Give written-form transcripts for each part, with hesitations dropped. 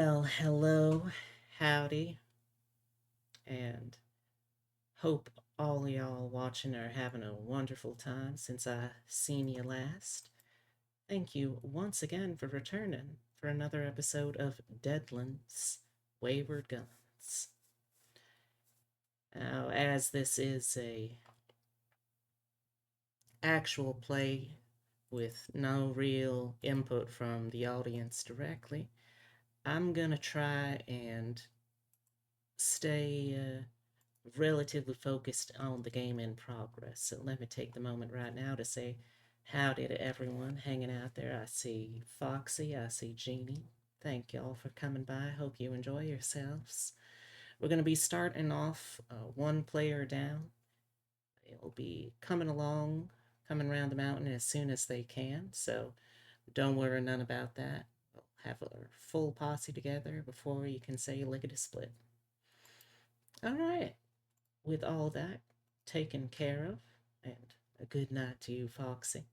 Well, hello, howdy, and hope all y'all watching are having a wonderful time since I seen you last. Thank you once again for returning for another episode of Deadlands, Wayward Guns. Now, as this is a actual play with no real input from the audience directly, I'm gonna try and stay relatively focused on the game in progress. So let me take the moment right now to say howdy to everyone hanging out there. I see Foxy, I see Jeannie. Thank y'all for coming by. Hope you enjoy yourselves. We're going to be starting off one player down. It'll be coming along, coming around the mountain as soon as they can. So don't worry none about that. We'll have our full posse together before you can say lickety split. All right. With all that taken care of, and a good night to you, Foxy,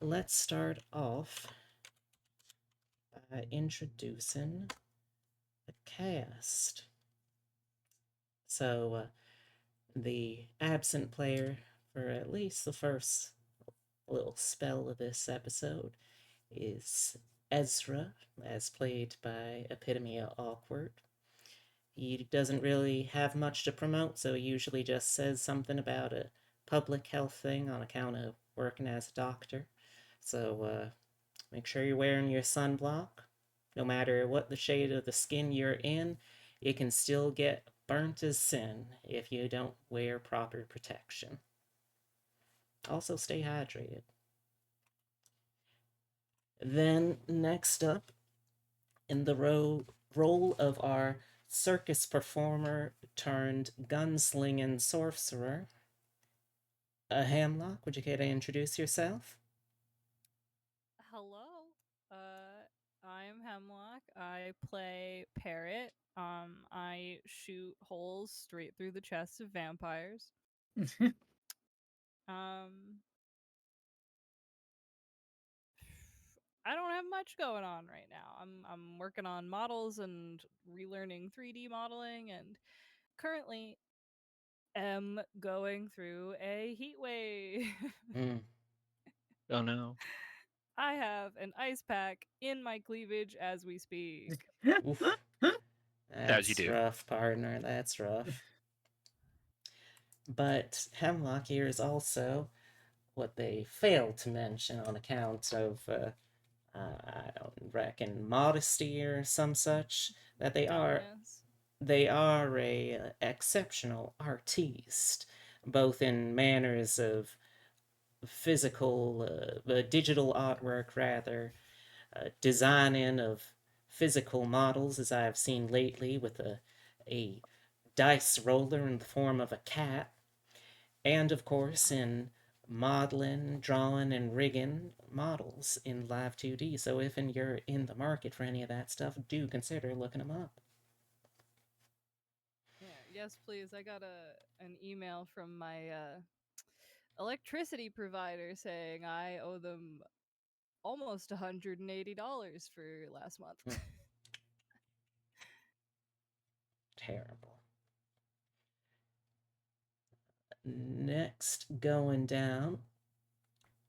let's start off by introducing the cast. So, the absent player for at least the first little spell of this episode is Ezra, as played by EpitomeOAwkward. He doesn't really have much to promote, so he usually just says something about a public health thing on account of working as a doctor. So make sure you're wearing your sunblock. No matter what the shade of the skin you're in, it can still get burnt as sin if you don't wear proper protection. Also, stay hydrated. Then, next up, in the role of our circus performer turned gunslinging sorcerer, a Hamlock, would you care to introduce yourself? Hello. I'm Hemlock. I play Parrot. I shoot holes straight through the chests of vampires. Um, I don't have much going on right now. I'm working on models and relearning 3D modeling, and currently am going through a heat wave. Mm. Oh no. I have an ice pack in my cleavage as we speak. Oof. As you That's do. rough, partner. That's rough. But Hemlock here is also what they failed to mention on account of, I don't reckon, modesty or some such, that Dumbass. they are a exceptional artiste, both in manners of physical, digital artwork rather, designing of physical models, as I have seen lately with a dice roller in the form of a cat, and of course in modeling, drawing, and rigging models in Live 2D. So if you're in the market for any of that stuff, do consider looking them up. Yeah, yes, please. I got an email from my electricity provider saying I owe them almost $180 for last month. Hmm, terrible. Next, going down,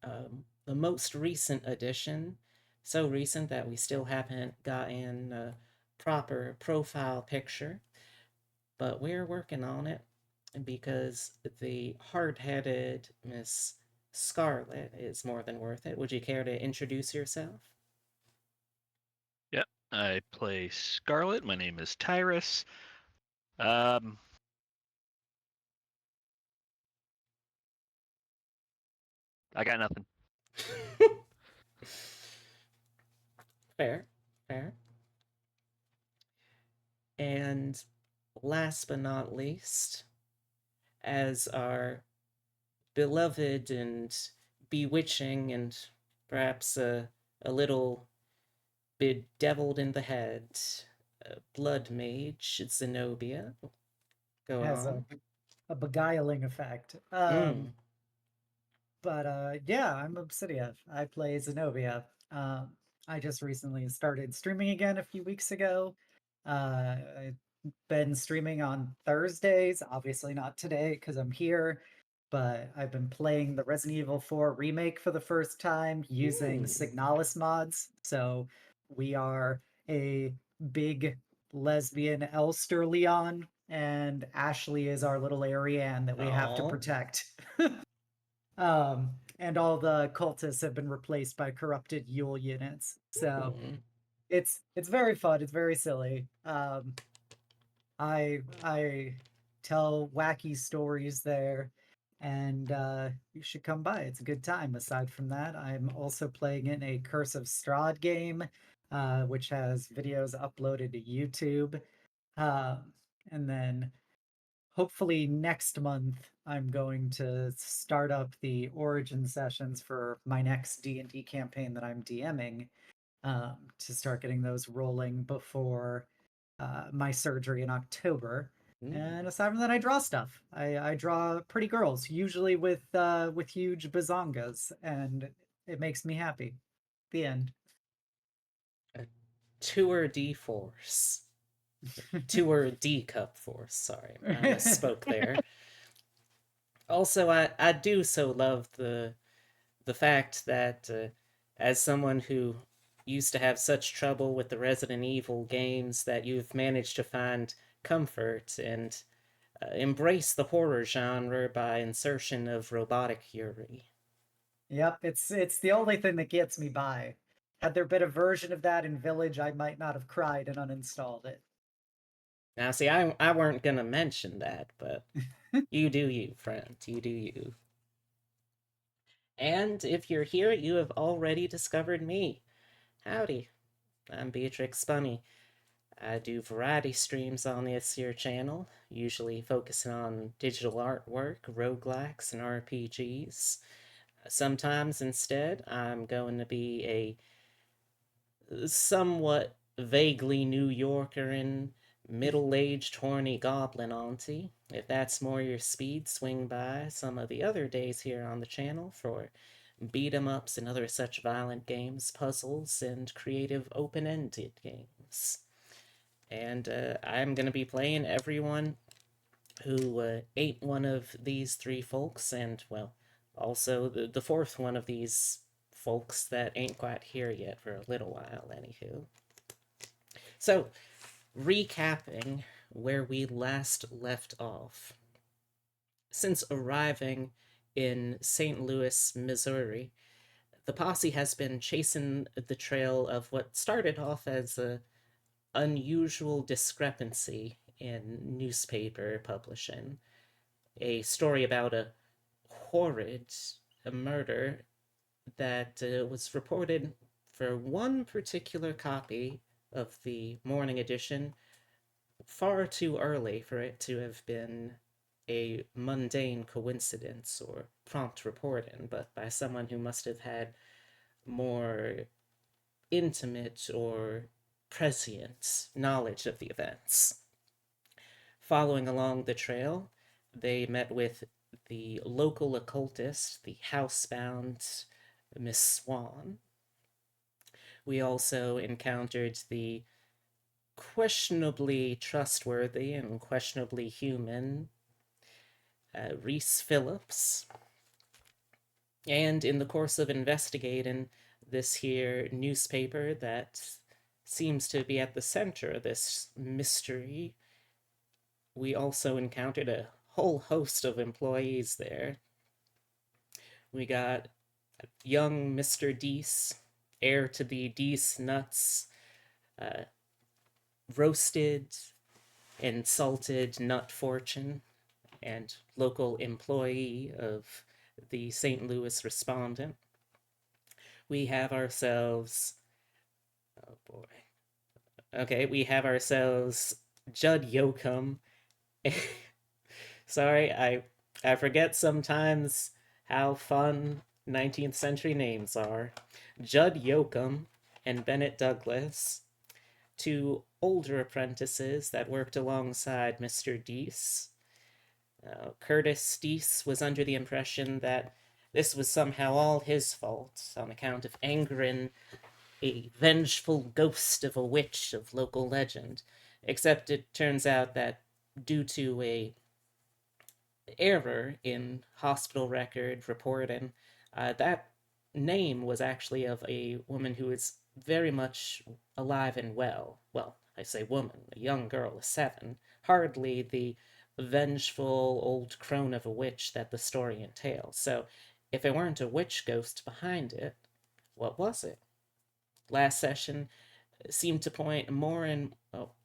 the most recent edition, so recent that we still haven't gotten a proper profile picture, but we're working on it because the hard headed Miss Scarlet is more than worth it. Would you care to introduce yourself? Yep. I play Scarlet. My name is Tyrus. Um, I got nothing. Fair, fair. And last but not least, as our beloved and bewitching and perhaps a little bedeviled in the head blood mage Zenobia. Go Has on. a beguiling effect. Mm. But yeah, I'm Obsidia. I play Zenobia. I just recently started streaming again a few weeks ago. I've been streaming on Thursdays, obviously not today because I'm here, but I've been playing the Resident Evil 4 remake for the first time using Ooh. Signalis mods. So we are a big lesbian Elster Leon, and Ashley is our little Ariane that we have to Aw. protect. And all the cultists have been replaced by corrupted Yule units. So Hmm. it's very fun. It's very silly. I tell wacky stories there, and you should come by. It's a good time. Aside from that, I'm also playing in a Curse of Strahd game, which has videos uploaded to YouTube. And then hopefully next month I'm going to start up the origin sessions for my next D&D campaign that I'm DMing, to start getting those rolling before my surgery in October. And aside from that, I draw stuff. I draw pretty girls, usually with huge bazongas, and it makes me happy. The end. Tour D Force. Tour D Cup Force, sorry. I misspoke there. Also, I do so love the fact that as someone who used to have such trouble with the Resident Evil games, that you've managed to find comfort and embrace the horror genre by insertion of robotic fury. Yep, it's the only thing that gets me by. Had there been a version of that in Village, I might not have cried and uninstalled it. Now, see, I weren't gonna mention that, but you do you, friend. You do you. And if you're here, you have already discovered me. Howdy, I'm Beatrix Bunny. I do variety streams on this here channel, usually focusing on digital artwork, roguelikes, and RPGs. Sometimes instead, I'm going to be a somewhat vaguely New Yorker and middle-aged horny goblin auntie. If that's more your speed, swing by some of the other days here on the channel for beat-em-ups and other such violent games, puzzles, and creative open-ended games. And I'm going to be playing everyone who ate one of these three folks, and, well, also the fourth one of these folks that ain't quite here yet for a little while, anywho. So, recapping where we last left off. Since arriving in St. Louis, Missouri, the posse has been chasing the trail of what started off as a unusual discrepancy in newspaper publishing. A story about a horrid murder that was reported for one particular copy of the morning edition far too early for it to have been a mundane coincidence or prompt reporting, but by someone who must have had more intimate or prescient knowledge of the events. Following along the trail, they met with the local occultist, the housebound Miss Swan. We also encountered the questionably trustworthy and questionably human Reese Phillips. And in the course of investigating this here newspaper that seems to be at the center of this mystery, we also encountered a whole host of employees there. We got young Mr. Deese, heir to the Deese nuts, roasted and salted nut fortune, and local employee of the St. Louis Respondent. We have ourselves, oh boy. Okay, we have ourselves Judd Yoakum. Sorry, I forget sometimes how fun 19th century names are. Judd Yoakum and Bennett Douglas, two older apprentices that worked alongside Mr. Deese. Curtis Deese was under the impression that this was somehow all his fault on account of angering a vengeful ghost of a witch of local legend. Except it turns out that due to a error in hospital record reporting, that name was actually of a woman who is very much alive and well. Well, I say woman, a young girl, a 7. Hardly the vengeful old crone of a witch that the story entails. So, if it weren't a witch ghost behind it, what was it? Last session seemed to point more and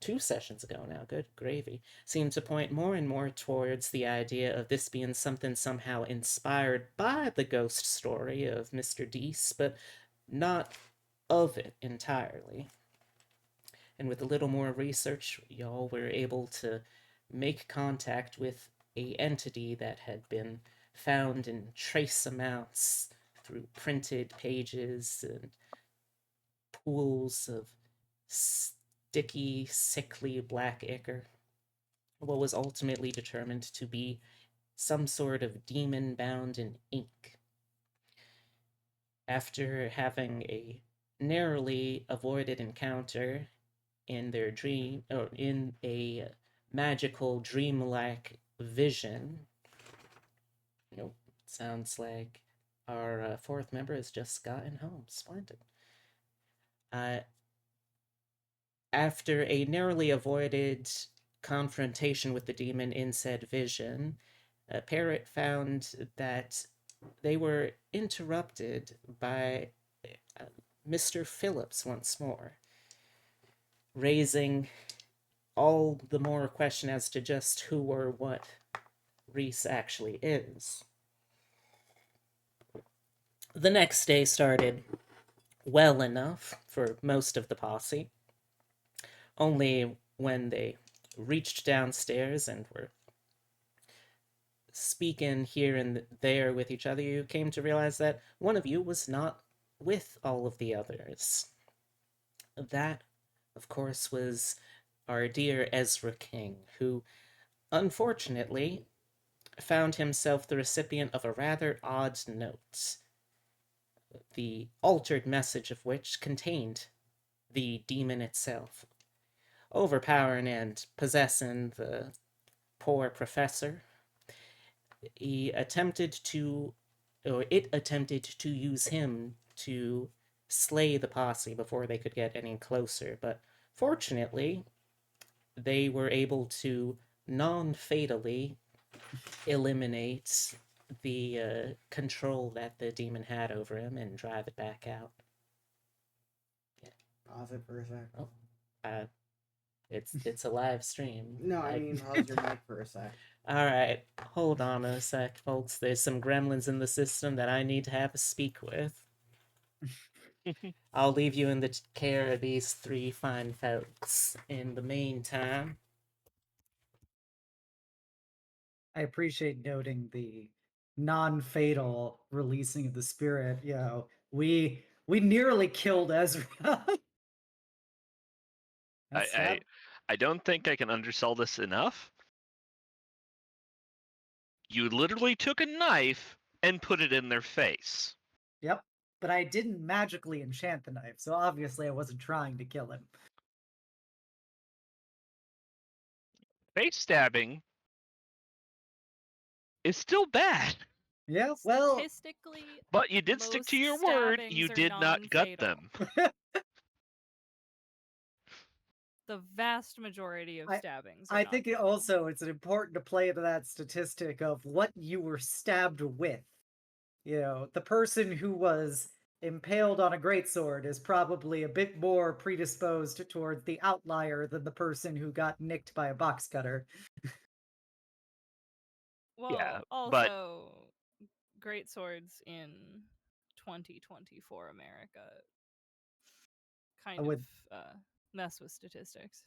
2 sessions ago now, good gravy, seemed to point more and more towards the idea of this being something somehow inspired by the ghost story of Mr. Deese, but not of it entirely. And with a little more research, y'all were able to make contact with a entity that had been found in trace amounts through printed pages and pools of sticky, sickly black ichor. What was ultimately determined to be some sort of demon bound in ink. After having a narrowly avoided encounter in their dream, or in a magical dreamlike vision, sounds like our 4th member has just gotten home. Splendid. After a narrowly avoided confrontation with the demon in said vision, Parrot found that they were interrupted by Mr. Phillips once more, raising all the more question as to just who or what Reese actually is. The next day started well enough for most of the posse. Only when they reached downstairs and were speaking here and there with each other, you came to realize that one of you was not with all of the others. That, of course, was our dear Ezra King, who, unfortunately, found himself the recipient of a rather odd note, the altered message of which contained the demon itself, overpowering and possessing the poor professor. It attempted to use him to slay the posse before they could get any closer, but fortunately, they were able to non-fatally eliminate the control that the demon had over him and drive it back out. Pause it for a sec. Oh, it's a live stream. No, I mean pause your mic for a sec. All right, hold on a sec, folks. There's some gremlins in the system that I need to have a speak with. I'll leave you in the care of these 3 fine folks. In the meantime, I appreciate noting the non-fatal releasing of the spirit. We nearly killed Ezra. That's sad. I don't think I can undersell this enough. You literally took a knife and put it in their face. Yep, but I didn't magically enchant the knife, so obviously I wasn't trying to kill him. Face stabbing is still bad. Yeah, well, Statistically, But you did stick to your most word. stabbings You are did not gut non-fatal. them. The vast majority of stabbings are I think non-fatal. it's important to play into that statistic of what you were stabbed with. The person who was impaled on a greatsword is probably a bit more predisposed towards the outlier than the person who got nicked by a box cutter. Well, Yeah, but also, great swords in 2024 America kind would- of mess with statistics.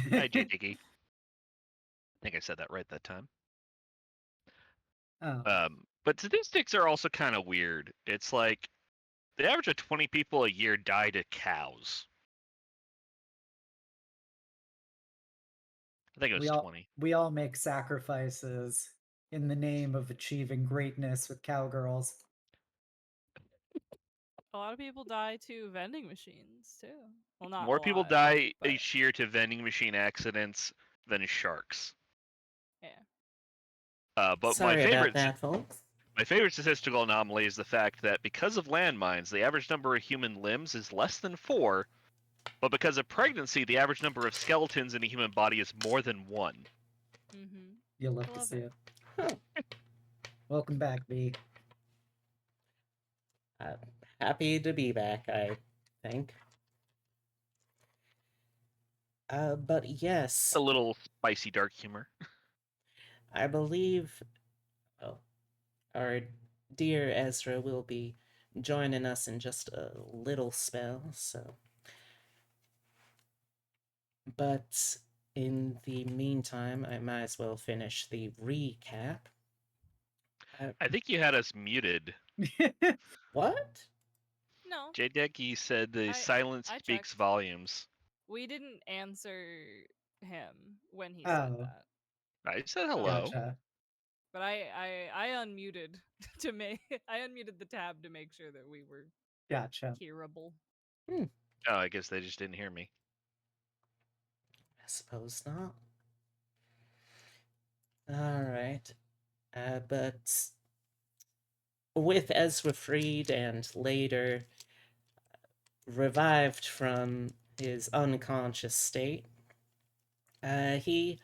hi, J. Diggy. I think I said that right that time. Oh. But statistics are also kind of weird. It's like the average of 20 people a year die to cows. I think it was 20. We all make sacrifices in the name of achieving greatness with cowgirls. A lot of people die to vending machines too. Well, not More a people lot, die but each year to vending machine accidents than sharks. yeah. But Sorry about that, folks. my favorite statistical anomaly is the fact that because of landmines, the average number of human limbs is less than 4, but because of pregnancy, the average number of skeletons in a human body is more than 1. Mm-hmm. You'll love I to love see it. it. Welcome back, B. Happy to be back, I think. But yes, A little spicy dark humor. I believe our dear Ezra will be joining us in just a little spell, so. But in the meantime, I might as well finish the recap. I think you had us muted. What? No, J-Decky said the silence I speaks checked. volumes. We didn't answer him when he said Oh, that. I said hello. gotcha. But I unmuted to make I unmuted the tab to make sure that we were Gotcha. hearable. Oh, I guess they just didn't hear me. I suppose not. Alright. But with Ezra freed and later revived from his unconscious state, he,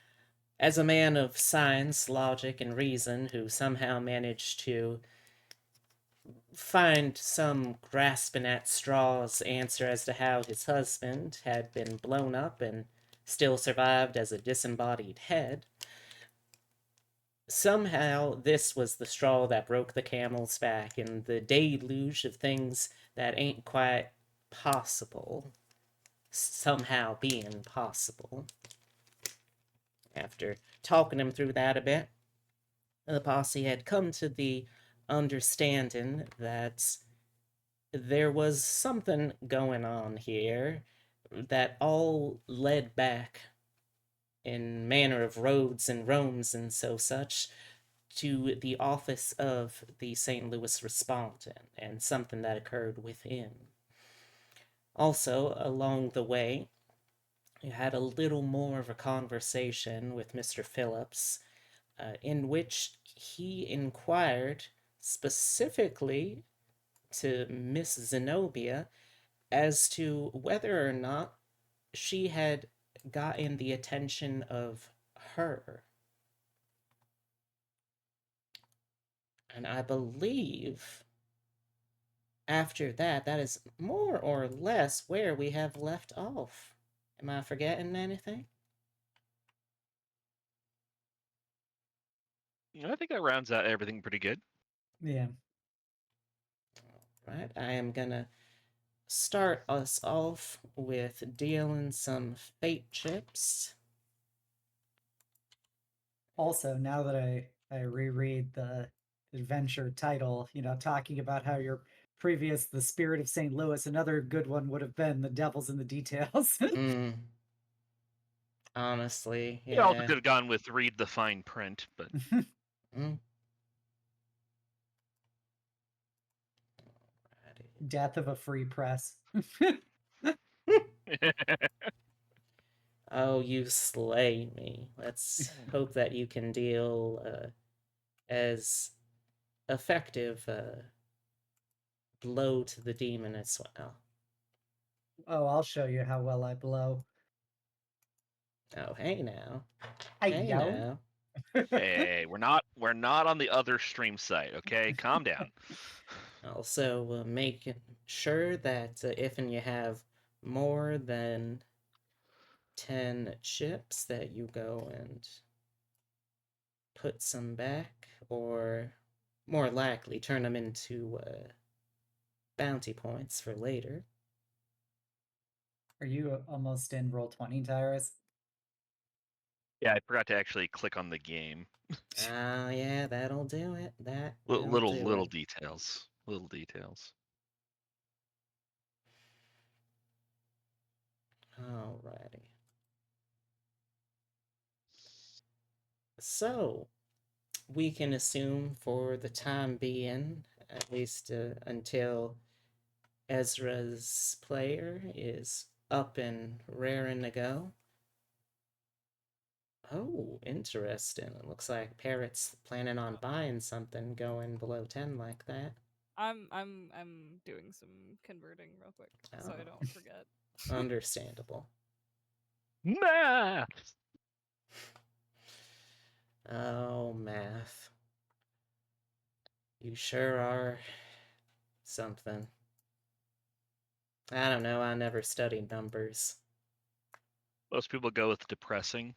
as a man of science, logic, and reason, who somehow managed to find some grasping at straws answer as to how his husband had been blown up and still survived as a disembodied head. Somehow, this was the straw that broke the camel's back in the deluge of things that ain't quite possible somehow being possible. After talking him through that a bit, the posse had come to the understanding that there was something going on here that all led back in manner of roads and roams and so such to the office of the St. Louis Respondent and something that occurred within. Also, along the way, you had a little more of a conversation with Mr. Phillips, in which he inquired specifically to Miss Zenobia as to whether or not she had gotten the attention of her. And I believe after that, that is more or less where we have left off. Am I forgetting anything? I think that rounds out everything pretty good. Yeah. Right, I am gonna start us off with dealing some fate chips. Also, now that I reread the adventure title, talking about how your previous The Spirit of St. Louis, another good one would have been The Devil's in the Details. Honestly, You also yeah. could have gone with read the fine print, but Mm. Death of a Free Press. Oh, you slay me. Let's hope that you can deal as effective blow to the demon as well. Oh, I'll show you how well I blow. Oh, hey now. Hey, Hey yo. now. hey, we're not on the other stream site, okay? Calm down. Also, make sure that if and you have more than 10 chips, that you go and put some back, or more likely turn them into bounty points for later. Are you almost in Roll20, Tyrus? Yeah, I forgot to actually click on the game. Ah, yeah, that'll do it. That will Little it. details. Little details. Alrighty. So, we can assume for the time being, at least until Ezra's player is up and raring to go. Oh, interesting. It looks like Parrot's planning on buying something going below 10 like that. I'm doing some converting real quick so I Oh. don't forget. Understandable. Math. Oh, math. You sure are something. I don't know, I never studied numbers. Most people go with depressing.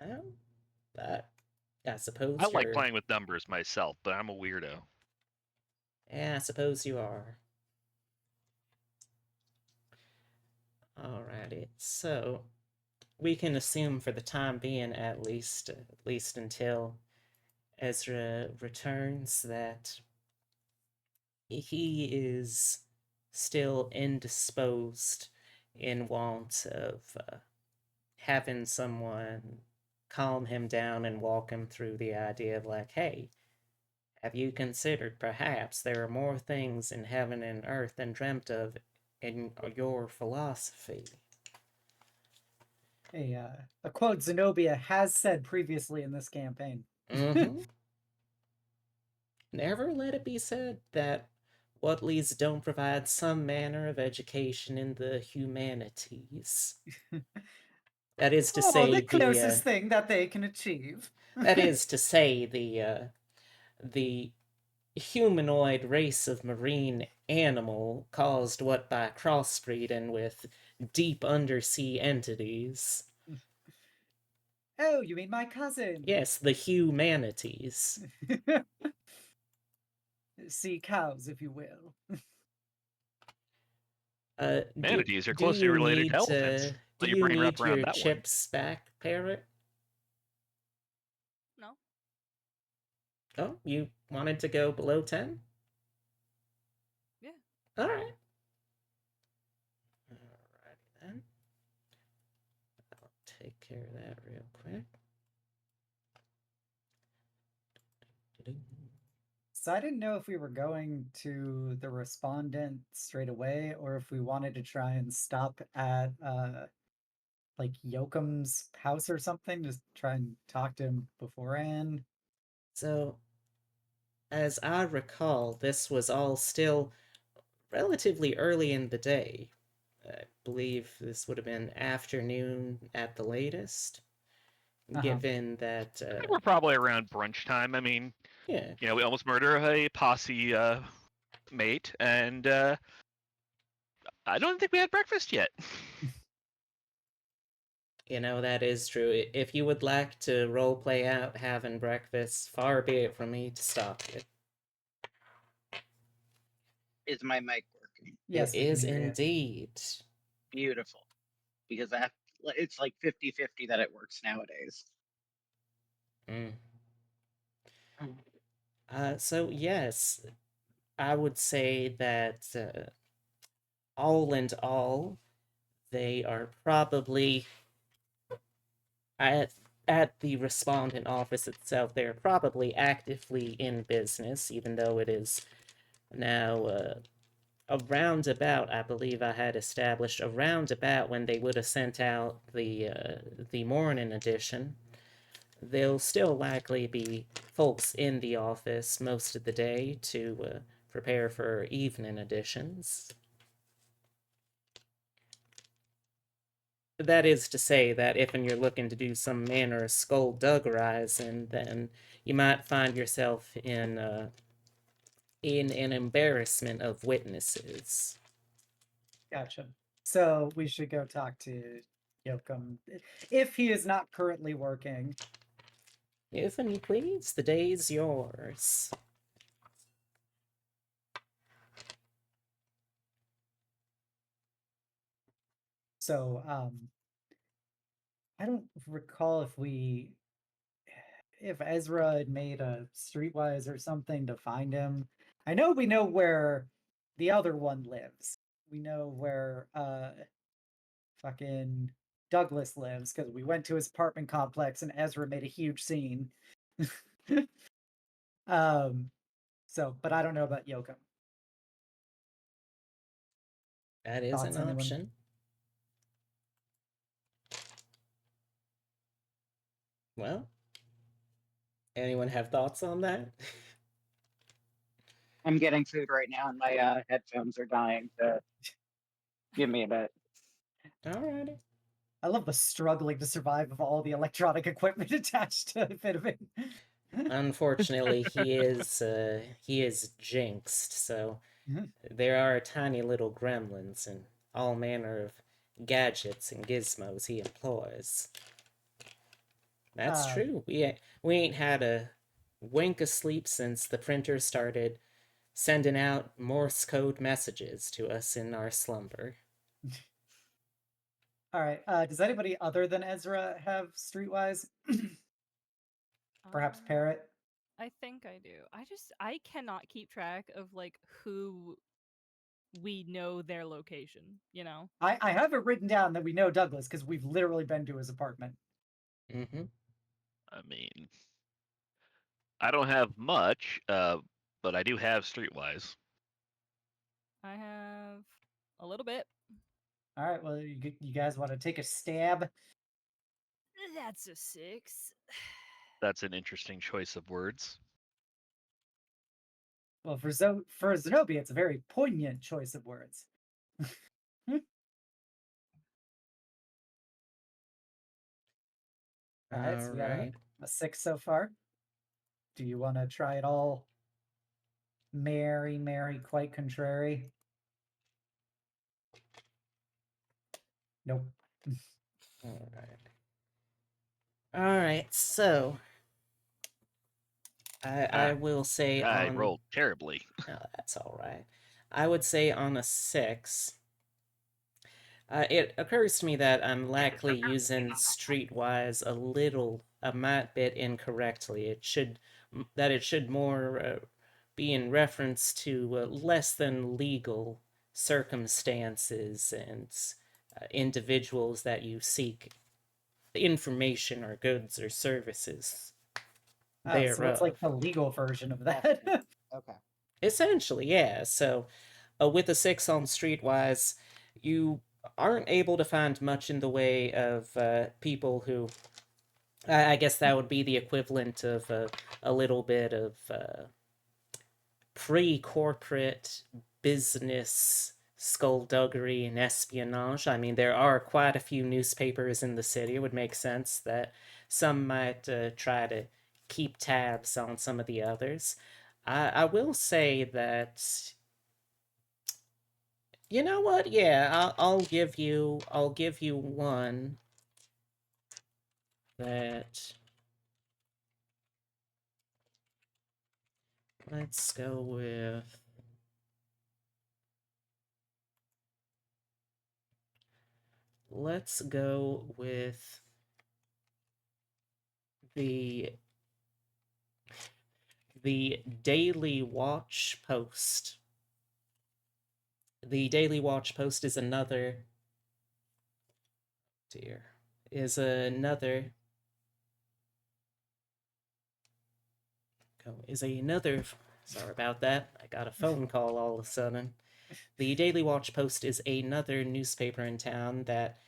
Oh, but I suppose I like you're... playing with numbers myself, but I'm a weirdo. Yeah, I suppose you are. Alrighty, so we can assume for the time being, at least until Ezra returns, that he is still indisposed in want of having someone calm him down and walk him through the idea of, like, hey, have you considered perhaps there are more things in heaven and earth than dreamt of in your philosophy? A quote Zenobia has said previously in this campaign. Mm-hmm. Never let it be said that Whatleys don't provide some manner of education in the humanities. That is to say, the closest thing that they can achieve. That is to say, the humanoid race of marine animal caused what by crossbreeding with deep undersea entities. Oh, you mean my cousin? Yes, the humanities. Sea cows, if you will. Manatees are do closely you related need, to elephants. do Let your you brain wrap need around your that one. chips back, Parrot? No. Oh, you wanted to go below 10? Yeah. Alright. Alrighty then. I'll take care of that real quick. So I didn't know if we were going to the respondent straight away or if we wanted to try and stop at like Yoakum's house or something, just try and talk to him beforehand. So, as I recall, this was all still relatively early in the day. I believe this would have been afternoon at the latest, given that... I think we're probably around brunch time. I mean, yeah. you know, we almost murder a posse mate, and I don't think we had breakfast yet. You know, that is true. If you would like to roleplay out having breakfast, far be it from me to stop you. Is my mic working? Yes, it we can is hear you. indeed. Beautiful. Because it's like 50-50 that it works nowadays. Mm. So yes, I would say that all in all, they are probably at the respondent office itself. They're probably actively in business, even though it is now around about, I believe I had established around about when they would have sent out the morning edition. There'll still likely be folks in the office most of the day to prepare for evening editions. That is to say that if you're looking to do some manner of skullduggerizing, then you might find yourself in an embarrassment of witnesses. Gotcha. So we should go talk to Yoakum if he is not currently working. If and you please, the day's yours. So, I don't recall if Ezra had made a streetwise or something to find him. I know we know where the other one lives. We know where fucking Douglas lives because we went to his apartment complex and Ezra made a huge scene. So, but I don't know about Yokum. That is Thoughts, an anyone? option. Well, anyone have thoughts on that? I'm getting food right now, and my headphones are dying. So give me a bit. Alrighty. I love the struggling to survive of all the electronic equipment attached to Epitome. Unfortunately, he is jinxed, so there are tiny little gremlins and all manner of gadgets and gizmos he employs. That's true. We ain't had a wink of sleep since the printer started sending out Morse code messages to us in our slumber. All right. Does anybody other than Ezra have Streetwise? Perhaps Parrot? I think I do. I cannot keep track of like who we know their location, you know? I have it written down that we know Douglas because we've literally been to his apartment. Mm-hmm. I mean, I don't have much, but I do have Streetwise. I have a little bit. All right. Well, you guys want to take a stab? That's a 6. That's an interesting choice of words. Well, for Zenobia, it's a very poignant choice of words. All right, so we got Alright. a 6 so far. Do you want to try it all? Mary, quite contrary. Nope. Alright, so I Ah, will say I on rolled terribly. Oh, that's alright. I would say on a 6. It occurs to me that I'm likely using Streetwise a might bit incorrectly. It should more be in reference to less than legal circumstances and individuals that you seek information or goods or services So it's thereof. like the legal version of that. Okay. Essentially, yeah. So, with a 6 on Streetwise, you aren't able to find much in the way of people who. I guess that would be the equivalent of a little bit of pre corporate business skullduggery and espionage. I mean, there are quite a few newspapers in the city. It would make sense that some might try to keep tabs on some of the others. I will say that you know what? Yeah, I'll give you one that let's go with the Daily Watch Post. The Daily Watch Post is another sorry about that. I got a phone call all of a sudden. The Daily Watch Post is another newspaper in town that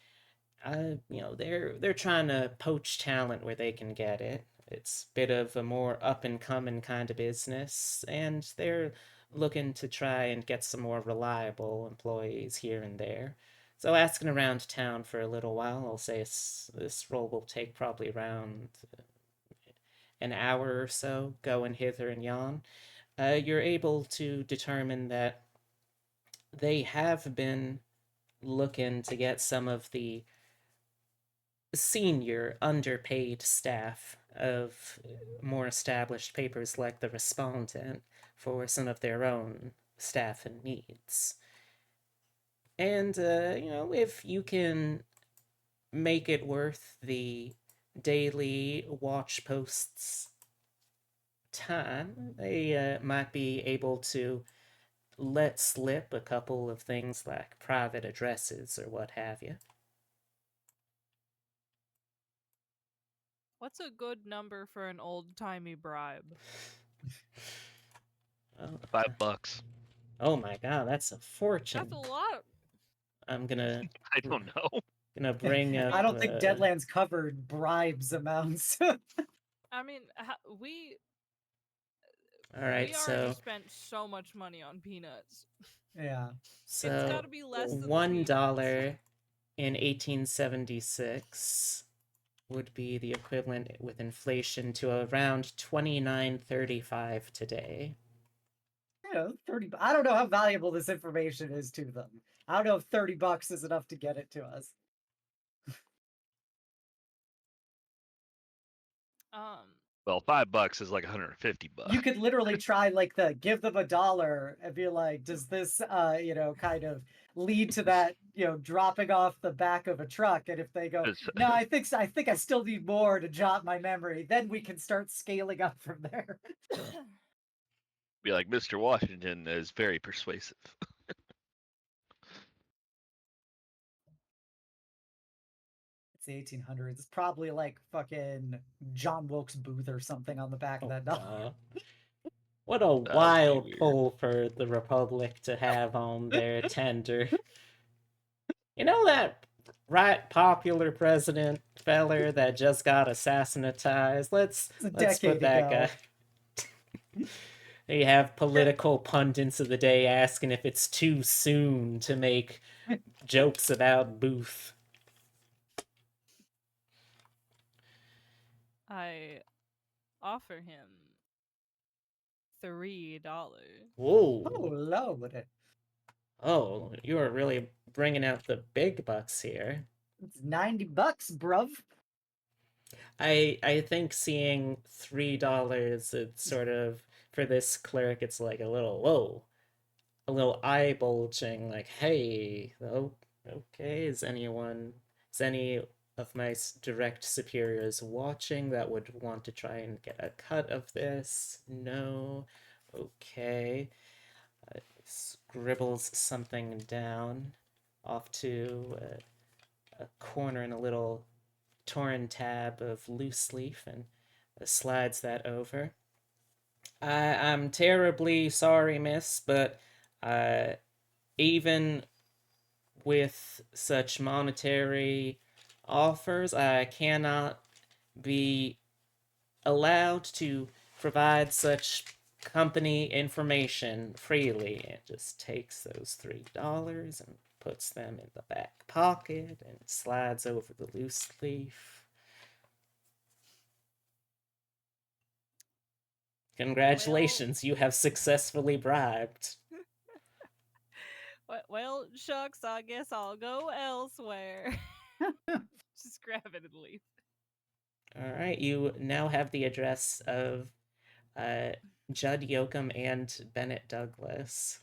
they're trying to poach talent where they can get it. It's a bit of a more up and coming kind of business, and they're looking to try and get some more reliable employees here and there. So asking around town for a little while, I'll say this role will take probably around an hour or so, going hither and yon. You're able to determine that they have been looking to get some of the senior underpaid staff of more established papers like The Respondent for some of their own staff and needs. And, if you can make it worth the Daily Watch Post's time, they might be able to let slip a couple of things like private addresses or what have you. What's a good number for an old-timey bribe? Oh, $5. oh my god, that's a fortune. That's a lot. I'm gonna I don't know. bring up. I don't think Deadlands covered bribes amounts. I mean, we Alright, we already so spent so much money on peanuts. Yeah. It's so gotta be less than the $1 peanuts. in 1876 would be the equivalent with inflation to around $29.35 today. You know, 30. I don't know how valuable this information is to them. I don't know if $30 is enough to get it to us. Well, $5 is like $150. You could literally try like give them $1 and be like, does this kind of lead to that, dropping off the back of a truck? And if they go, no, I think I still need more to jot my memory, then we can start scaling up from there. Be like, Mr. Washington is very persuasive. It's the 1800s. It's probably like fucking John Wilkes Booth or something on the back of that dollar. What a wild pull for the Republic to have on their tender. You know that right popular president feller that just got assassinatized? Let's put that guy. You have political pundits of the day asking if it's too soon to make jokes about Booth. I offer him $3. Whoa. Oh, Lord. Oh, you are really bringing out the big bucks here. It's $90, bruv. I think seeing $3, it's sort of, for this cleric, it's like a little eye bulging, like, hey, oh, okay, is any of my direct superiors watching that would want to try and get a cut of this? No. Okay. Scribbles something down off to a corner in a little torn tab of loose leaf and slides that over. I'm terribly sorry, miss, but even with such monetary offers, I cannot be allowed to provide such company information freely. It just takes those $3 and puts them in the back pocket and slides over the loose leaf. Congratulations, you have successfully bribed. Well, shucks, I guess I'll go elsewhere. Just grab it and leave. Alright, you now have the address of Judd Yoakum and Bennett Douglas.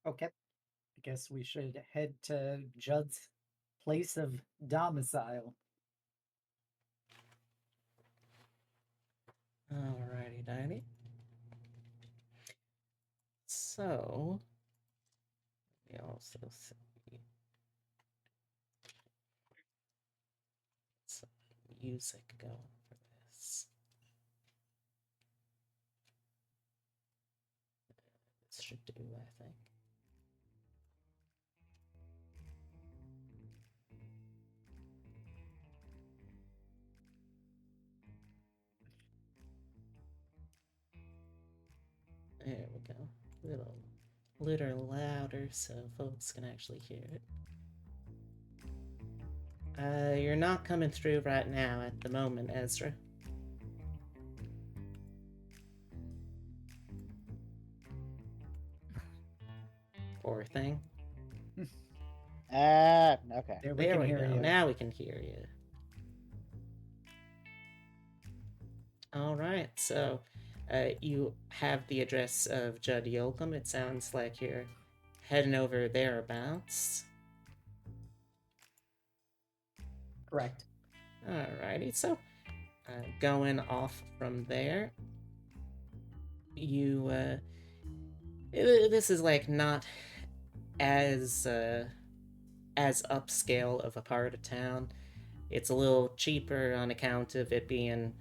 Okay. I guess we should head to Judd's place of domicile. Alrighty, Danny. So, we also see some music going for this. This should do, I think. There we go. Little louder so folks can actually hear it. You're not coming through right now at the moment, Ezra. Poor thing. Okay. There There we hear go. you. Now we can hear you. Alright, so you have the address of Judd Yoakum. It sounds like you're heading over thereabouts. Correct. Alrighty, so going off from there, you this is like not as upscale of a part of town. It's a little cheaper on account of it being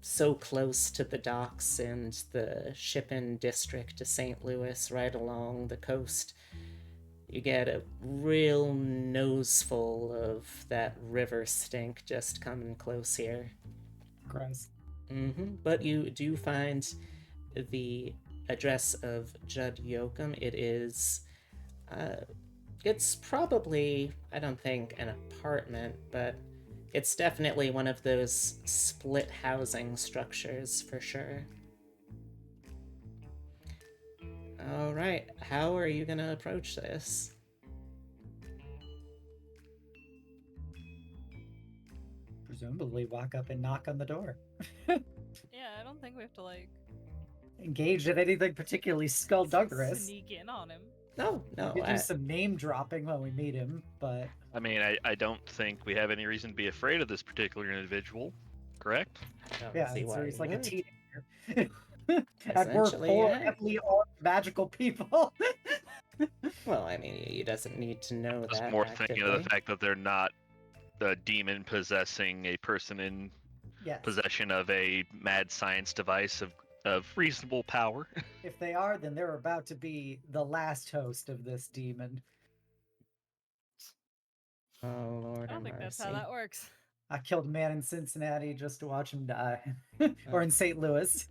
so close to the docks and the shipping district to St. Louis, right along the coast. You get a real noseful of that river stink just coming close here. Gross. But you do find the address of Judd Yoakum. It is, it's probably, I don't think, an apartment, but it's definitely one of those split housing structures for sure. All right, how are you gonna approach this? Presumably walk up and knock on the door. Yeah, I don't think we have to like Engage in anything particularly skullduggerous. sneak in on him. No, We could do some name dropping when we meet him, but I mean, I don't think we have any reason to be afraid of this particular individual, correct? I don't yeah, see so why he's you like a would. teenager. And we're Essentially, four yeah. heavily armed magical people. Well, I mean, he doesn't need to know Just that more actively. thinking of the fact that they're not the demon possessing a person in Yes. possession of a mad science device of reasonable power. If they are, then they're about to be the last host of this demon. Oh, Lord I don't have think that's how mercy. that works. I killed a man in Cincinnati just to watch him die. Or in St. Louis.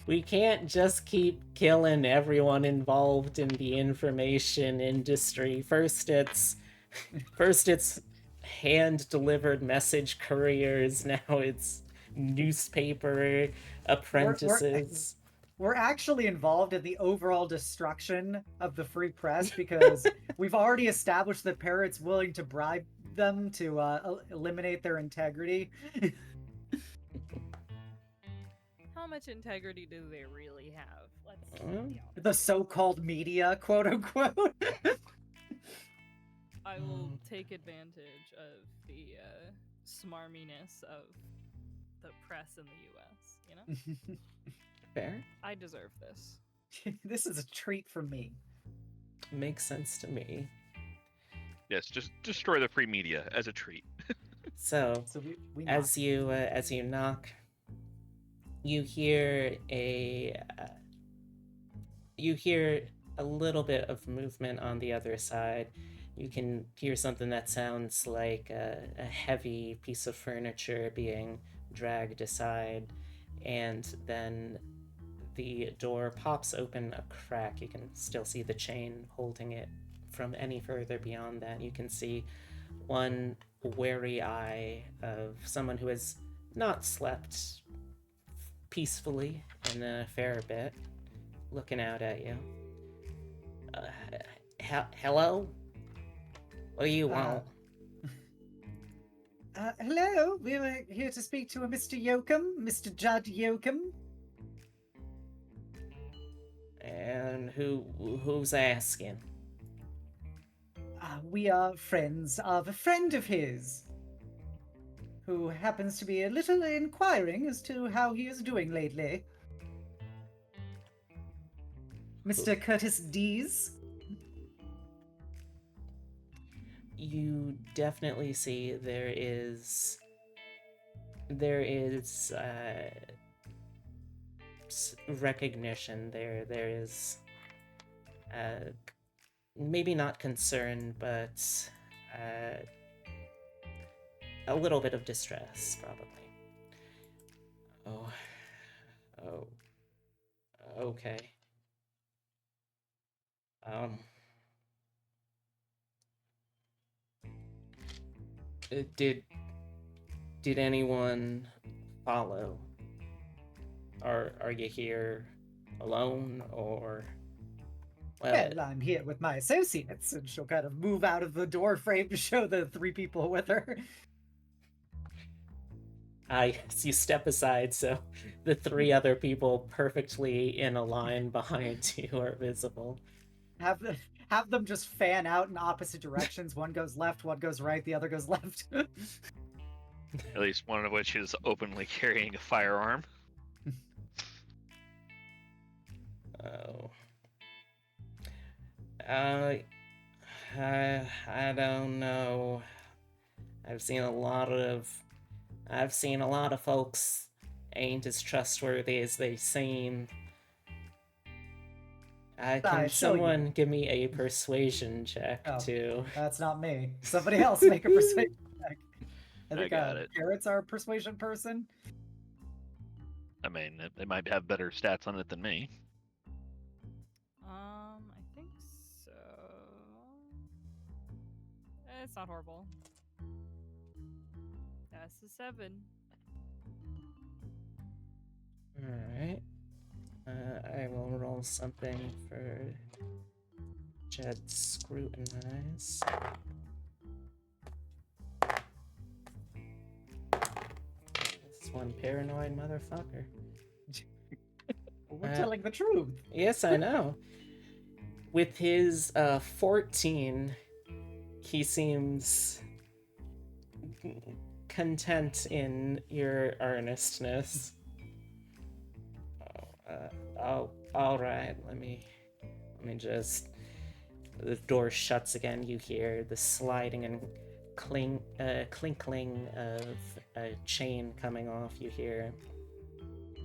We can't just keep killing everyone involved in the information industry. First it's hand-delivered message couriers, now it's newspaper apprentices. We're actually involved in the overall destruction of the free press because we've already established that Parrot's willing to bribe them to eliminate their integrity. How much integrity do they really have? Let's be honest. The so-called media, quote unquote. I will take advantage of the smarminess of the press in the U.S. You know, Fair. I deserve this. This is a treat for me. Makes sense to me. Yes, just destroy the free media as a treat. So, So we knock. as you knock, you hear a little bit of movement on the other side. You can hear something that sounds like a heavy piece of furniture being dragged aside, and then the door pops open a crack. You can still see the chain holding it from any further beyond that. You can see one wary eye of someone who has not slept peacefully in a fair bit, looking out at you. Hello? What do you want? Hello, we were here to speak to a Mr. Yoakum, Mr. Judd Yoakum. And who's asking? We are friends of a friend of his, who happens to be a little inquiring as to how he is doing lately. Mr. Curtis Dees. You definitely see there is recognition there. There is maybe not concern, but a little bit of distress, probably. Oh, okay. Did anyone follow? Are you here alone, or? Well, I'm here with my associates, and she'll kind of move out of the door frame to show the three people with her. Yes, you step aside, so the three other people perfectly in a line behind you are visible. Have them just fan out in opposite directions. One goes left, one goes right, the other goes left. At least one of which is openly carrying a firearm. Oh. I don't know. I've seen a lot of folks ain't as trustworthy as they seem. I Can assure you. someone give me a persuasion check Oh. too? That's not me. Somebody else make a persuasion check. I think got it. Carrot's our persuasion person. I mean, they might have better stats on it than me. I think so. It's not horrible. That's a 7. Alright. I will roll something for Jed Scrutinize. This is one paranoid motherfucker. We're telling the truth. Yes, I know. With his 14, he seems content in your earnestness. All right. Let me just. The door shuts again. You hear the sliding and clinkling of a chain coming off. You hear.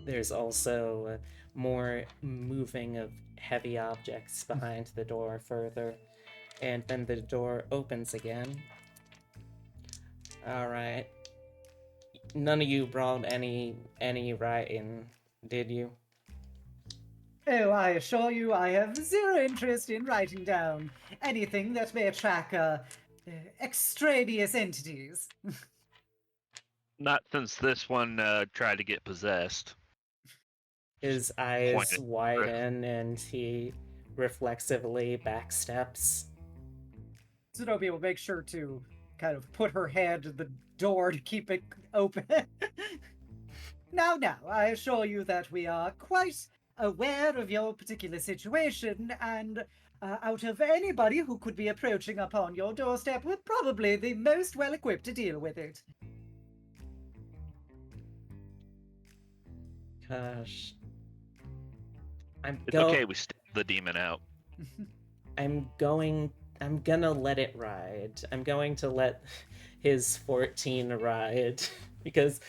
There's also more moving of heavy objects behind the door further, and then the door opens again. All right. None of you brought any writing, did you? Oh, I assure you, I have zero interest in writing down anything that may attract extraneous entities. Not since this one tried to get possessed. His eyes Pointed. widen and he reflexively backsteps. Zenobia will make sure to kind of put her hand in the door to keep it open. Now, I assure you that we are quite aware of your particular situation, and out of anybody who could be approaching upon your doorstep, we're probably the most well-equipped to deal with it. Gosh. It's okay, we stabbed the demon out. I'm gonna let it ride. I'm going to let his 14 ride because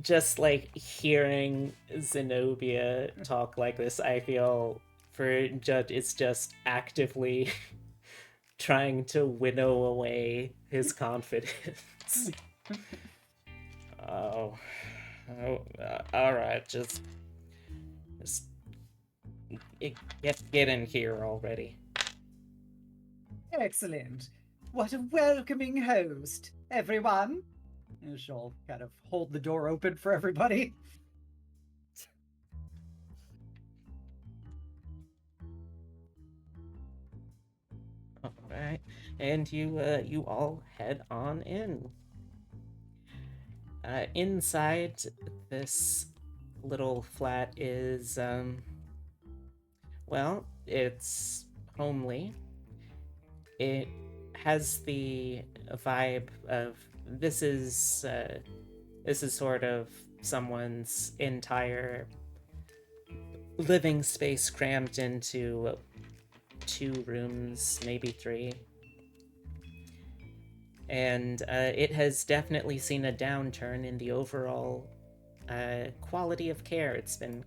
just like hearing Zenobia talk like this, I feel for Judd it's just actively trying to winnow away his confidence. All right, just get in here already. Excellent. What a welcoming host, everyone. And she'll kind of hold the door open for everybody. All right, and you all head on in. Inside this little flat is well, it's homely. It has the vibe of this is sort of someone's entire living space crammed into 2 rooms, maybe 3. And it has definitely seen a downturn in the overall quality of care it's been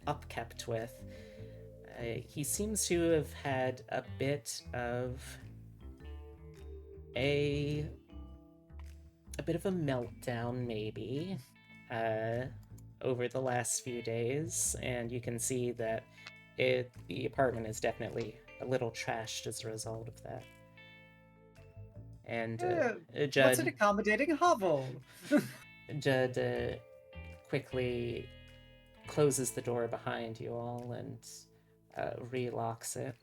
upkept with. He seems to have had a bit of a bit of a meltdown, maybe, over the last few days, and you can see that the apartment is definitely a little trashed as a result of that. And Judd, What's an accommodating hovel? Judd quickly closes the door behind you all and relocks it.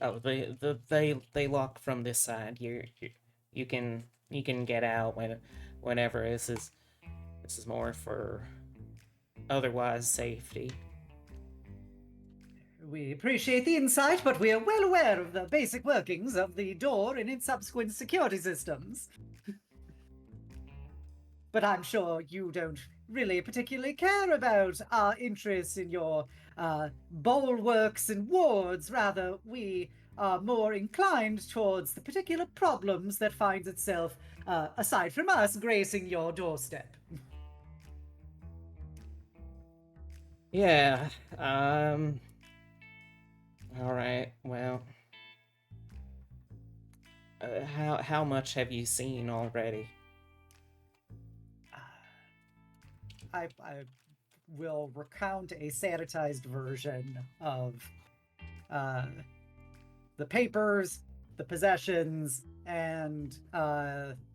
Oh, they lock from this side. You can get out whenever. This is more for otherwise safety. We appreciate the insight, but we are well aware of the basic workings of the door and its subsequent security systems. But I'm sure you don't really particularly care about our interests in your bulwarks and wards. Rather, we are more inclined towards the particular problems that finds itself, aside from us, gracing your doorstep. Yeah, all right, well, how much have you seen already? I will recount a sanitized version of the papers, the possessions, and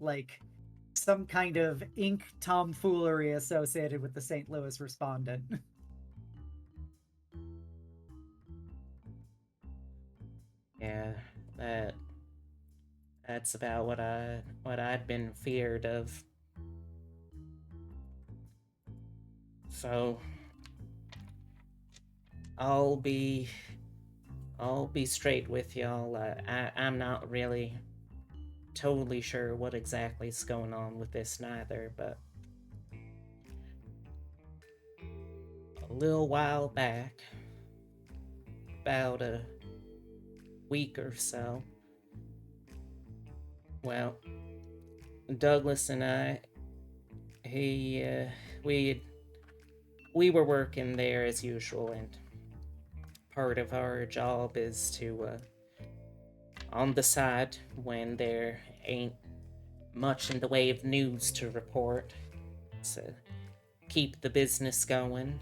like some kind of ink tomfoolery associated with the St. Louis respondent. Yeah, that's about what I'd been feared of. So I'll be straight with y'all. I'm not really totally sure what exactly is going on with this neither, but a little while back, about a week or so, well, Douglas and I, we were working there as usual, and part of our job is to, on the side, when there ain't much in the way of news to report, to keep the business going,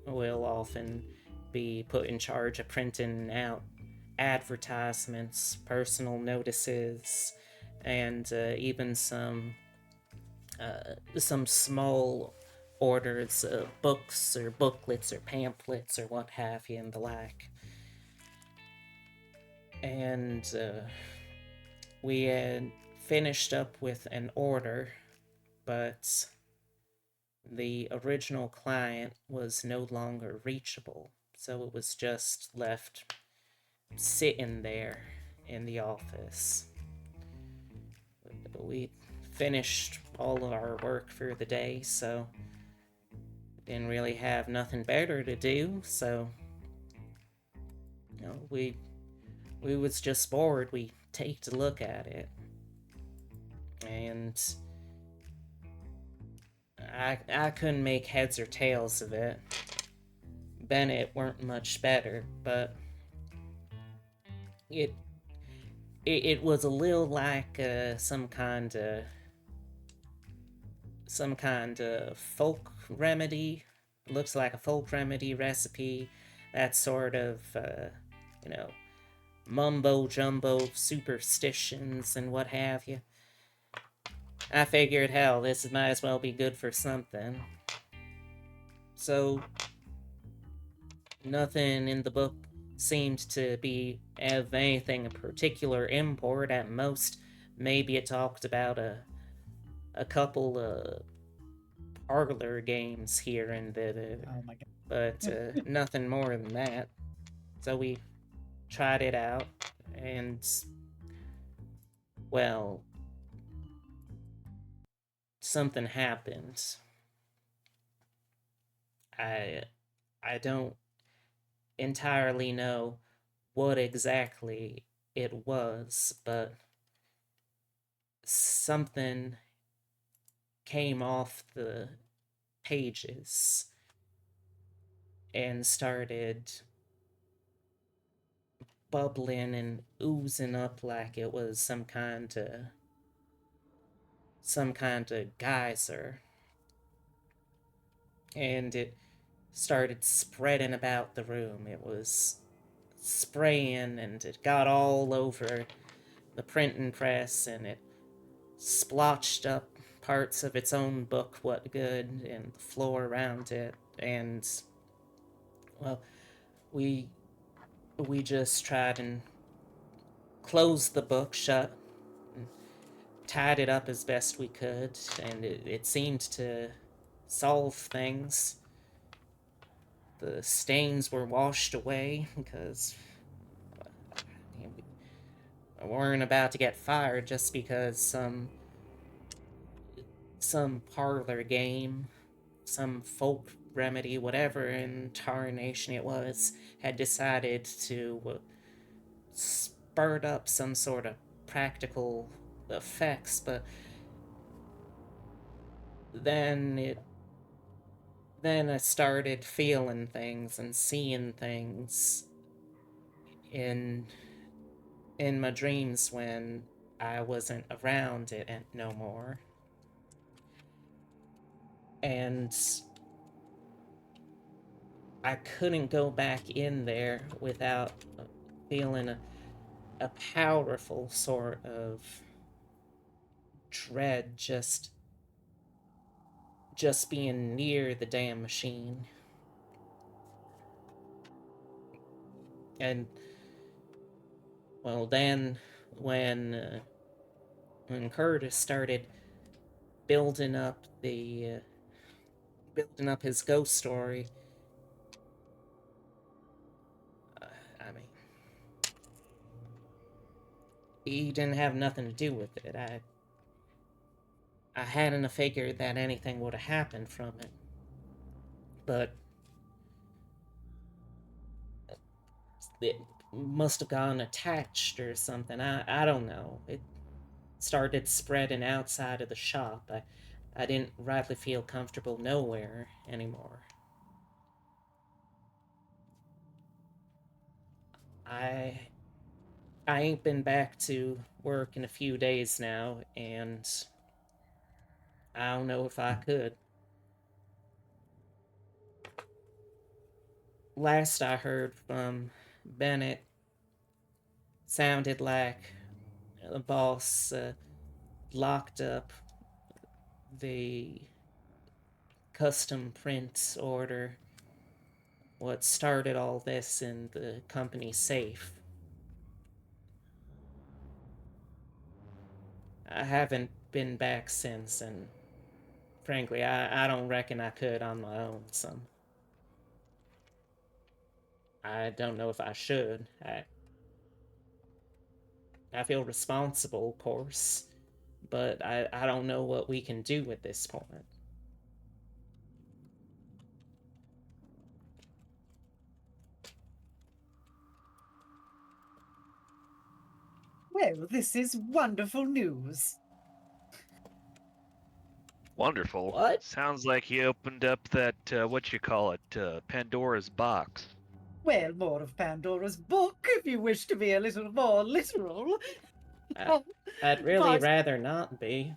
we'll often be put in charge of printing out advertisements, personal notices, and even some small orders, books or booklets or pamphlets or what have you and the like. And we had finished up with an order, but the original client was no longer reachable, so it was just left sitting there in the office. We finished all of our work for the day, so didn't really have nothing better to do, so we was just bored. We take a look at it, and I couldn't make heads or tails of it. Bennett weren't much better, but it was a little like some kind of folk remedy. Looks like a folk remedy recipe. That sort of mumbo jumbo superstitions and what have you. I figured, hell, this might as well be good for something. So nothing in the book seemed to be of anything of particular import. At most, maybe it talked about a couple of parlor games here and there. Oh my god. But nothing more than that. So we tried it out, and well, something happened. I don't entirely know what exactly it was, but something came off the pages and started bubbling and oozing up like it was some kind of geyser. And it started spreading about the room. It was spraying, and it got all over the printing press, and it splotched up parts of its own book, What Good, and the floor around it. And well, we just tried and closed the book shut and tied it up as best we could, and it seemed to solve things. The stains were washed away because we weren't about to get fired just because some parlor game, some folk remedy, whatever in tarnation it was, had decided to spurred up some sort of practical effects, but then I started feeling things and seeing things in my dreams when I wasn't around it and no more. And I couldn't go back in there without feeling a powerful sort of dread just being near the damn machine. And well, then when Curtis started building up his ghost story, I mean, he didn't have nothing to do with it. I hadn't figured that anything would have happened from it, but it must have gotten attached or something. I don't know. It started spreading outside of the shop. I didn't rightly feel comfortable nowhere anymore. I ain't been back to work in a few days now, and I don't know if I could. Last I heard from Bennett, sounded like the boss locked up the custom print order, what started all this, in the company safe. I haven't been back since, and frankly, I don't reckon I could on my own. I don't know if I should. I feel responsible, of course, but I don't know what we can do at this point. Well, this is wonderful news. Wonderful. What? Sounds like you opened up that, Pandora's box. Well, more of Pandora's book, if you wish to be a little more literal. I'd really But- rather not be.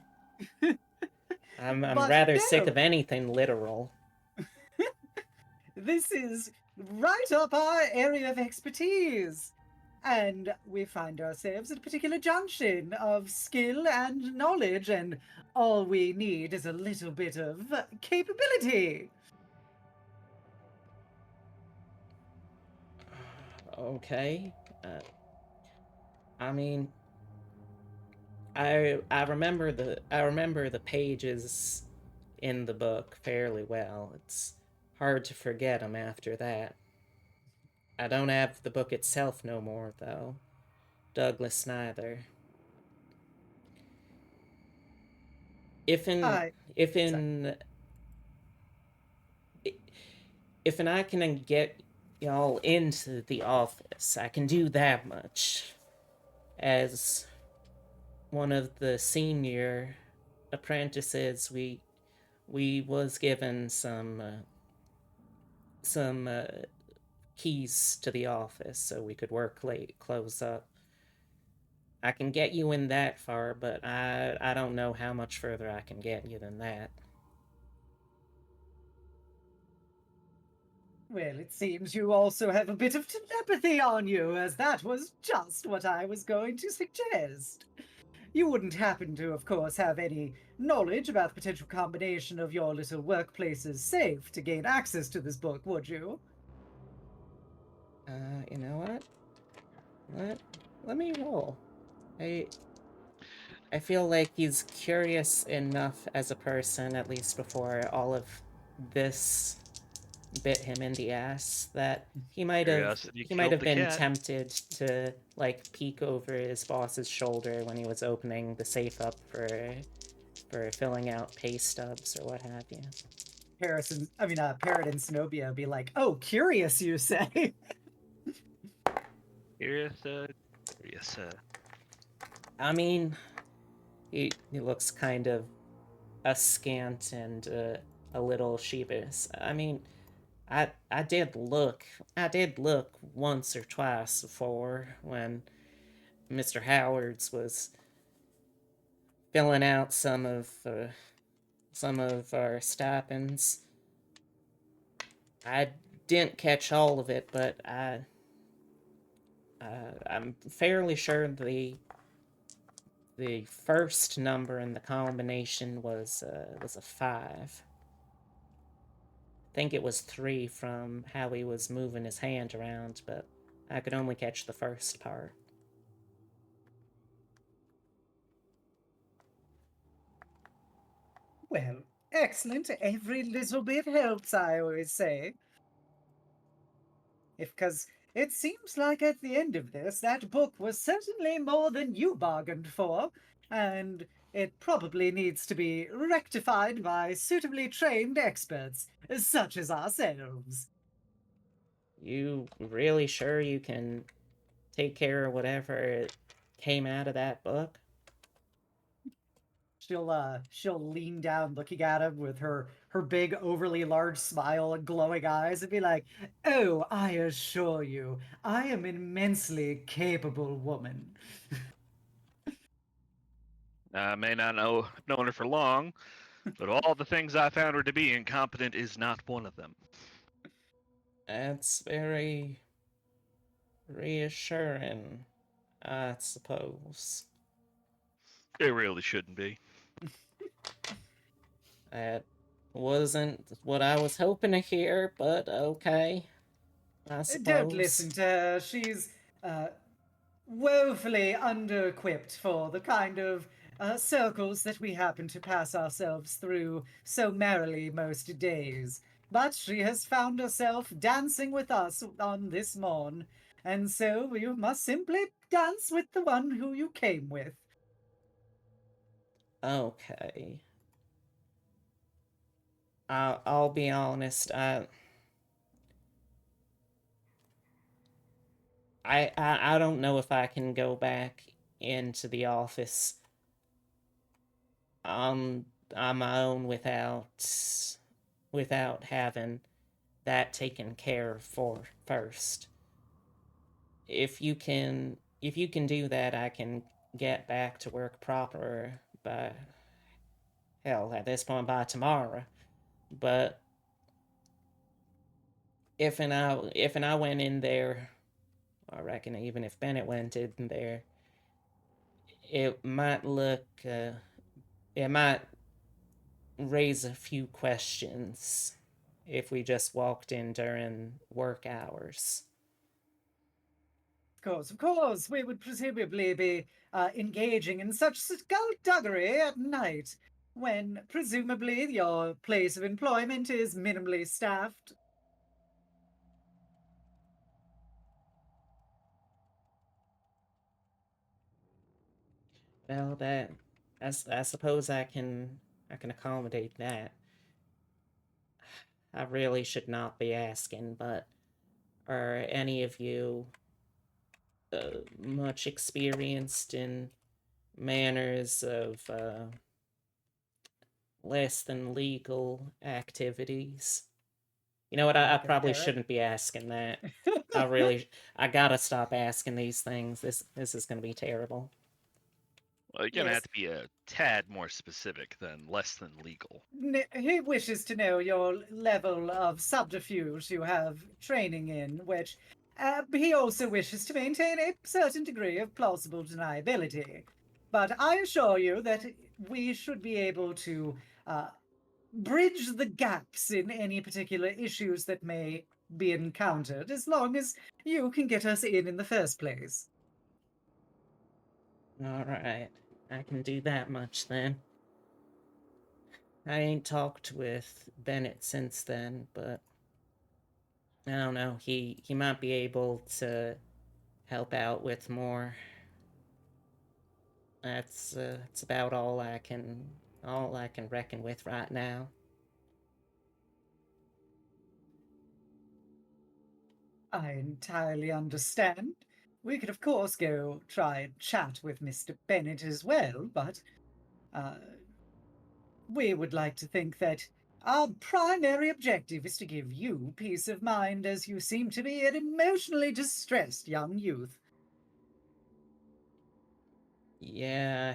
I'm But rather no. sick of anything literal. This is right up our area of expertise. And we find ourselves at a particular junction of skill and knowledge, and all we need is a little bit of capability. Okay. I mean, I remember the pages in the book fairly well. It's hard to forget them after that. I don't have the book itself no more, though. Douglas neither. If I can get y'all into the office, I can do that much. As one of the senior apprentices, we was given some keys to the office so we could work late, close up. I can get you in that far, but I don't know how much further I can get you than that. Well, it seems you also have a bit of telepathy on you, as that was just what I was going to suggest. You wouldn't happen to, of course, have any knowledge about the potential combination of your little workplace's safe to gain access to this book, would you? You know what? Let me roll. I feel like he's curious enough as a person, at least before all of this bit him in the ass, that he might have been cat. tempted to like peek over his boss's shoulder when he was opening the safe up for filling out pay stubs or what have you. Parrot and Zenobia be like, "Oh, curious, you say?" Curious, Yes, sir. I mean, he looks kind of askant and a little sheepish. I mean, I did look once or twice before when Mr. Howard's was filling out some of our stipends. I didn't catch all of it, but I'm fairly sure the first number in the combination was a 5. I think it was 3 from how he was moving his hand around, but I could only catch the first part. Well, excellent. Every little bit helps, I always say. Because it seems like at the end of this, that book was certainly more than you bargained for, and it probably needs to be rectified by suitably trained experts, such as ourselves. You really sure you can take care of whatever it came out of that book? She'll lean down looking at him with her big overly large smile and glowing eyes and be like, "Oh, I assure you, I am an immensely capable woman." I may not have known her for long, but all the things I found her to be, incompetent is not one of them. That's very reassuring, I suppose. It really shouldn't be. That wasn't what I was hoping to hear, but okay, I suppose. Don't listen to her. She's woefully under-equipped for the kind of circles that we happen to pass ourselves through so merrily most days. But she has found herself dancing with us on this morn, and so you must simply dance with the one who you came with. Okay. I'll be honest. I don't know if I can go back into the office on my own without having that taken care of for first. If you can do that, I can get back to work proper by hell at this point by tomorrow. But if I went in there, I reckon even if Bennett went in there, it might it might raise a few questions if we just walked in during work hours. Of course, we would presumably be engaging in such skullduggery at night, when presumably your place of employment is minimally staffed. Well, I suppose I can accommodate that. I really should not be asking, but are any of you much experienced in manners of less than legal activities? You know what? I Like a probably parrot? shouldn't be asking that. I gotta stop asking these things. This is gonna be terrible. Well, you're gonna Yes. have to be a tad more specific than less than legal. He wishes to know your level of subterfuge you have training in, which he also wishes to maintain a certain degree of plausible deniability. But I assure you that we should be able to bridge the gaps in any particular issues that may be encountered, as long as you can get us in the first place. All right, I can do that much then. I ain't talked with Bennett since then, but I don't know. He might be able to help out with more. That's about all I can reckon with right now. I entirely understand. We could, of course, go try and chat with Mr. Bennett as well, but we would like to think that our primary objective is to give you peace of mind, as you seem to be an emotionally distressed young youth. Yeah,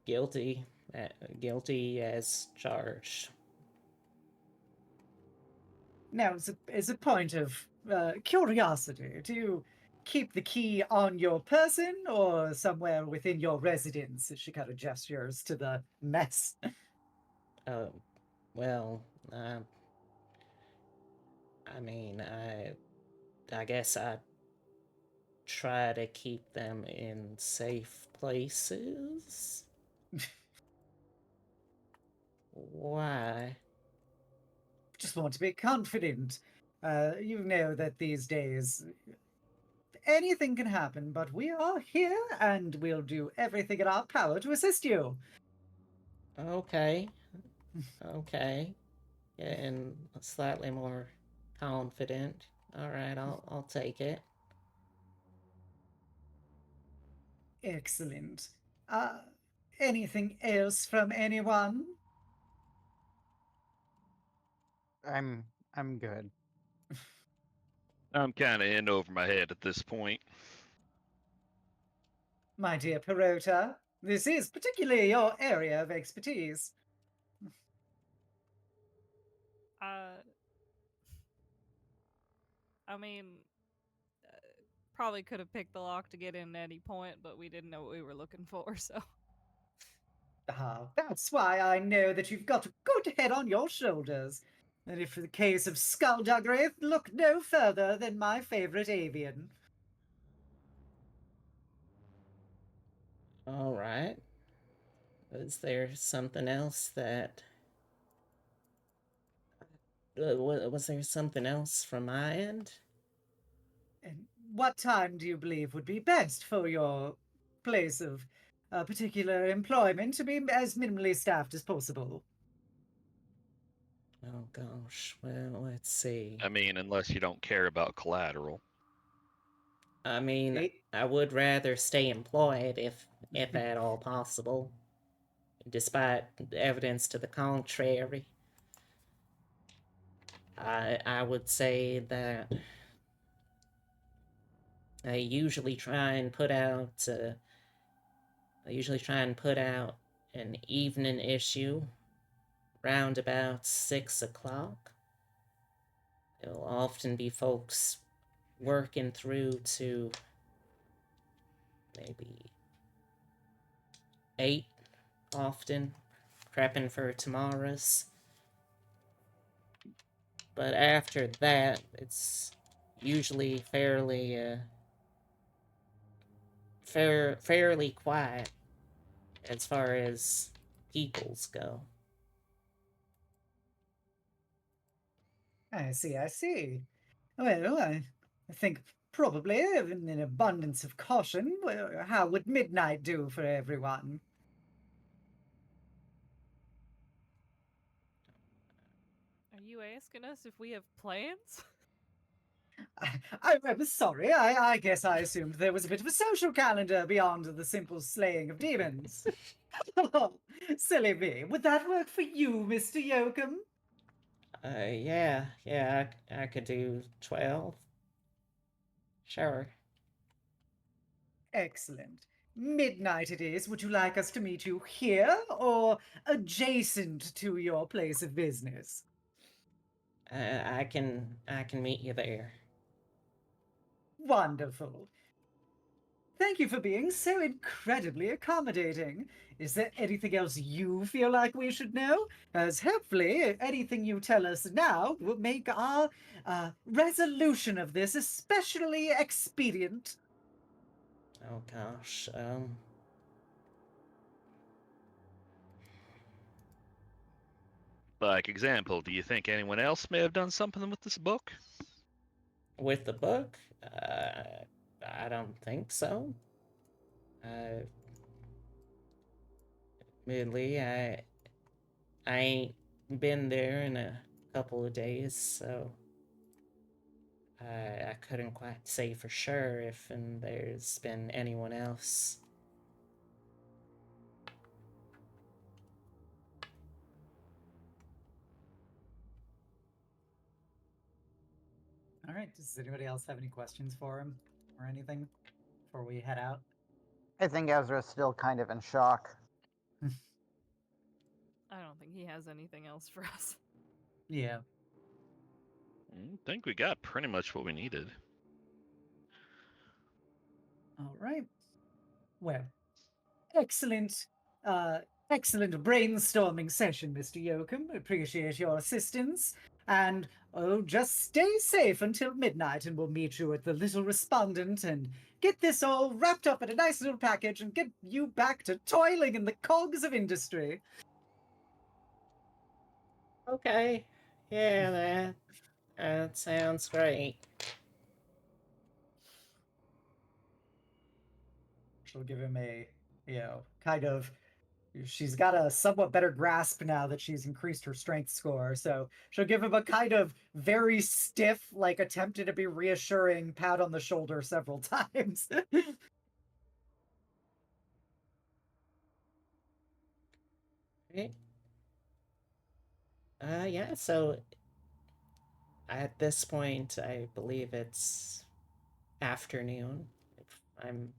guilty. Guilty as charged. Now, as a point of curiosity, do you keep the key on your person or somewhere within your residence? She kind of gestures to the mess. Well, I mean, I guess I try to keep them in safe places. Why? Just want to be confident. You know that these days anything can happen, but we are here and we'll do everything in our power to assist you. Okay. Okay. Getting slightly more confident. Alright, I'll take it. Excellent. Anything else from anyone? I'm good. I'm kind of in over my head at this point. My dear Perota, this is particularly your area of expertise. I mean, probably could have picked the lock to get in at any point, but we didn't know what we were looking for, so. That's why I know that you've got a good head on your shoulders. And if for the case of skullduggery, look no further than my favorite avian. Alright. Was there something else that... was there something else from my end? And what time do you believe would be best for your place of particular employment to be as minimally staffed as possible? Oh gosh, well, let's see. I mean, unless you don't care about collateral. I mean, Eight. I would rather stay employed if at all possible, despite evidence to the contrary. I would say that I usually try and put out an evening issue round about 6 o'clock. There'll often be folks working through to maybe 8 often, prepping for tomorrow's. But after that, it's usually fairly quiet as far as peoples go. I see. Well, I think probably, in an abundance of caution, how would midnight do for everyone? Are you asking us if we have plans? I'm sorry, I guess I assumed there was a bit of a social calendar beyond the simple slaying of demons. Oh, silly me. Would that work for you, Mr. Yoakum? Yeah, I could do 12. Sure. Excellent. Midnight it is. Would you like us to meet you here or adjacent to your place of business? I can meet you there. Wonderful. Thank you for being so incredibly accommodating. Is there anything else you feel like we should know? As hopefully anything you tell us now will make our resolution of this especially expedient. Oh gosh, Like example, do you think anyone else may have done something with this book? with the book, I don't think so. Admittedly, I ain't been there in a couple of days, so I couldn't quite say for sure if there's been anyone else. All right. Does anybody else have any questions for him or anything before we head out? I think Ezra's still kind of in shock. I don't think he has anything else for us. Yeah. I think we got pretty much what we needed. All right. Well, excellent, excellent brainstorming session, Mr. Yoakum. Appreciate your assistance. And just stay safe until midnight, and we'll meet you at the Little Respondent and get this all wrapped up in a nice little package and get you back to toiling in the cogs of industry. Okay. Yeah, that sounds great. She'll give him a, kind of. She's got a somewhat better grasp now that she's increased her strength score, so she'll give him a kind of very stiff, like attempted to be reassuring pat on the shoulder several times. Right. Yeah, so at this point, I believe it's afternoon. If I'm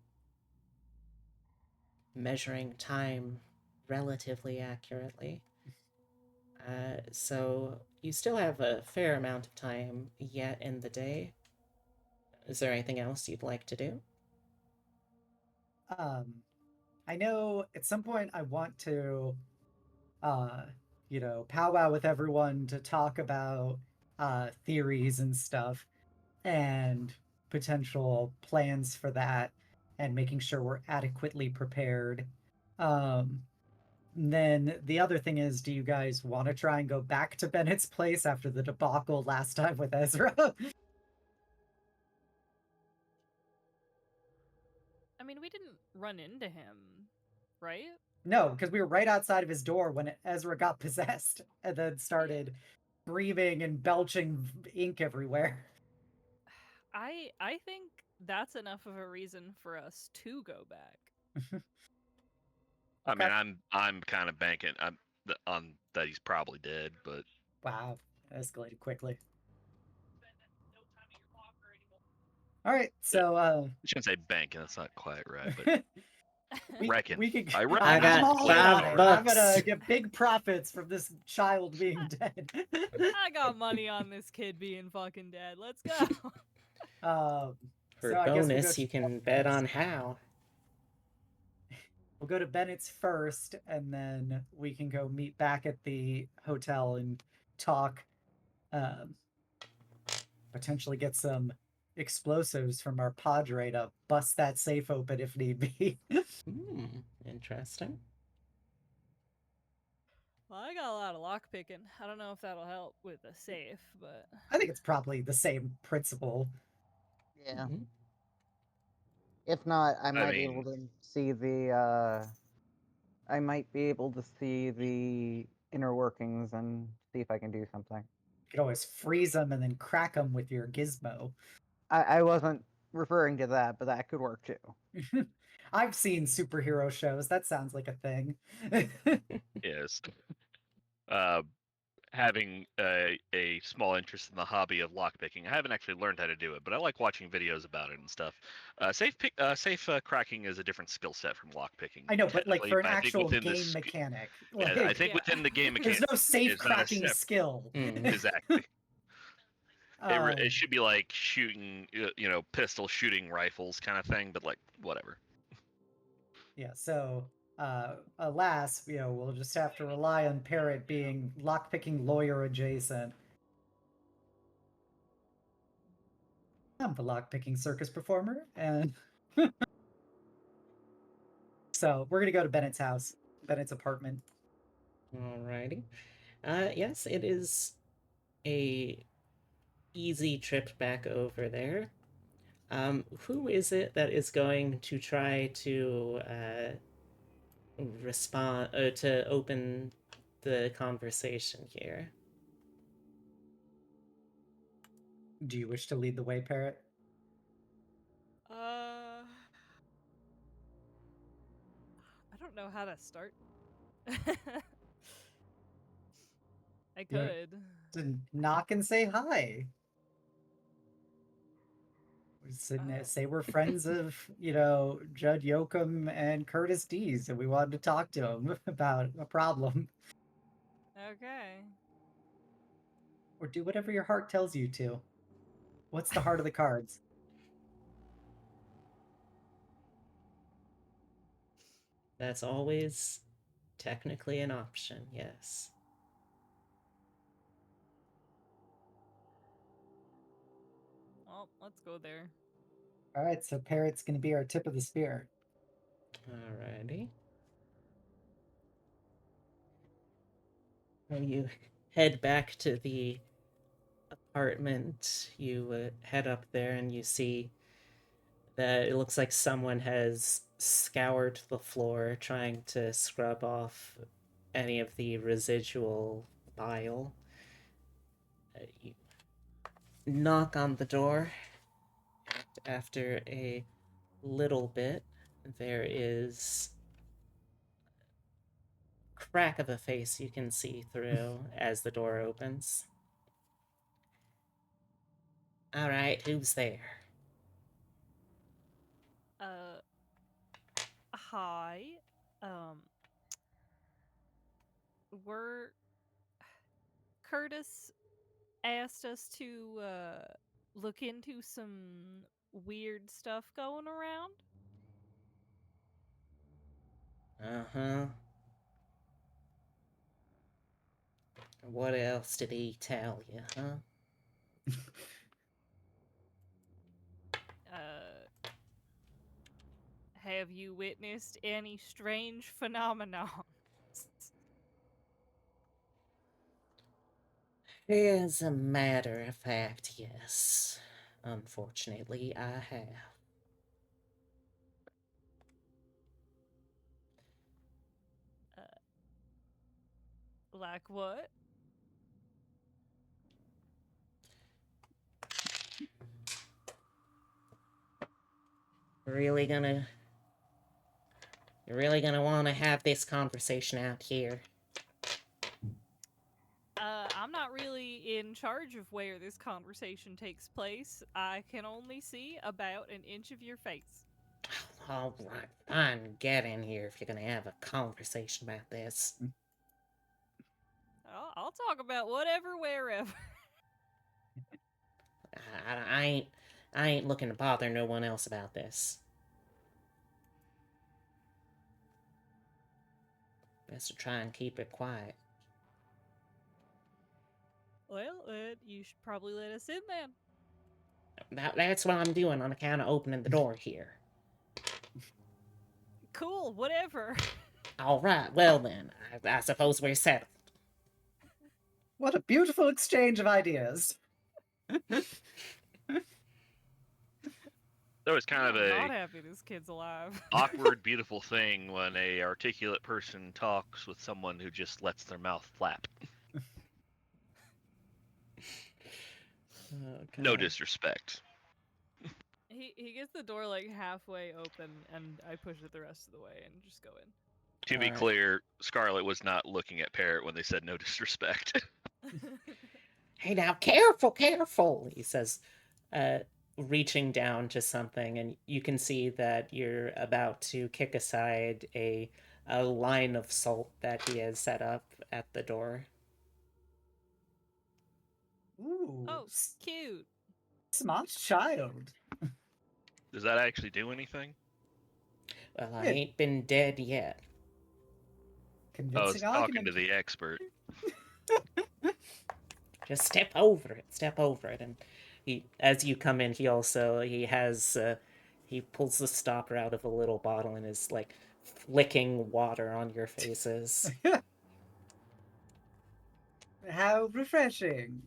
measuring time relatively accurately. So you still have a fair amount of time yet in the day. Is there anything else you'd like to do? I know at some point I want to, powwow with everyone to talk about theories and stuff and potential plans for that and making sure we're adequately prepared. Then the other thing is, do you guys want to try and go back to Bennett's place after the debacle last time with Ezra? I mean, we didn't run into him, right? No, because we were right outside of his door when Ezra got possessed and then started breathing and belching ink everywhere. I think that's enough of a reason for us to go back. I Okay. mean, I'm kind of banking on that he's probably dead, but Wow, that escalated quickly. All right, so I shouldn't say banking. That's not quite right, but reckon. we could. I reckon. I got I'm all in on $5 it. I'm gonna bucks. get big profits from this child being dead. I got money on this kid being fucking dead. Let's go. For so I guess we'll go bonus, to you can Bennett's bet first. on how. We'll go to Bennett's first, and then we can go meet back at the hotel and talk. Potentially get some explosives from our Padre to bust that safe open if need be. Interesting. Well, I got a lot of lock picking. I don't know if that'll help with the safe, but I think it's probably the same principle. Yeah. Mhm. If not, I might be mean- able to see the. I might be able to see the inner workings and see if I can do something. You could always freeze them and then crack them with your gizmo. I wasn't referring to that, but that could work too. I've seen superhero shows. That sounds like a thing. Yes. Having a small interest in the hobby of lockpicking, I haven't actually learned how to do it, but I like watching videos about it and stuff. Safe cracking is a different skill set from lockpicking. I know, but like technically, for an but I think actual within the game sk- mechanic, yeah, like, I think Yeah. within the game there's mechanic, no safe it's not a cracking sep- skill. exactly. Um, It should be like shooting, pistol shooting rifles kind of thing, but like whatever. Yeah, so alas, we'll just have to rely on Parrot being lockpicking lawyer adjacent. I'm the lockpicking circus performer, and so we're gonna go to Bennett's house, Bennett's apartment. Alrighty. Yes, it is a easy trip back over there. Who is it that is going to try to respond to open the conversation here? Do you wish to lead the way, Parrot? I don't know how to start. I Yeah. could. To knock and say hi. Say we're friends of, Judd Yoakum and Curtis Dees, and we wanted to talk to him about a problem. Okay. Or do whatever your heart tells you to. What's the heart of the cards? That's always technically an option, yes. Well, let's go there. All right, so Parrot's going to be our tip of the spear. Alrighty. Well, you head back to the apartment. You head up there and you see that it looks like someone has scoured the floor trying to scrub off any of the residual bile. You knock on the door. After a little bit, there is a crack of a face you can see through as the door opens. All right, who's there? Hi. We're Curtis asked us to look into some weird stuff going around. Uh-huh. What else did he tell you, huh? Have you witnessed any strange phenomenon? As a matter of fact, yes. Unfortunately, I have. Like what? Really gonna... You're really gonna want to have this conversation out here. I'm not really in charge of where this conversation takes place. I can only see about an inch of your face. All right, fine. Get in here if you're gonna have a conversation about this. I'll talk about whatever, wherever. I ain't looking to bother no one else about this. Best to try and keep it quiet. Well, you should probably let us in then. That's what I'm doing on account of opening the door here. Cool, whatever. All right, well then, I suppose we're settled. What a beautiful exchange of ideas. There was kind of I'm not a happy this kid's alive. awkward, beautiful thing when a articulate person talks with someone who just lets their mouth flap. Okay. No disrespect. He gets the door like halfway open, and I push it the rest of the way and just go in. To be Alright. clear, Scarlet was not looking at Parrot when they said no disrespect. Hey now, careful, he says, reaching down to something, and you can see that you're about to kick aside a line of salt that he has set up at the door. Ooh, Oh, cute. smart child. Does that actually do anything? Well, I Yeah. ain't been dead yet. I was Convincing talking argument. to the expert. Just step over it, and he, as you come in, he pulls the stopper out of a little bottle and is like flicking water on your faces. How refreshing.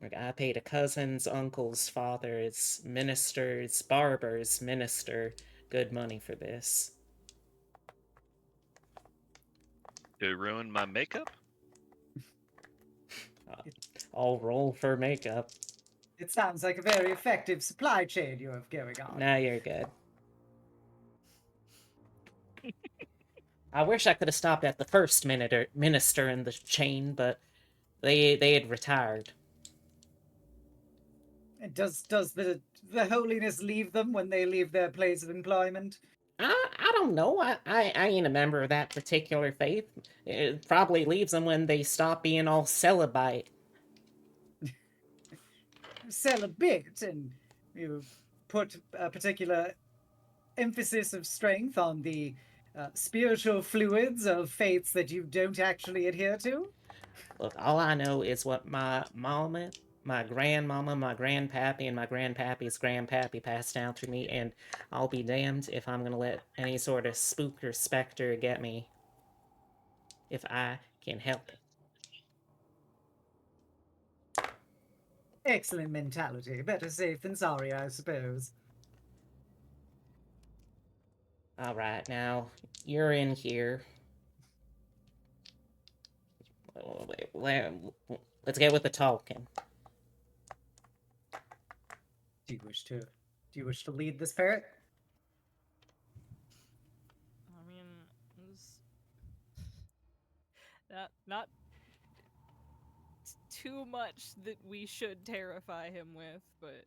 Like, I paid a cousin's uncle's father's minister's barber's minister good money for this. Did it ruin my makeup? I'll roll for makeup. It sounds like a very effective supply chain you have going on. No, you're good. I wish I could have stopped at the first minister in the chain, but they had retired. And does the holiness leave them when they leave their place of employment? I don't know. I ain't a member of that particular faith. It probably leaves them when they stop being all celibate. Celibate, and you put a particular emphasis of strength on the spiritual fluids of faiths that you don't actually adhere to? Look, all I know is what my mama, my grandmama, my grandpappy, and my grandpappy's grandpappy passed down to me, and I'll be damned if I'm gonna let any sort of spook or specter get me if I can help it. Excellent mentality. Better safe than sorry, I suppose. Alright, now, you're in here. Let's get with the talking. Do you wish to lead this parrot? I mean, not too much that we should terrify him with, but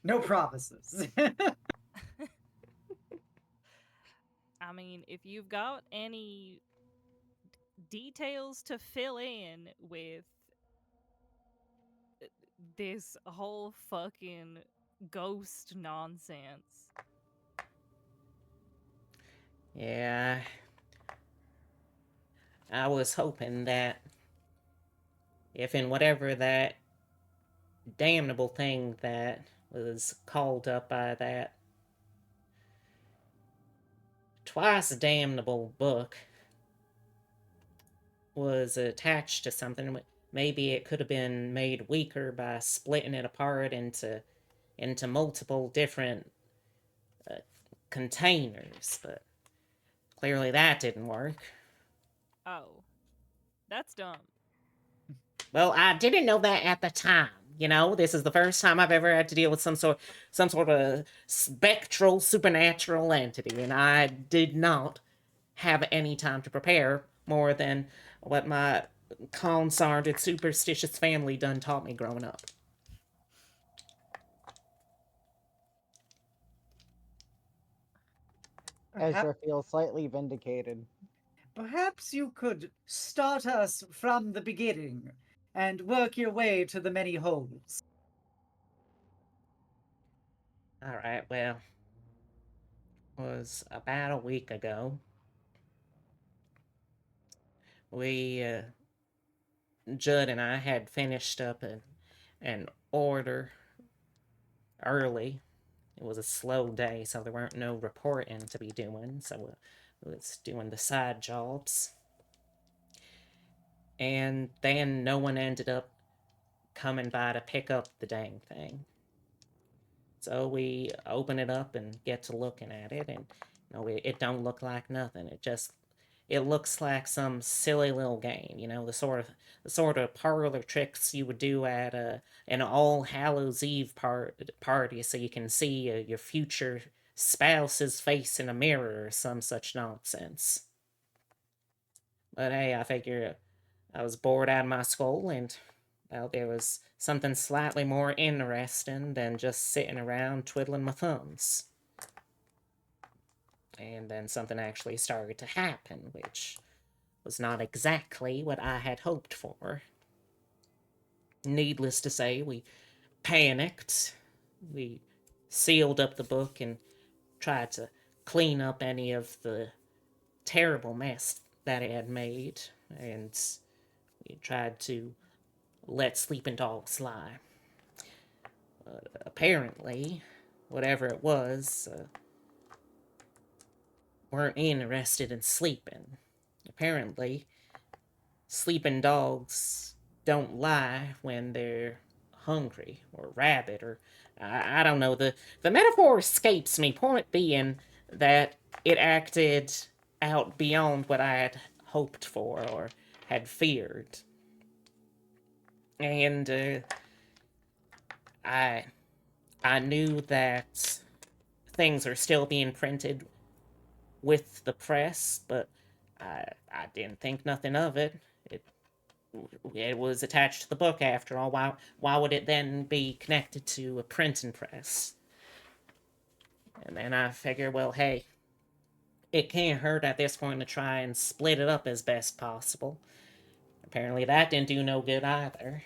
No promises. I mean, if you've got any details to fill in with this whole fucking ghost nonsense. Yeah. I was hoping that if in whatever that damnable thing that was called up by that twice damnable book was attached to something, maybe it could have been made weaker by splitting it apart into multiple different containers, but clearly that didn't work. Oh, that's dumb. Well, I didn't know that at the time. You know, this is the first time I've ever had to deal with some sort of spectral supernatural entity, and I did not have any time to prepare more than what my consarned superstitious family done taught me growing up. Ezra feels slightly vindicated. Perhaps you could start us from the beginning and work your way to the many holes. Alright, well, it was about a week ago. Judd and I had finished up an order early. It was a slow day, so there weren't no reporting to be doing, so we was doing the side jobs. And then no one ended up coming by to pick up the dang thing. So we open it up and get to looking at it, and it don't look like nothing. It looks like some silly little game, the sort of parlor tricks you would do at an All Hallows Eve party, so you can see your future spouse's face in a mirror or some such nonsense. But hey, I figure I was bored out of my skull, and well, there was something slightly more interesting than just sitting around twiddling my thumbs. And then something actually started to happen, which was not exactly what I had hoped for. Needless to say, we panicked. We sealed up the book and tried to clean up any of the terrible mess that it had made, and we tried to let sleeping dogs lie. But apparently, whatever it was, weren't interested in sleeping. Apparently, sleeping dogs don't lie when they're hungry or rabid, or I don't know. The metaphor escapes me, point being that it acted out beyond what I had hoped for or had feared. and I knew that things are still being printed with the press, but I didn't think nothing of it. It was attached to the book after all. Why would it then be connected to a printing press? And then I figured, well, hey, it can't hurt at this point to try and split it up as best possible. Apparently that didn't do no good either.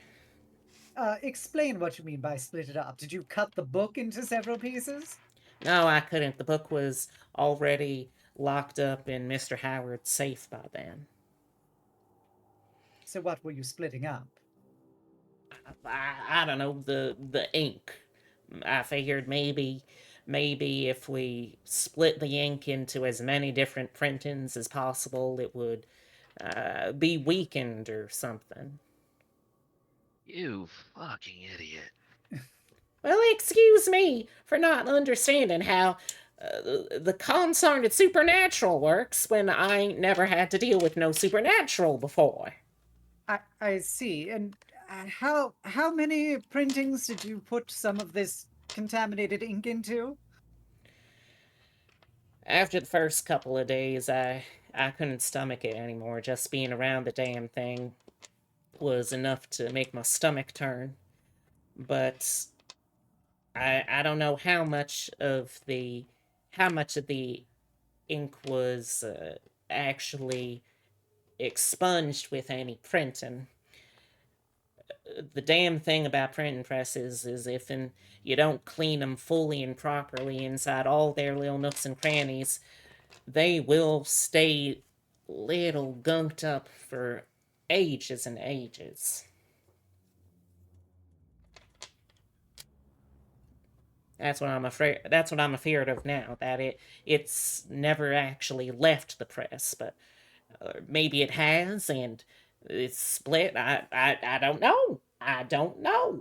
Explain what you mean by split it up. Did you cut the book into several pieces? No, I couldn't. The book was already locked up in Mr. Howard's safe by then. So what were you splitting up? I don't know, the ink. I figured maybe if we split the ink into as many different printings as possible, it would be weakened or something. You fucking idiot. Well, excuse me for not understanding how the consarned supernatural works when I ain't never had to deal with no supernatural before. I see. And how many printings did you put some of this contaminated ink into? After the first couple of days, I couldn't stomach it anymore. Just being around the damn thing was enough to make my stomach turn. But I don't know how much of the ink was actually expunged with any printing. The damn thing about printing presses is if you don't clean them fully and properly inside all their little nooks and crannies, they will stay little gunked up for ages and ages. That's what I'm afraid of now. That it's never actually left the press, but maybe it has, and it's split. I don't know. I don't know.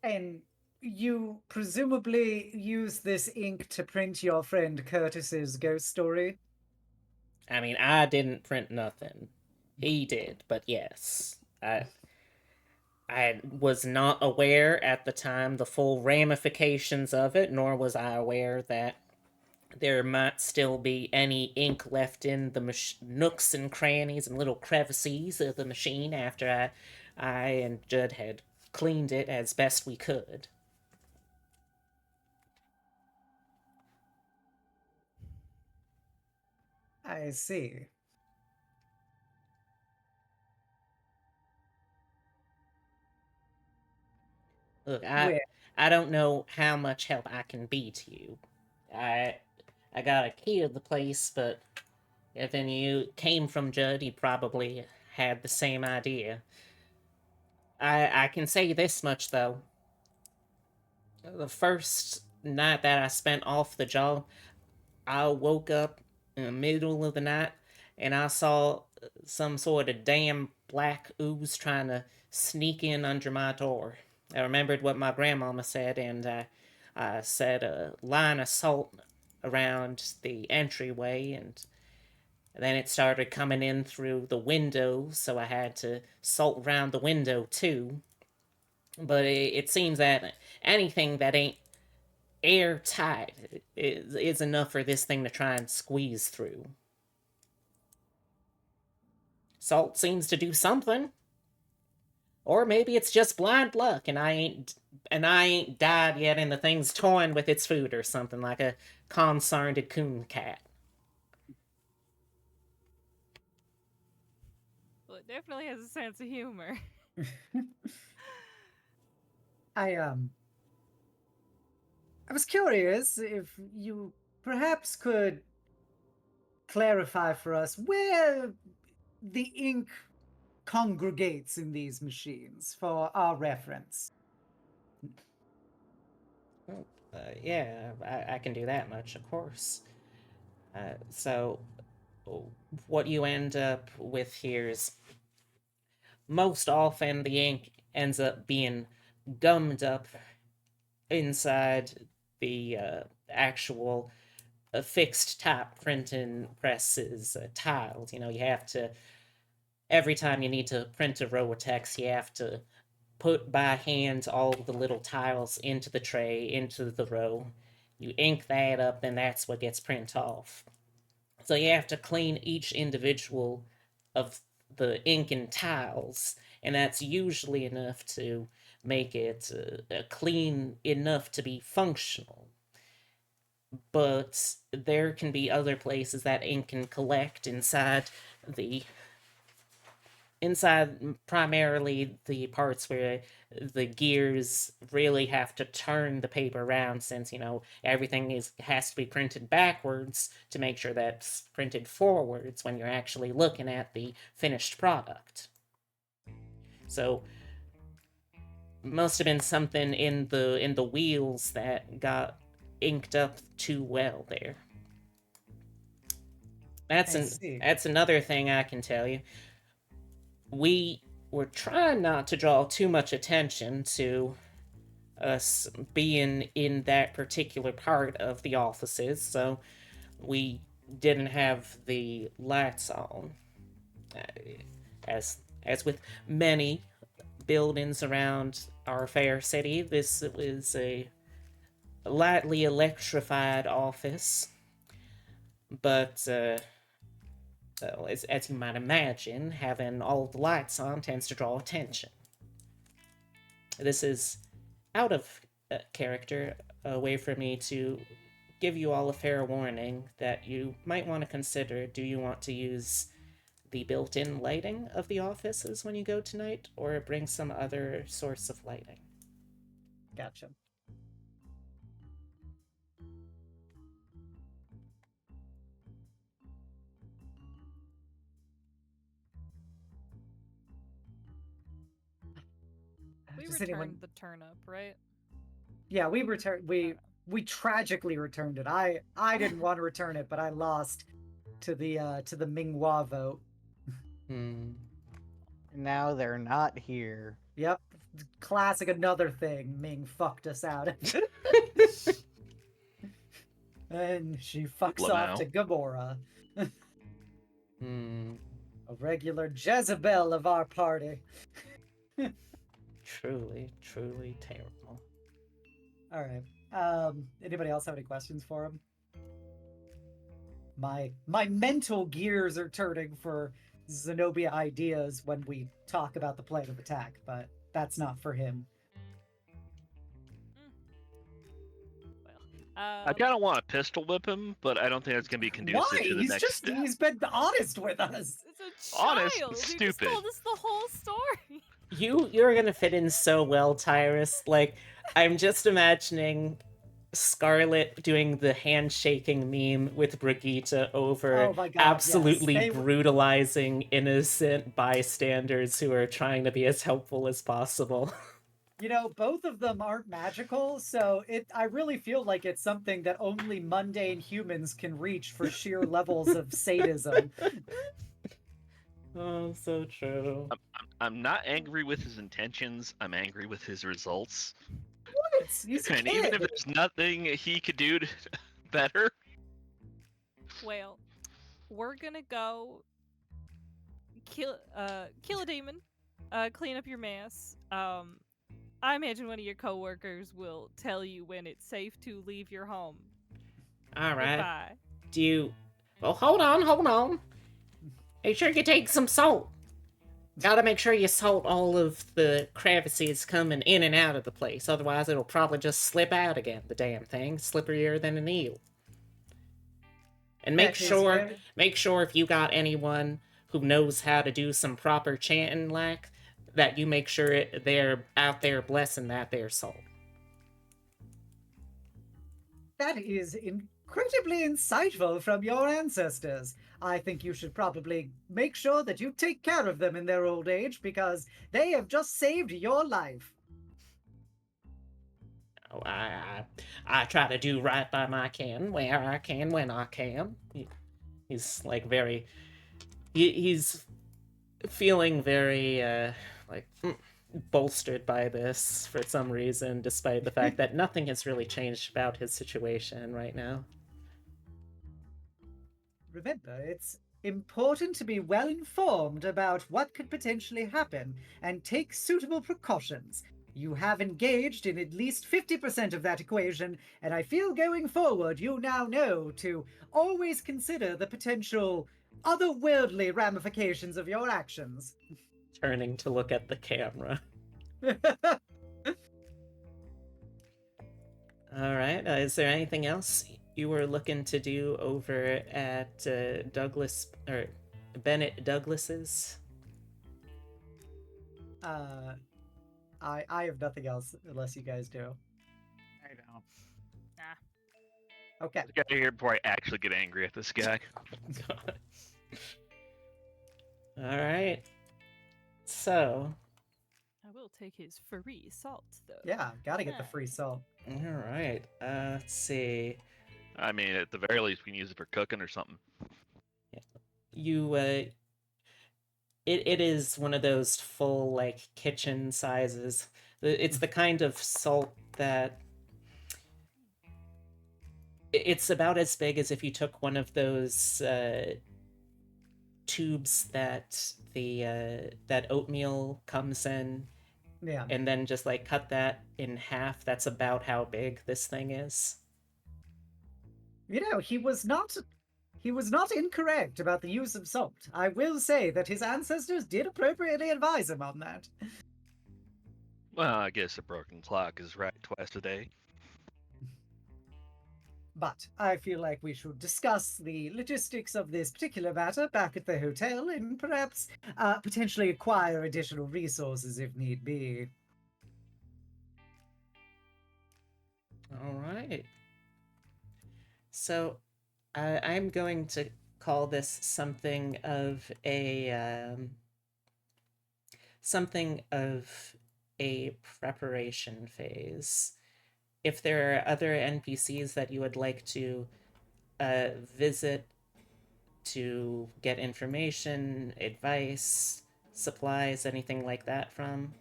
And you presumably use this ink to print your friend Curtis's ghost story? I mean, I didn't print nothing. He did, but yes. I was not aware at the time the full ramifications of it, nor was I aware that there might still be any ink left in the nooks and crannies and little crevices of the machine after I and Judd had cleaned it as best we could. I see. Look, Well, I don't know how much help I can be to you. I got a key to the place, but if any of you came from Judd, he probably had the same idea. I can say this much, though. The first night that I spent off the job, I woke up in the middle of the night and I saw some sort of damn black ooze trying to sneak in under my door. I remembered what my grandmama said, and I set a line of salt around the entryway, and then it started coming in through the window, so I had to salt around the window too. But it seems that anything that ain't airtight is enough for this thing to try and squeeze through. Salt seems to do something. Or maybe it's just blind luck and I ain't died yet and the thing's toying with its food or something like a consarned coon cat. Well, it definitely has a sense of humor. I was curious if you perhaps could clarify for us where the ink congregates in these machines for our reference. Yeah, I can do that much, of course. So, what you end up with here is most often the ink ends up being gummed up inside the actual fixed type printing presses tiles. You know, you have to, every time you need to print a row of text, you have to put by hand all the little tiles into the tray, into the row. You ink that up, and that's what gets printed off. So you have to clean each individual of the ink and tiles, and that's usually enough to make it clean enough to be functional. But there can be other places that ink can collect inside primarily the parts where the gears really have to turn the paper around, since everything has to be printed backwards to make sure that's printed forwards when you're actually looking at the finished product. So must have been something in the wheels that got inked up too well there. That's another thing I can tell you. We were trying not to draw too much attention to us being in that particular part of the offices, so we didn't have the lights on. As with many buildings around our fair city, this was a lightly electrified office, but as you might imagine, having all the lights on tends to draw attention. This is out of character, a way for me to give you all a fair warning that you might want to consider. Do you want to use the built-in lighting of the offices when you go tonight, or bring some other source of lighting? Gotcha. We Does returned anyone- the turnip, right? Yeah, we returned. We tragically returned it. I didn't want to return it, but I lost to the Minghua vote. Now they're not here. Yep, classic. Another thing, Ming fucked us out. And she fucks off Lamau. to Gamora, Hmm. a regular Jezebel of our party. Truly, truly terrible. All right. Anybody else have any questions for him? My mental gears are turning for Zenobia ideas when we talk about the plan of attack, but that's not for him. Well, I kind of want to pistol whip him, but I don't think that's going to be conducive Why? to the next step. He's been honest with us. it's a child. Honest, You just stupid. told us the whole story. You're gonna fit in so well, Tyrus. Like, I'm just imagining Scarlet doing the handshaking meme with Brigitte over Oh my God, absolutely yes. brutalizing innocent bystanders who are trying to be as helpful as possible. You know, both of them aren't magical, so I really feel like it's something that only mundane humans can reach for sheer levels of sadism. Oh, so true. I'm not angry with his intentions. I'm angry with his results. What? He's a And even kid. if there's nothing he could do better, Well, we're gonna go kill a demon, clean up your mess. I imagine one of your coworkers will tell you when it's safe to leave your home. All right. Goodbye. Do you? Well, hold on. Make sure you take some salt. Gotta make sure you salt all of the crevices coming in and out of the place. Otherwise, it'll probably just slip out again. The damn thing, slipperier than an eel. And make That is sure fair. if you got anyone who knows how to do some proper chanting, like that, you make sure they're out there blessing that there salt. That is incredibly insightful from your ancestors. I think you should probably make sure that you take care of them in their old age, because they have just saved your life. Oh, I try to do right by my kin, where I can, when I can. He's like very... He's feeling very, bolstered by this for some reason, despite the fact that nothing has really changed about his situation right now. Remember, it's important to be well informed about what could potentially happen and take suitable precautions. You have engaged in at least 50% of that equation, and I feel going forward you now know to always consider the potential otherworldly ramifications of your actions. Turning to look at the camera. All right. Is there anything else you were looking to do over at Douglas or Bennett Douglas's? I have nothing else unless you guys do. I don't. Nah. Okay. Let's get out of here before I actually get angry at this guy. God. All right. So, I will take his free salt, though. Yeah, gotta get the Yeah. free salt. all right. Let's see. I mean, at the very least, we can use it for cooking or something. You it is one of those full like kitchen sizes. It's the kind of salt that it's about as big as if you took one of those tubes that the that oatmeal comes in, Yeah. and then just like cut that in half. That's about how big this thing is. You know, he was not incorrect about the use of salt. I will say that his ancestors did appropriately advise him on that. Well, I guess a broken clock is right twice a day. But I feel like we should discuss the logistics of this particular matter back at the hotel and perhaps potentially acquire additional resources if need be. All right. So, I'm going to call this something of a preparation phase. If there are other NPCs that you would like to visit to get information, advice, supplies, anything like that from,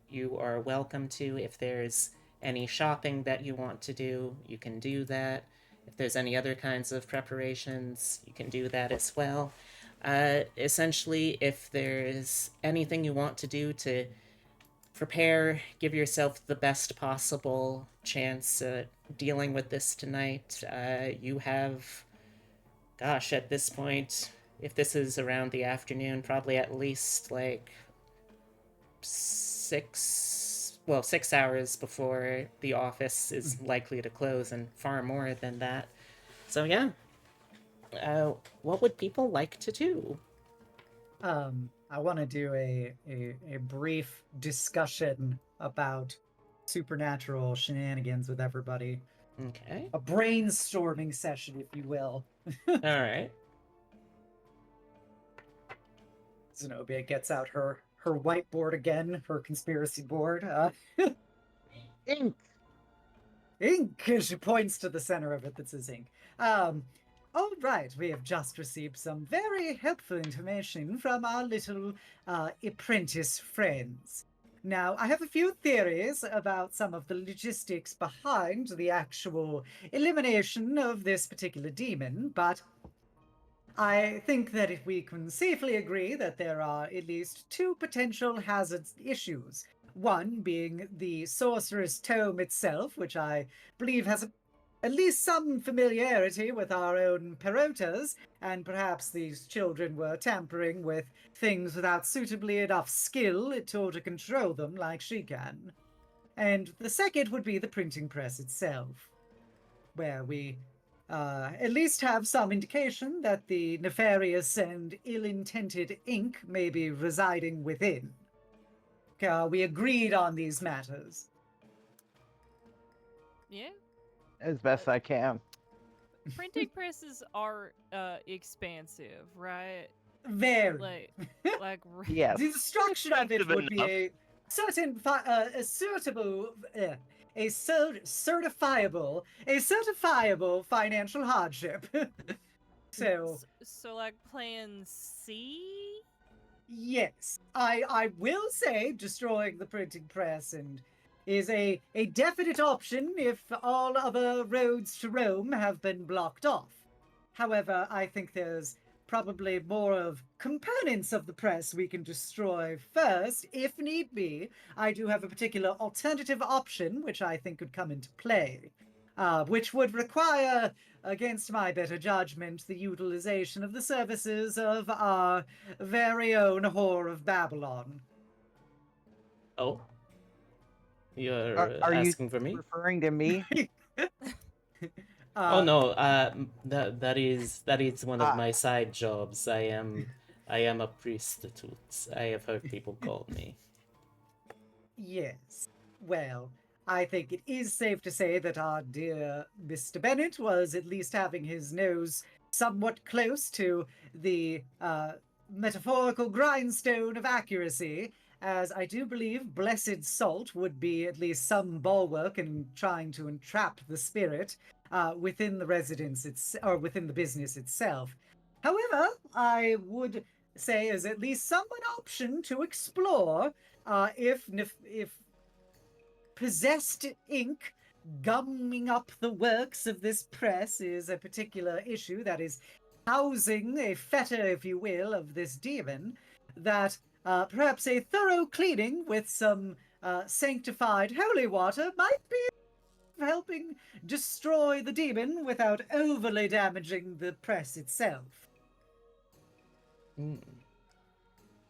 you are welcome to. If there's any shopping that you want to do, you can do that. If there's any other kinds of preparations, you can do that as well. Essentially, if there's anything you want to do to prepare, give yourself the best possible chance at dealing with this tonight, you have, gosh, at this point, if this is around the afternoon, probably at least like 6 hours before the office is likely to close, and far more than that. So yeah, what would people like to do? I want to do a brief discussion about supernatural shenanigans with everybody. Okay. A brainstorming session, if you will. All right. Zenobia gets out her whiteboard again, her conspiracy board. Ink. Ink! She points to the center of it that says ink. All right, we have just received some very helpful information from our little apprentice friends. Now, I have a few theories about some of the logistics behind the actual elimination of this particular demon, but I think that if we can safely agree that there are at least two potential hazard issues. One being the Sorcerer's Tome itself, which I believe has at least some familiarity with our own Perotas, and perhaps these children were tampering with things without suitably enough skill to control them like she can. And the second would be the printing press itself, where we at least have some indication that the nefarious and ill-intended ink may be residing within. We agreed on these matters. Yeah. As best I can. Printing presses are expansive, right? Very. Like Yes. The destruction of it Expensive would be a certain, certifiable financial hardship. So, so like plan C? yes, I will say destroying the printing press and is a definite option if all other roads to Rome have been blocked off. However, I think there's probably more of components of the press we can destroy first, if need be. I do have a particular alternative option, which I think could come into play, which would require, against my better judgment, the utilization of the services of our very own whore of Babylon. Oh, you're Are you asking for me? referring to me? Oh no, that is one of Ah. my side jobs. I am a prostitute. I have heard people call me. Yes. Well, I think it is safe to say that our dear Mr. Bennett was at least having his nose somewhat close to the metaphorical grindstone of accuracy, as I do believe blessed salt would be at least some bulwark in trying to entrap the spirit within the residence or within the business itself. However, I would say is at least some an option to explore if possessed ink gumming up the works of this press is a particular issue that is housing a fetter, if you will, of this demon, that perhaps a thorough cleaning with some sanctified holy water might be helping destroy the demon without overly damaging the press itself.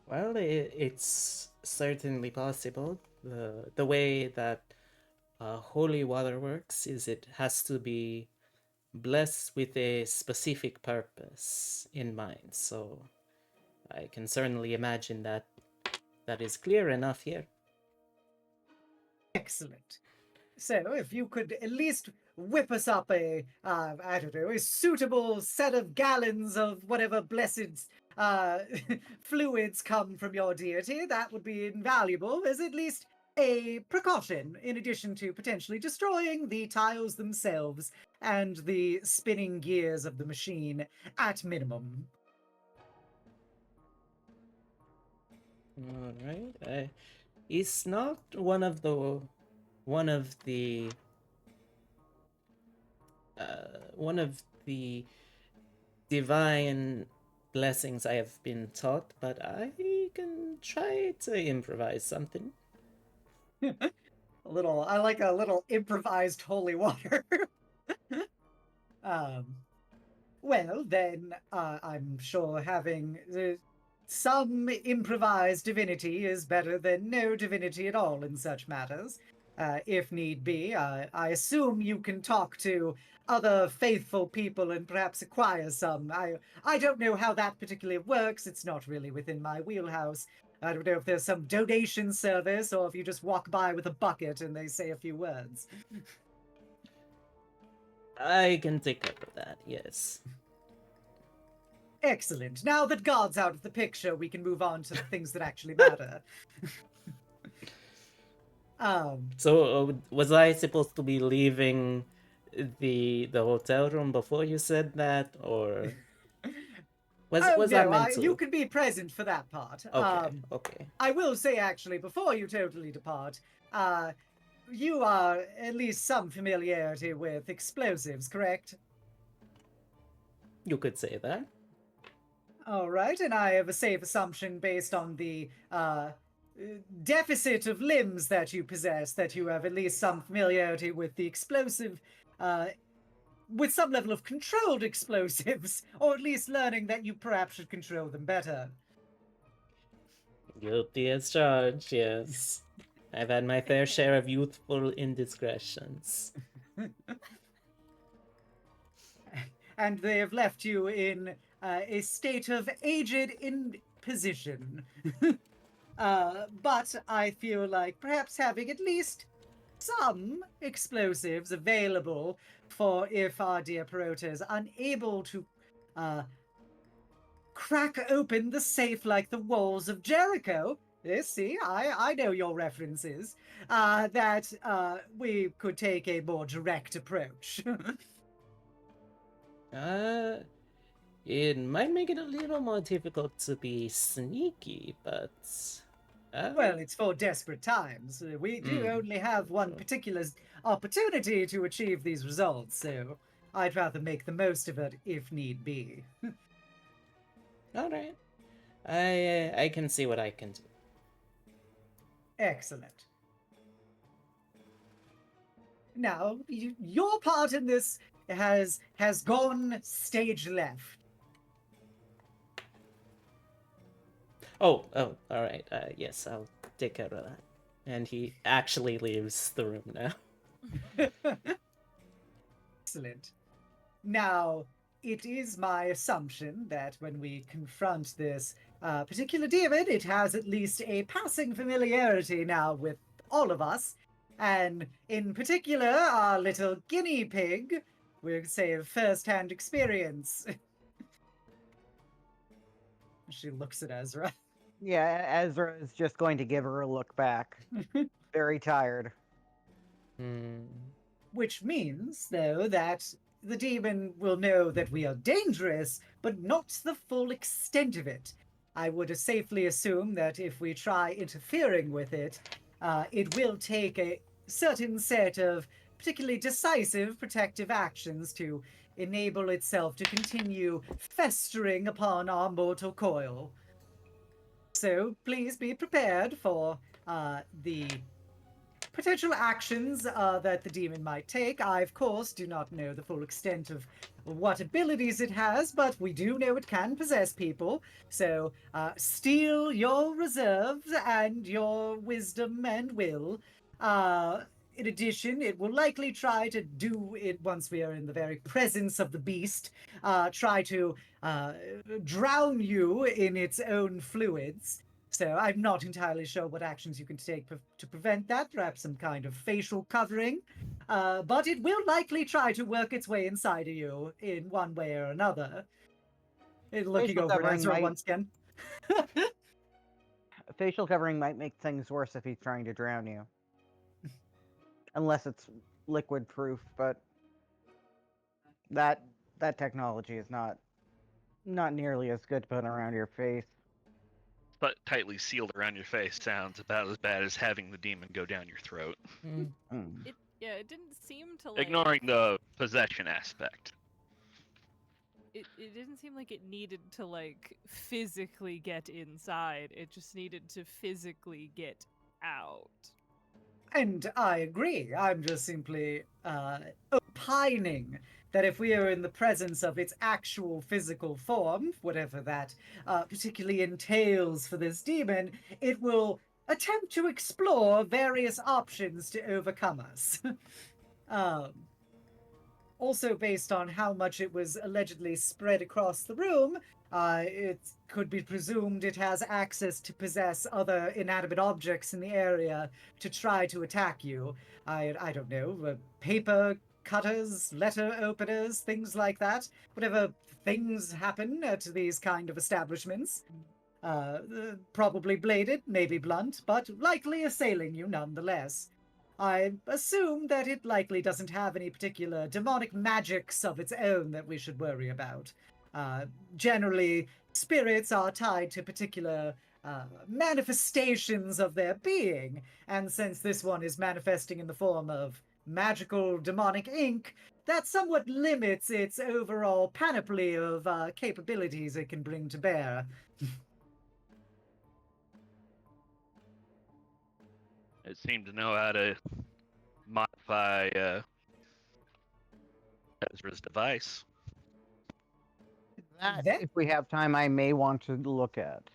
Well, it's certainly possible. The way that holy water works is it has to be blessed with a specific purpose in mind. So I can certainly imagine that is clear enough here. Excellent. So, if you could at least whip us up I don't know, a suitable set of gallons of whatever blessed fluids come from your deity, that would be invaluable as at least a precaution, in addition to potentially destroying the tiles themselves and the spinning gears of the machine at minimum. All right. It's not one of the divine blessings I have been taught, but I can try to improvise something. I like a little improvised holy water. Well, then, I'm sure having some improvised divinity is better than no divinity at all in such matters. If need be, I assume you can talk to other faithful people and perhaps acquire some. I don't know how that particularly works. It's not really within my wheelhouse. I don't know if there's some donation service or if you just walk by with a bucket and they say a few words. I can take care of that, yes. Excellent. Now that God's out of the picture, we can move on to the things that actually matter. So, was I supposed to be leaving the hotel room before you said that, or was I meant to? You can be present for that part. Okay. I will say, actually, before you totally depart, you are at least some familiarity with explosives, correct? You could say that. All right, and I have a safe assumption based on the deficit of limbs that you possess, that you have at least some familiarity with the explosive, with some level of controlled explosives, or at least learning that you perhaps should control them better. Guilty as charged, yes. I've had my fair share of youthful indiscretions. And they have left you in a state of aged imposition. But I feel like perhaps having at least some explosives available for if our dear Perota is unable to crack open the safe like the walls of Jericho. Yes, see, I know your references. That we could take a more direct approach. It might make it a little more difficult to be sneaky, but... Well, it's for desperate times. We do only have one particular opportunity to achieve these results, so I'd rather make the most of it if need be. All right. I can see what I can do. Excellent. Now, your part in this has gone stage left. Oh, all right. Yes, I'll take care of that. And he actually leaves the room now. Excellent. Now, it is my assumption that when we confront this particular demon, it has at least a passing familiarity now with all of us. And in particular, our little guinea pig, we could say of first-hand experience. She looks at Ezra. Yeah, Ezra is just going to give her a look back. Very tired. Hmm. Which means, though, that the demon will know that we are dangerous, but not the full extent of it. I would safely assume that if we try interfering with it, it will take a certain set of particularly decisive protective actions to enable itself to continue festering upon our mortal coil. So please be prepared for the potential actions that the demon might take. I, of course, do not know the full extent of what abilities it has, but we do know it can possess people. So steel your reserves and your wisdom and will. In addition, it will likely try to do it once we are in the very presence of the beast, try to drown you in its own fluids. So I'm not entirely sure what actions you can take to prevent that, perhaps some kind of facial covering. But it will likely try to work its way inside of you in one way or another. Looking Facial over at covering Ezra might- once again. Facial covering might make things worse if he's trying to drown you. Unless it's liquid proof, but that technology is not nearly as good to put around your face. But tightly sealed around your face sounds about as bad as having the demon go down your throat. Hmm. Mm. It didn't seem to like Ignoring the possession aspect. it didn't seem like it needed to like physically get inside. It just needed to physically get out. And I agree. I'm just simply opining that if we are in the presence of its actual physical form, whatever that particularly entails for this demon, it will attempt to explore various options to overcome us. Also, based on how much it was allegedly spread across the room, it could be presumed it has access to possess other inanimate objects in the area to try to attack you. I don't know, paper cutters, letter openers, things like that. Whatever things happen at these kind of establishments. Probably bladed, maybe blunt, but likely assailing you nonetheless. I assume that it likely doesn't have any particular demonic magics of its own that we should worry about. Generally, spirits are tied to particular manifestations of their being, and since this one is manifesting in the form of magical demonic ink, that somewhat limits its overall panoply of capabilities it can bring to bear. It seemed to know how to modify Ezra's device. That, That- if we have time, I may want to look at.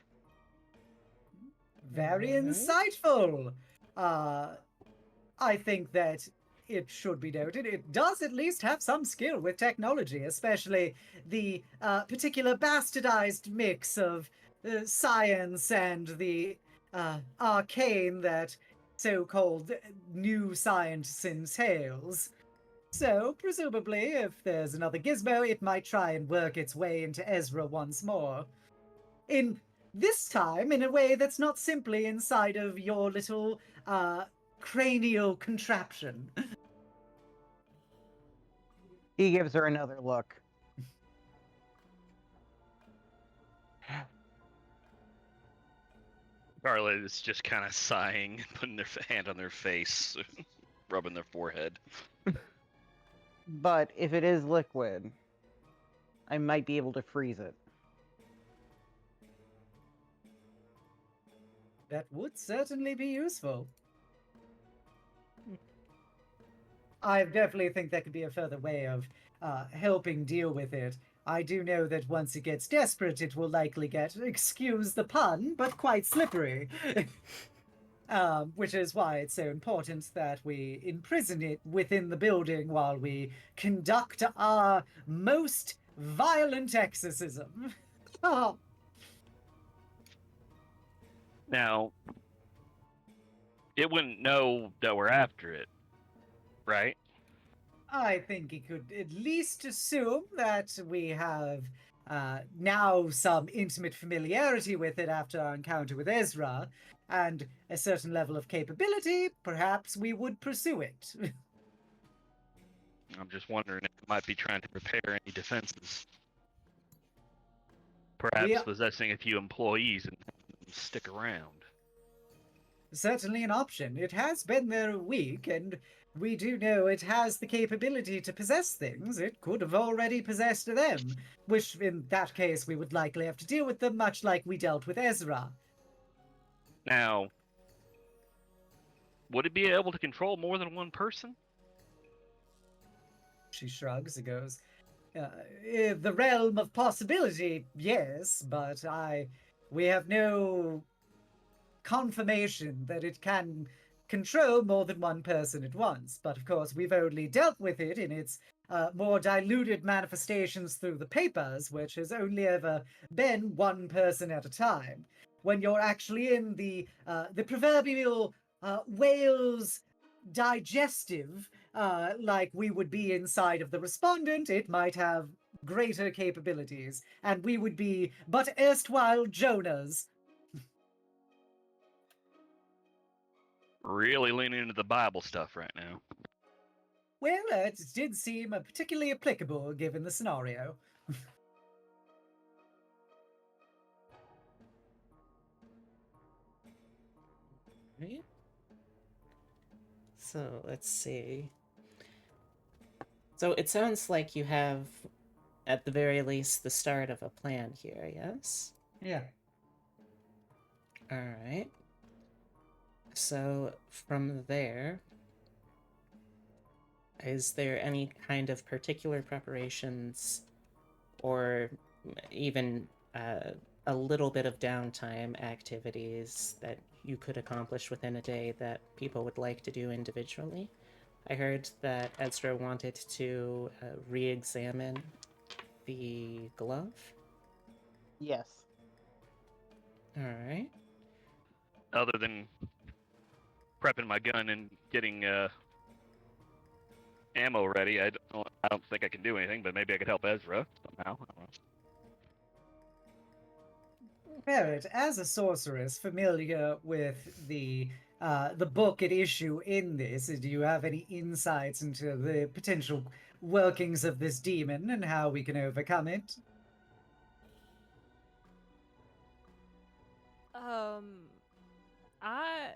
Very insightful. I think that it should be noted, it does at least have some skill with technology, especially the particular bastardized mix of science and the arcane that so-called new science entails. So, presumably, if there's another gizmo, it might try and work its way into Ezra once more. This time, in a way that's not simply inside of your little cranial contraption. He gives her another look. Scarlet is just kind of sighing, putting their hand on their face, rubbing their forehead. But if it is liquid, I might be able to freeze it. That would certainly be useful. I definitely think that could be a further way of helping deal with it. I do know that once it gets desperate, it will likely get, excuse the pun, but quite slippery. Which is why it's so important that we imprison it within the building while we conduct our most violent exorcism. Oh, Now, it wouldn't know that we're after it, right? I think he could at least assume that we have now some intimate familiarity with it after our encounter with Ezra, and a certain level of capability. Perhaps we would pursue it. I'm just wondering if it might be trying to prepare any defenses. Perhaps Yeah. possessing a few employees and having them stick around. Certainly an option. It has been there a week, and we do know it has the capability to possess things. It could have already possessed them, which in that case we would likely have to deal with them, much like we dealt with Ezra. Now, would it be able to control more than one person? She shrugs and goes, in the realm of possibility, yes, but we have no confirmation that it can control more than one person at once. But of course, we've only dealt with it in its more diluted manifestations through the papers, which has only ever been one person at a time. When you're actually in the proverbial whale's digestive, like we would be inside of the respondent, it might have greater capabilities, and we would be but erstwhile Jonahs. Really leaning into the Bible stuff right now. Well, it did seem particularly applicable given the scenario. Right? So let's see. So it sounds like you have, at the very least, the start of a plan here, yes? Yeah. Alright. So from there, is there any kind of particular preparations or even a little bit of downtime activities that you could accomplish within a day that people would like to do individually? I heard that Ezra wanted to re-examine the glove. Yes. Alright. Other than prepping my gun and getting ammo ready, I don't think I can do anything, but maybe I could help Ezra somehow. I don't know. Barrett, as a sorceress familiar with the book at issue in this, do you have any insights into the potential workings of this demon and how we can overcome it? I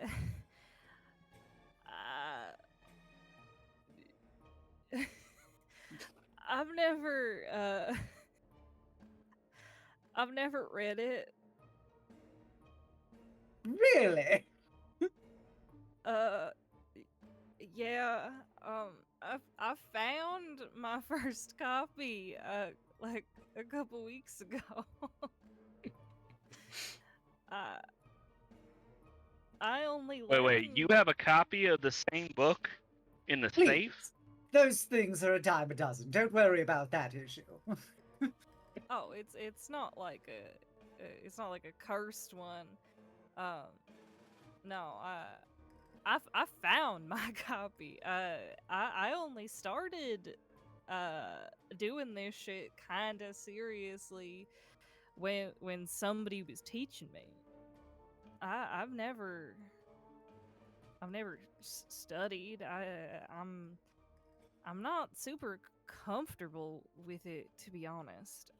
I've never read it. Really? Yeah. I found my first copy like a couple weeks ago. I only Wait, you have a copy of the same book in the Please. safe? Those things are a dime a dozen. Don't worry about that issue. Oh, it's not like a cursed one. No, I found my copy. I only started doing this shit kind of seriously when somebody was teaching me. I've never studied. I'm not super comfortable with it, to be honest.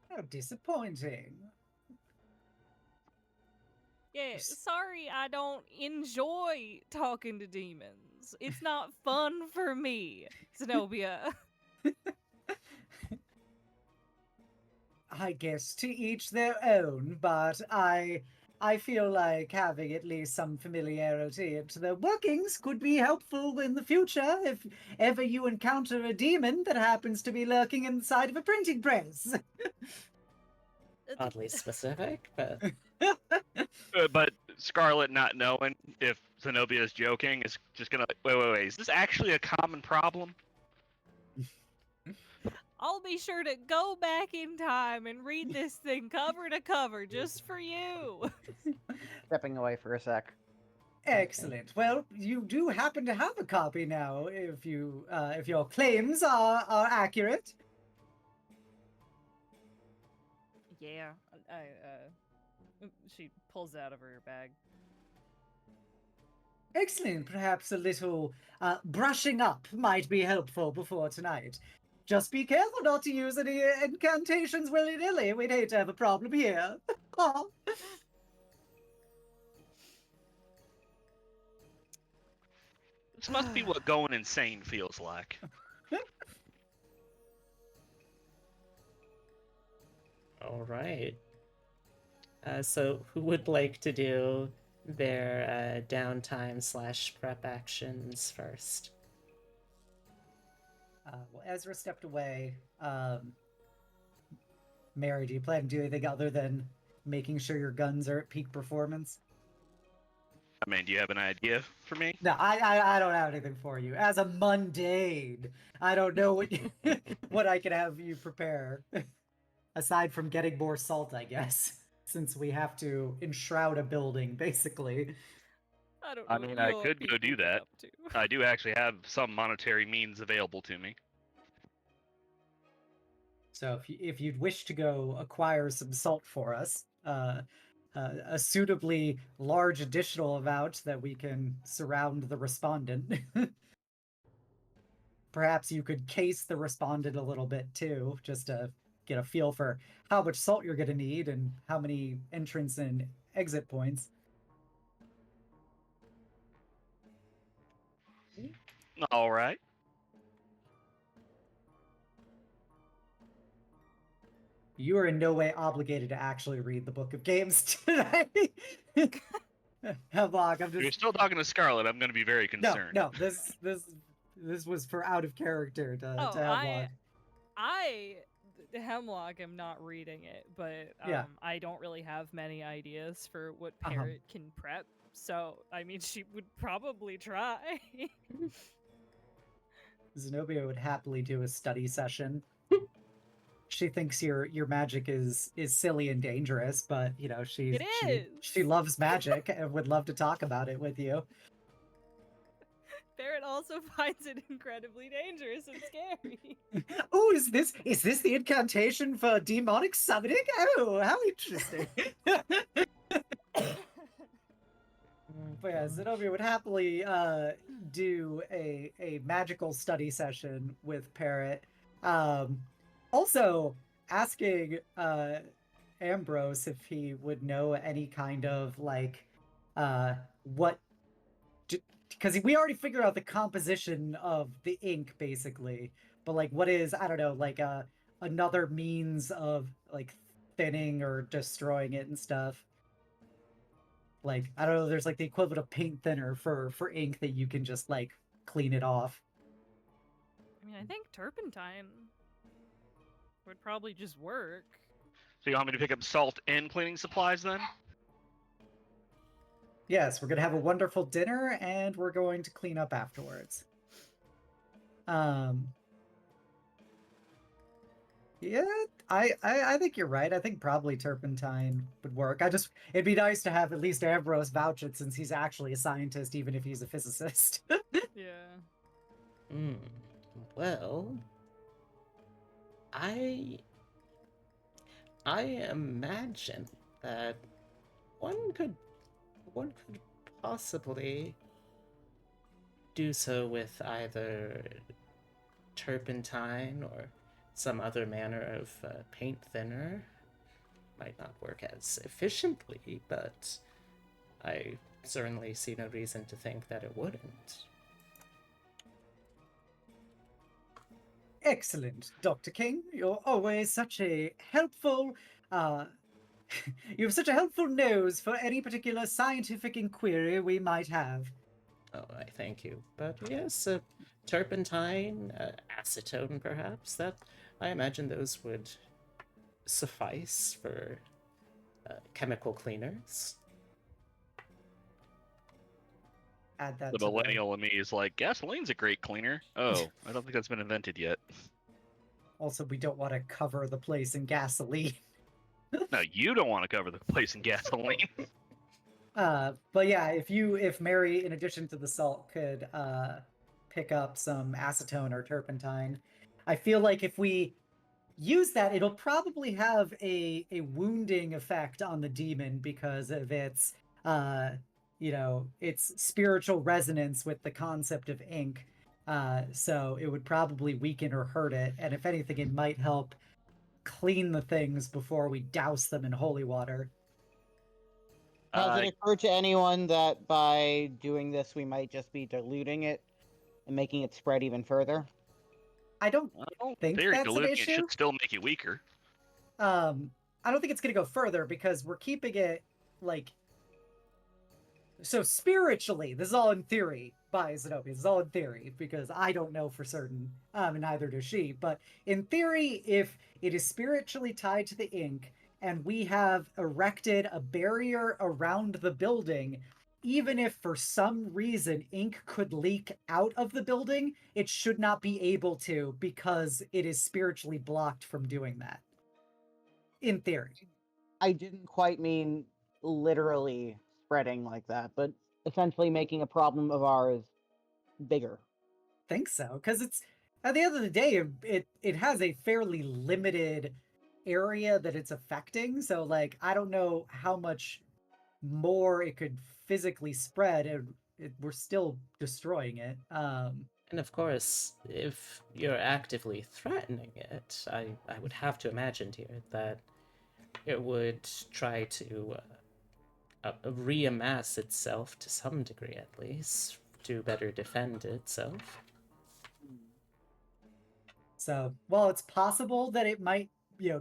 How disappointing. Yeah, sorry I don't enjoy talking to demons. It's not fun for me, Zenobia. I guess to each their own, but I feel like having at least some familiarity into the workings could be helpful in the future if ever you encounter a demon that happens to be lurking inside of a printing press. Oddly specific, but But Scarlet not knowing if Zenobia is joking is just gonna wait. Is this actually a common problem? I'll be sure to go back in time and read this thing cover to cover just for you. Stepping away for a sec. Excellent. Well, you do happen to have a copy now, if your claims are accurate. Yeah, she pulls out of her bag. Excellent. Perhaps a little brushing up might be helpful before tonight. Just be careful not to use any incantations willy-nilly. We'd hate to have a problem here. Oh. This must be what going insane feels like. all right. So who would like to do their downtime / prep actions first? Well, Ezra stepped away. Mary, do you plan to do anything other than making sure your guns are at peak performance? I mean, do you have an idea for me? No, I don't have anything for you. As a mundane, I don't know what what I can have you prepare. Aside from getting more salt, I guess, since we have to enshroud a building, basically. I don't know. I mean, what I your could go people do get that. up to. I do actually have some monetary means available to me. So if you'd wish to go acquire some salt for us, a suitably large additional amount that we can surround the respondent. Perhaps you could case the respondent a little bit too, just to get a feel for how much salt you're going to need and how many entrance and exit points. All right. You are in no way obligated to actually read the book of games tonight. Hemlock, I'm If you're just still talking to Scarlet, I'm going to be very concerned. no. This was for out of character to Oh, Hemlock. The Hemlock, am not reading it, but Yeah. I don't really have many ideas for what Uh-huh. Parrot can prep. So, I mean, she would probably try. Zenobia would happily do a study session. She thinks your magic is silly and dangerous, but you know It she is. loves magic and would love to talk about it with you. Barrett also finds it incredibly dangerous and scary. Oh, is this the incantation for demonic summoning? Oh, how interesting! But yeah, Zenobia would happily do a magical study session with Parrot. Also asking Ambrose if he would know any kind of like what, because we already figured out the composition of the ink basically, but like what is, I don't know, like another means of like thinning or destroying it and stuff. Like, I don't know, there's like the equivalent of paint thinner for ink that you can just like clean it off. I mean, I think turpentine would probably just work. So you want me to pick up salt and cleaning supplies then? Yes, we're gonna have a wonderful dinner and we're going to clean up afterwards. Yeah, I think you're right. I think probably turpentine would work. It'd be nice to have at least Ambrose vouch it since he's actually a scientist, even if he's a physicist. Yeah. Well, I imagine that one could possibly do so with either turpentine or some other manner of paint thinner. Might not work as efficiently, but I certainly see no reason to think that it wouldn't. Excellent, Dr. King. You're always such a helpful, you have such a helpful nose for any particular scientific inquiry we might have. Oh, I thank you. But yes, turpentine, acetone, perhaps. That I imagine those would suffice for chemical cleaners. Add that The to the... millennial in me is like, gasoline's a great cleaner. Oh, I don't think that's been invented yet. Also, we don't want to cover the place in gasoline. No, you don't want to cover the place in gasoline. But yeah, if Mary, in addition to the salt, could pick up some acetone or turpentine, I feel like if we use that, it'll probably have a wounding effect on the demon because of its its spiritual resonance with the concept of ink. So it would probably weaken or hurt it, and if anything, it might help clean the things before we douse them in holy water. Has it occurred to anyone that by doing this, we might just be diluting it and making it spread even further? I don't think theory, that's an diluting it issue. should still make it weaker. I don't think it's going to go further because we're keeping it like... So spiritually, this is all in theory by Zenobia. This is all in theory because I don't know for certain, and neither does she. But in theory, if it is spiritually tied to the ink and we have erected a barrier around the building, even if for some reason ink could leak out of the building, it should not be able to because it is spiritually blocked from doing that. In theory. I didn't quite mean literally spreading like that, but essentially making a problem of ours bigger. Think so, because it's at the end of the day, it has a fairly limited area that it's affecting. So like, I don't know how much more it could physically spread, and we're still destroying it. And of course, if you're actively threatening it, I would have to imagine here that it would try to reamass itself to some degree at least, to better defend itself. So, while it's possible that it might,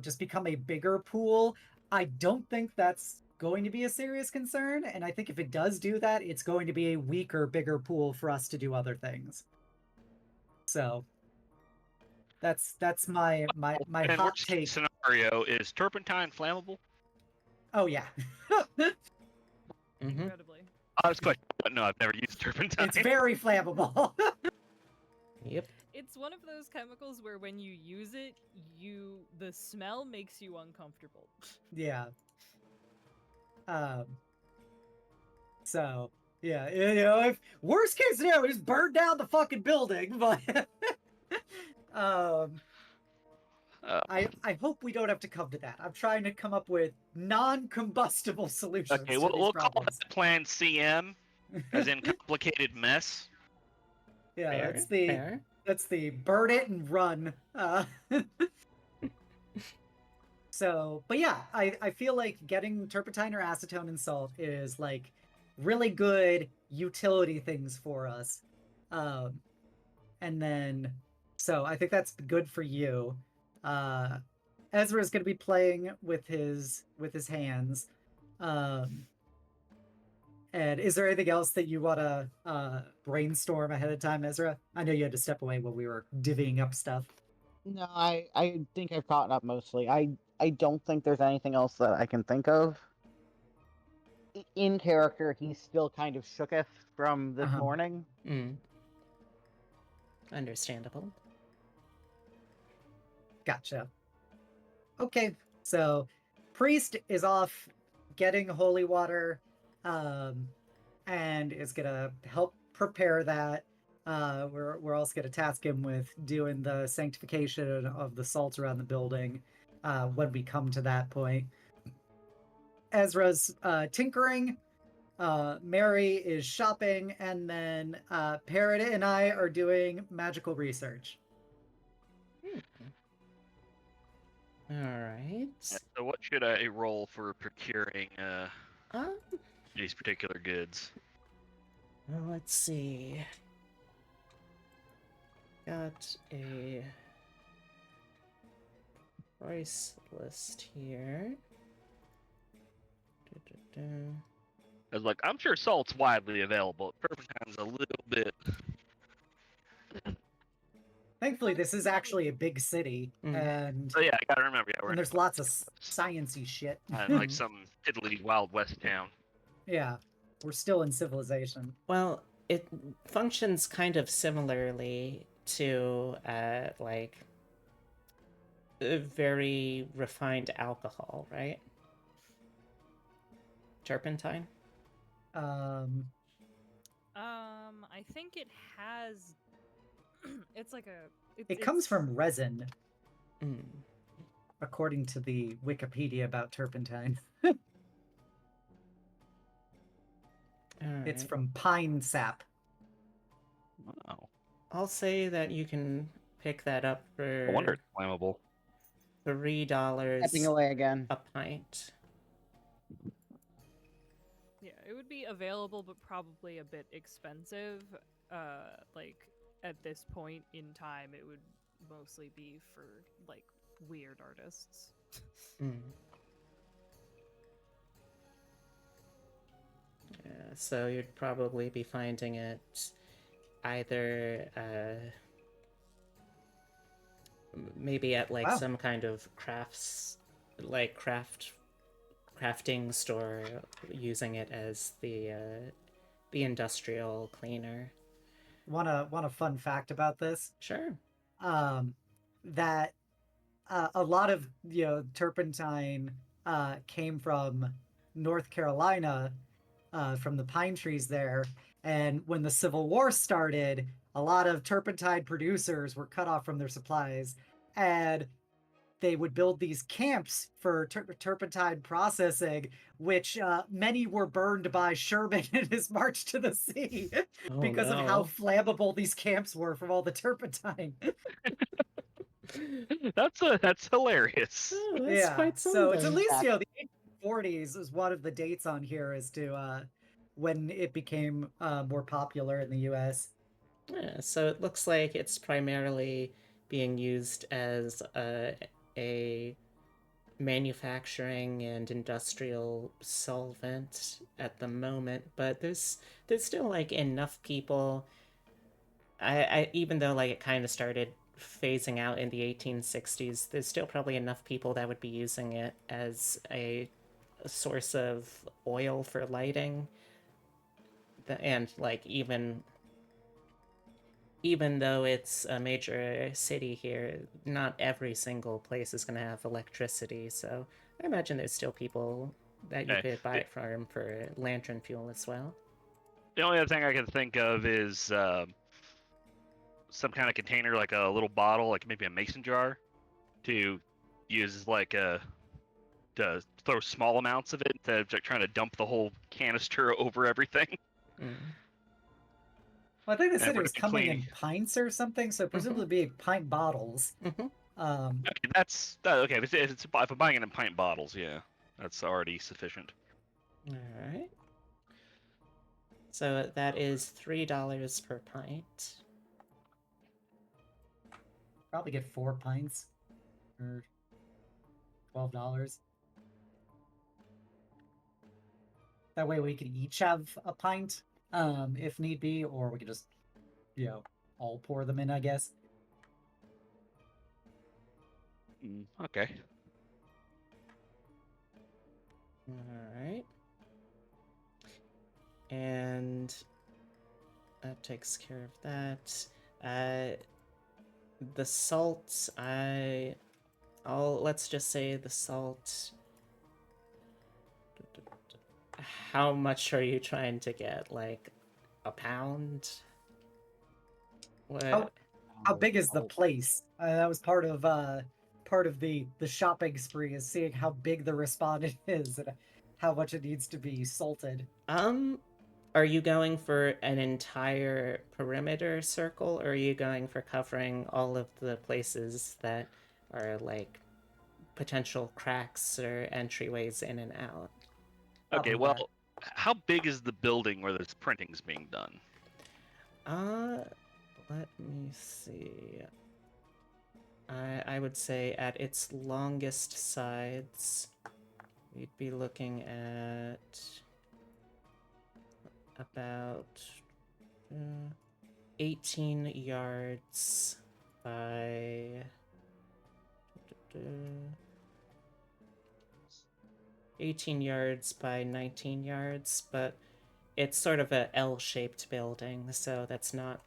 just become a bigger pool, I don't think that's going to be a serious concern. And I think if it does do that, it's going to be a weaker, bigger pool for us to do other things. So, that's my And hot worst take. case scenario is turpentine flammable? Oh yeah. Incredibly. Honest question, but no, I've never used turpentine. It's very flammable. Yep. It's one of those chemicals where when you use it, the smell makes you uncomfortable. Yeah. So yeah, if worst case scenario, just burn down the fucking building, but I hope we don't have to come to that. I'm trying to come up with non-combustible solutions. Okay, to we'll these call problems. that plan CM, as in complicated mess. Yeah, Fair. that's the burn it and run. So, but yeah, I feel like getting turpentine or acetone and salt is like really good utility things for us. And then, so I think that's good for you. Ezra is going to be playing with his hands. And is there anything else that you want to brainstorm ahead of time, Ezra? I know you had to step away while we were divvying up stuff. No, I think I've caught up mostly. I don't think there's anything else that I can think of. In character, he's still kind of shooketh from this morning. Understandable. Gotcha. Okay, so priest is off getting holy water, and is gonna help prepare that. We're also gonna task him with doing the sanctification of the salt around the building when we come to that point. Ezra's tinkering. Mary is shopping, and then Parrot and I are doing magical research. All right. So what should I roll for procuring these particular goods? Well, let's see. Got a price list here. Du-du-du. I was like, I'm sure salt's widely available. Turpentine's a little bit. Thankfully, this is actually a big city, and So yeah, I gotta remember. Yeah, we're in there's lots of sciencey shit. like some piddly Wild West town. Yeah, we're still in civilization. Well, it functions kind of similarly to like a very refined alcohol, right? Turpentine. I think it has. It's like a. It comes it's- from resin, Mm. according to the Wikipedia about turpentine. It's Alright. from pine sap. Wow. I'll say that you can pick that up No wonder for it's flammable. $3 Stepping away again. a pint. Yeah, it would be available, but probably a bit expensive. Like at this point in time, it would mostly be for like weird artists. Mm. Yeah, so you'd probably be finding it either maybe at like Wow. some kind of crafting store, using it as the industrial cleaner. Want a fun fact about this? Sure. That a lot of turpentine came from North Carolina, from the pine trees there. And when the Civil War started, a lot of turpentine producers were cut off from their supplies, and they would build these camps for turpentine processing, which many were burned by Sherman in his march to the sea Oh, because of no. how flammable these camps were from all the turpentine. That's hilarious. Oh, that's Yeah, quite so it's at something. least the 1840s is one of the dates on here as to when it became more popular in the U.S. Yeah, so it looks like it's primarily being used as a manufacturing and industrial solvent at the moment, but there's still like enough people. I even though like it kind of started phasing out in the 1860s, there's still probably enough people that would be using it as a source of oil for lighting. And like even though it's a major city here, not every single place is going to have electricity. So I imagine there's still people that you Okay. could buy it from for lantern fuel as well. The only other thing I can think of is some kind of container, like a little bottle, like maybe a mason jar, to use as like to throw small amounts of it instead of trying to dump the whole canister over everything. Mm. Well, I think they Yeah, said it we're was gonna be coming cleaning. in pints or something, so presumably be pint bottles. Mhm. Okay, that's okay. If I'm buying it in pint bottles, yeah, that's already sufficient. All right. So that is $3 per pint. Probably get 4 pints for $12. That way we can each have a pint, if need be, or we could just, all pour them in, I guess. Okay. All right. And that takes care of that. The salt, let's just say the salt. How much are you trying to get? Like a pound? What? How big is the place? That was part of the shopping spree, is seeing how big the respondent is and how much it needs to be salted. Are you going for an entire perimeter circle, or are you going for covering all of the places that are like potential cracks or entryways in and out? Okay. Probably Well, that. how big is the building where this printing's being done? Let me see. I would say at its longest sides, we'd be looking at about 18 yards by 18 yards by 19 yards, but it's sort of a L-shaped building, so that's not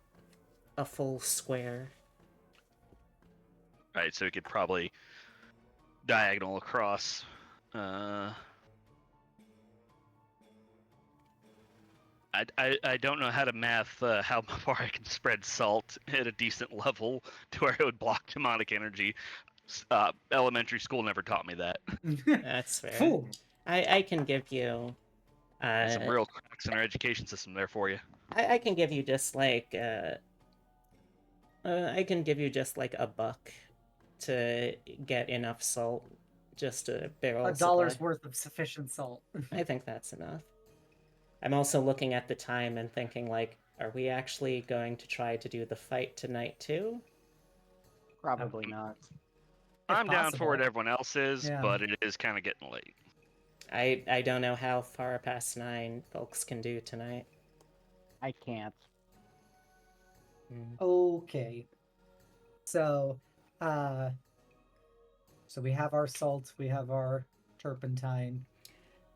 a full square. Right, so we could probably diagonal across. I don't know how to math how far I can spread salt at a decent level to where it would block demonic energy. Elementary school never taught me that. That's fair. Phew. I can give you Some real cracks in our education system there for you. I can give you just like I can give you just like $1 to get enough salt, just a barrel $1 supply. worth of sufficient salt. I think that's enough. I'm also looking at the time and thinking, like, are we actually going to try to do the fight tonight too? Probably not. I'm down possible. for what everyone else is, Yeah. but it is kind of getting late. I don't know how far past 9 folks can do tonight. I can't. Okay. So, so we have our salt, we have our turpentine.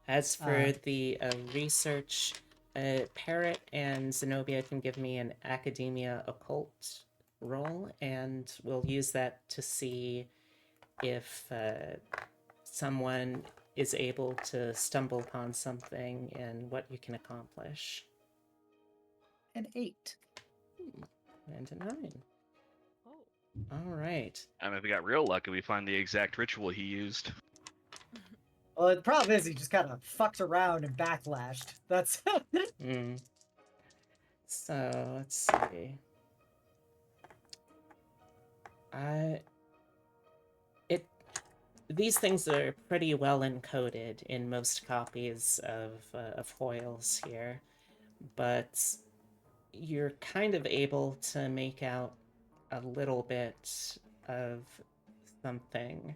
As for the research, Parrot and Zenobia can give me an academia occult roll, and we'll use that to see if someone is able to stumble upon something and what you can accomplish. An 8. And a 9. Oh. All right. If we got real lucky, we find the exact ritual he used. Well, the problem is he just kind of fucked around and backlashed. That's So let's see. These things are pretty well encoded in most copies of Hoyle's here, but you're kind of able to make out a little bit of something.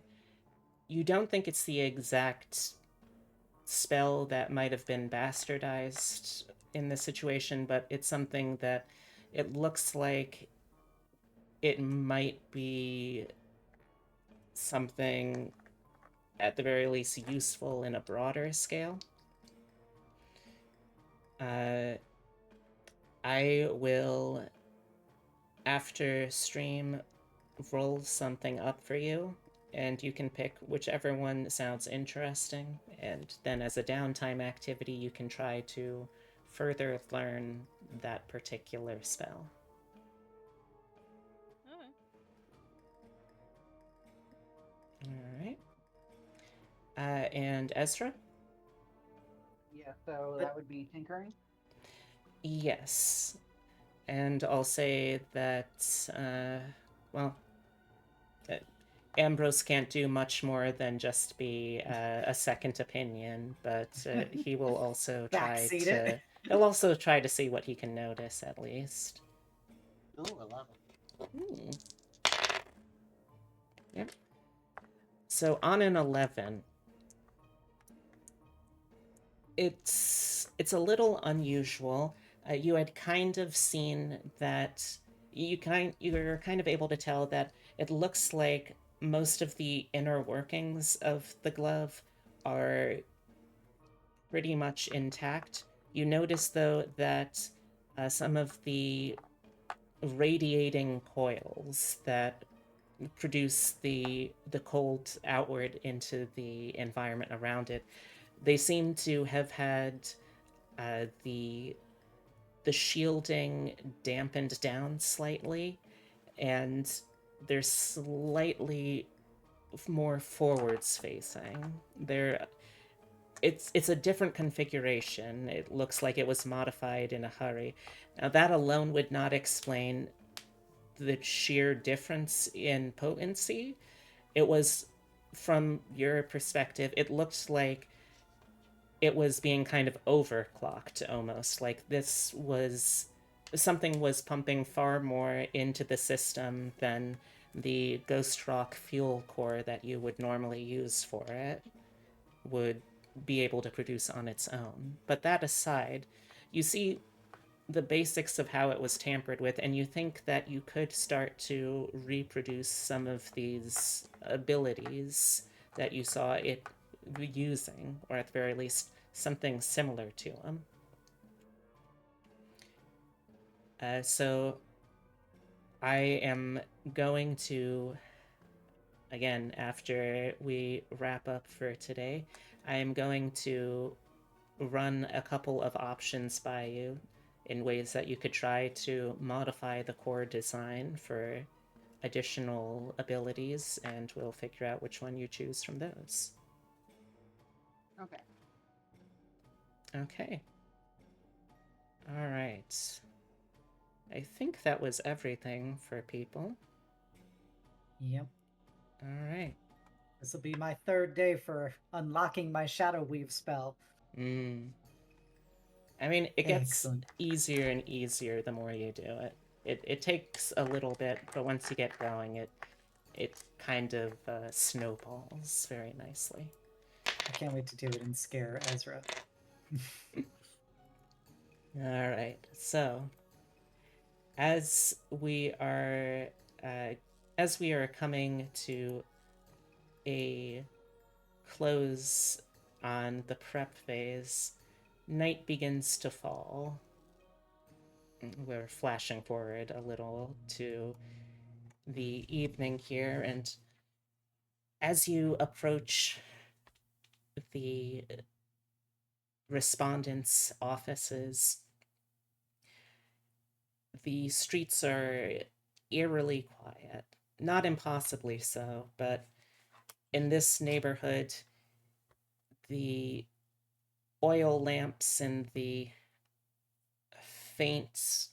You don't think it's the exact spell that might have been bastardized in this situation, but it's something that it looks like it might be something at the very least useful in a broader scale. I will, after stream, roll something up for you, and you can pick whichever one sounds interesting, and then as a downtime activity you can try to further learn that particular spell. Alright. And Ezra? Yeah, so that would be tinkering? Yes. And I'll say that, Ambrose can't do much more than just be a second opinion, but he will also try Backseat to... it. He'll also try to see what he can notice, at least. Ooh, 11. Yep. So on an 11, it's a little unusual. You had kind of seen that you're kind of able to tell that it looks like most of the inner workings of the glove are pretty much intact. You notice, though, that some of the radiating coils that produce the cold outward into the environment around it, they seem to have had the shielding dampened down slightly, and they're slightly more forwards facing. It's a different configuration. It looks like it was modified in a hurry. Now that alone would not explain the sheer difference in potency. It was, from your perspective, it looked like it was being kind of overclocked almost. Like something was pumping far more into the system than the Ghost Rock fuel core that you would normally use for it would be able to produce on its own. But that aside, you see the basics of how it was tampered with, and you think that you could start to reproduce some of these abilities that you saw it using, or at the very least, something similar to them. So I am going to, again, after we wrap up for today, I am going to run a couple of options by you in ways that you could try to modify the core design for additional abilities, and we'll figure out which one you choose from those. Okay. Okay. All right. I think that was everything for people. Yep. All right. This will be my third day for unlocking my Shadow Weave spell. I mean, it gets Excellent. easier and easier the more you do it. It takes a little bit, but once you get going, it kind of snowballs very nicely. I can't wait to do it and scare Ezra. All right. So, as we are coming to a close on the prep phase, night begins to fall. We're flashing forward a little to the evening here, and as you approach the respondents' offices, the streets are eerily quiet. Not impossibly so, but in this neighborhood, the oil lamps and the faint,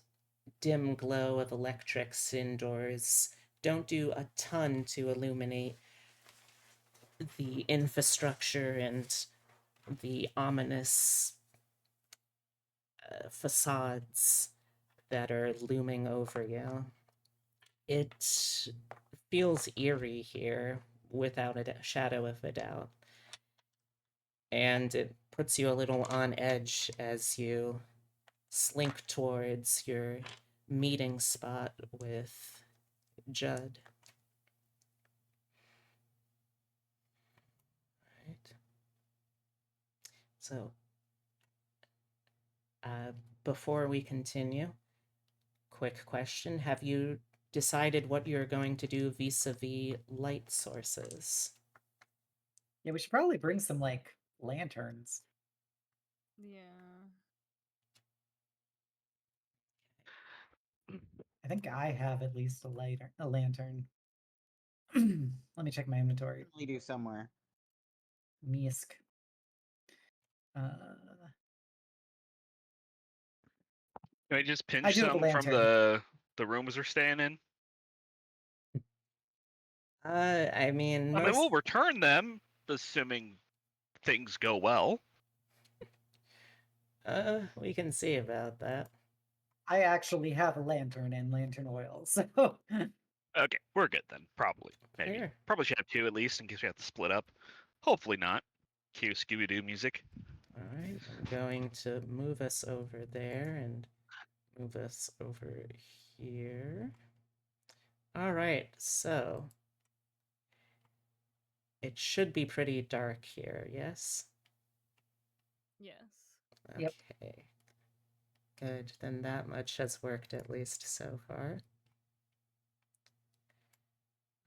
dim glow of electrics indoors don't do a ton to illuminate the infrastructure and the ominous facades that are looming over you. It feels eerie here, without a shadow of a doubt. And it puts you a little on edge as you slink towards your meeting spot with Judd. Right. So, before we continue, quick question. Have you decided what you're going to do vis-a-vis light sources? Yeah, we should probably bring some, like, lanterns. Yeah. I think I have at least a lantern. Let me check my inventory. We do somewhere. Misk. Can I just I pinch do have a some from lantern. the rooms we're staying in? I mean, I mean, we'll return them, assuming things go well. we can see about that. I actually have a lantern and lantern oil, so Okay, we're good then. Probably. Maybe. Fair. Probably should have two at least in case we have to split up. Hopefully not. Cue Scooby-Doo music. All right, I'm going to move us over there and move us over here. All right, so it should be pretty dark here, yes? Yes. Yep. Okay. Good, then that much has worked at least so far.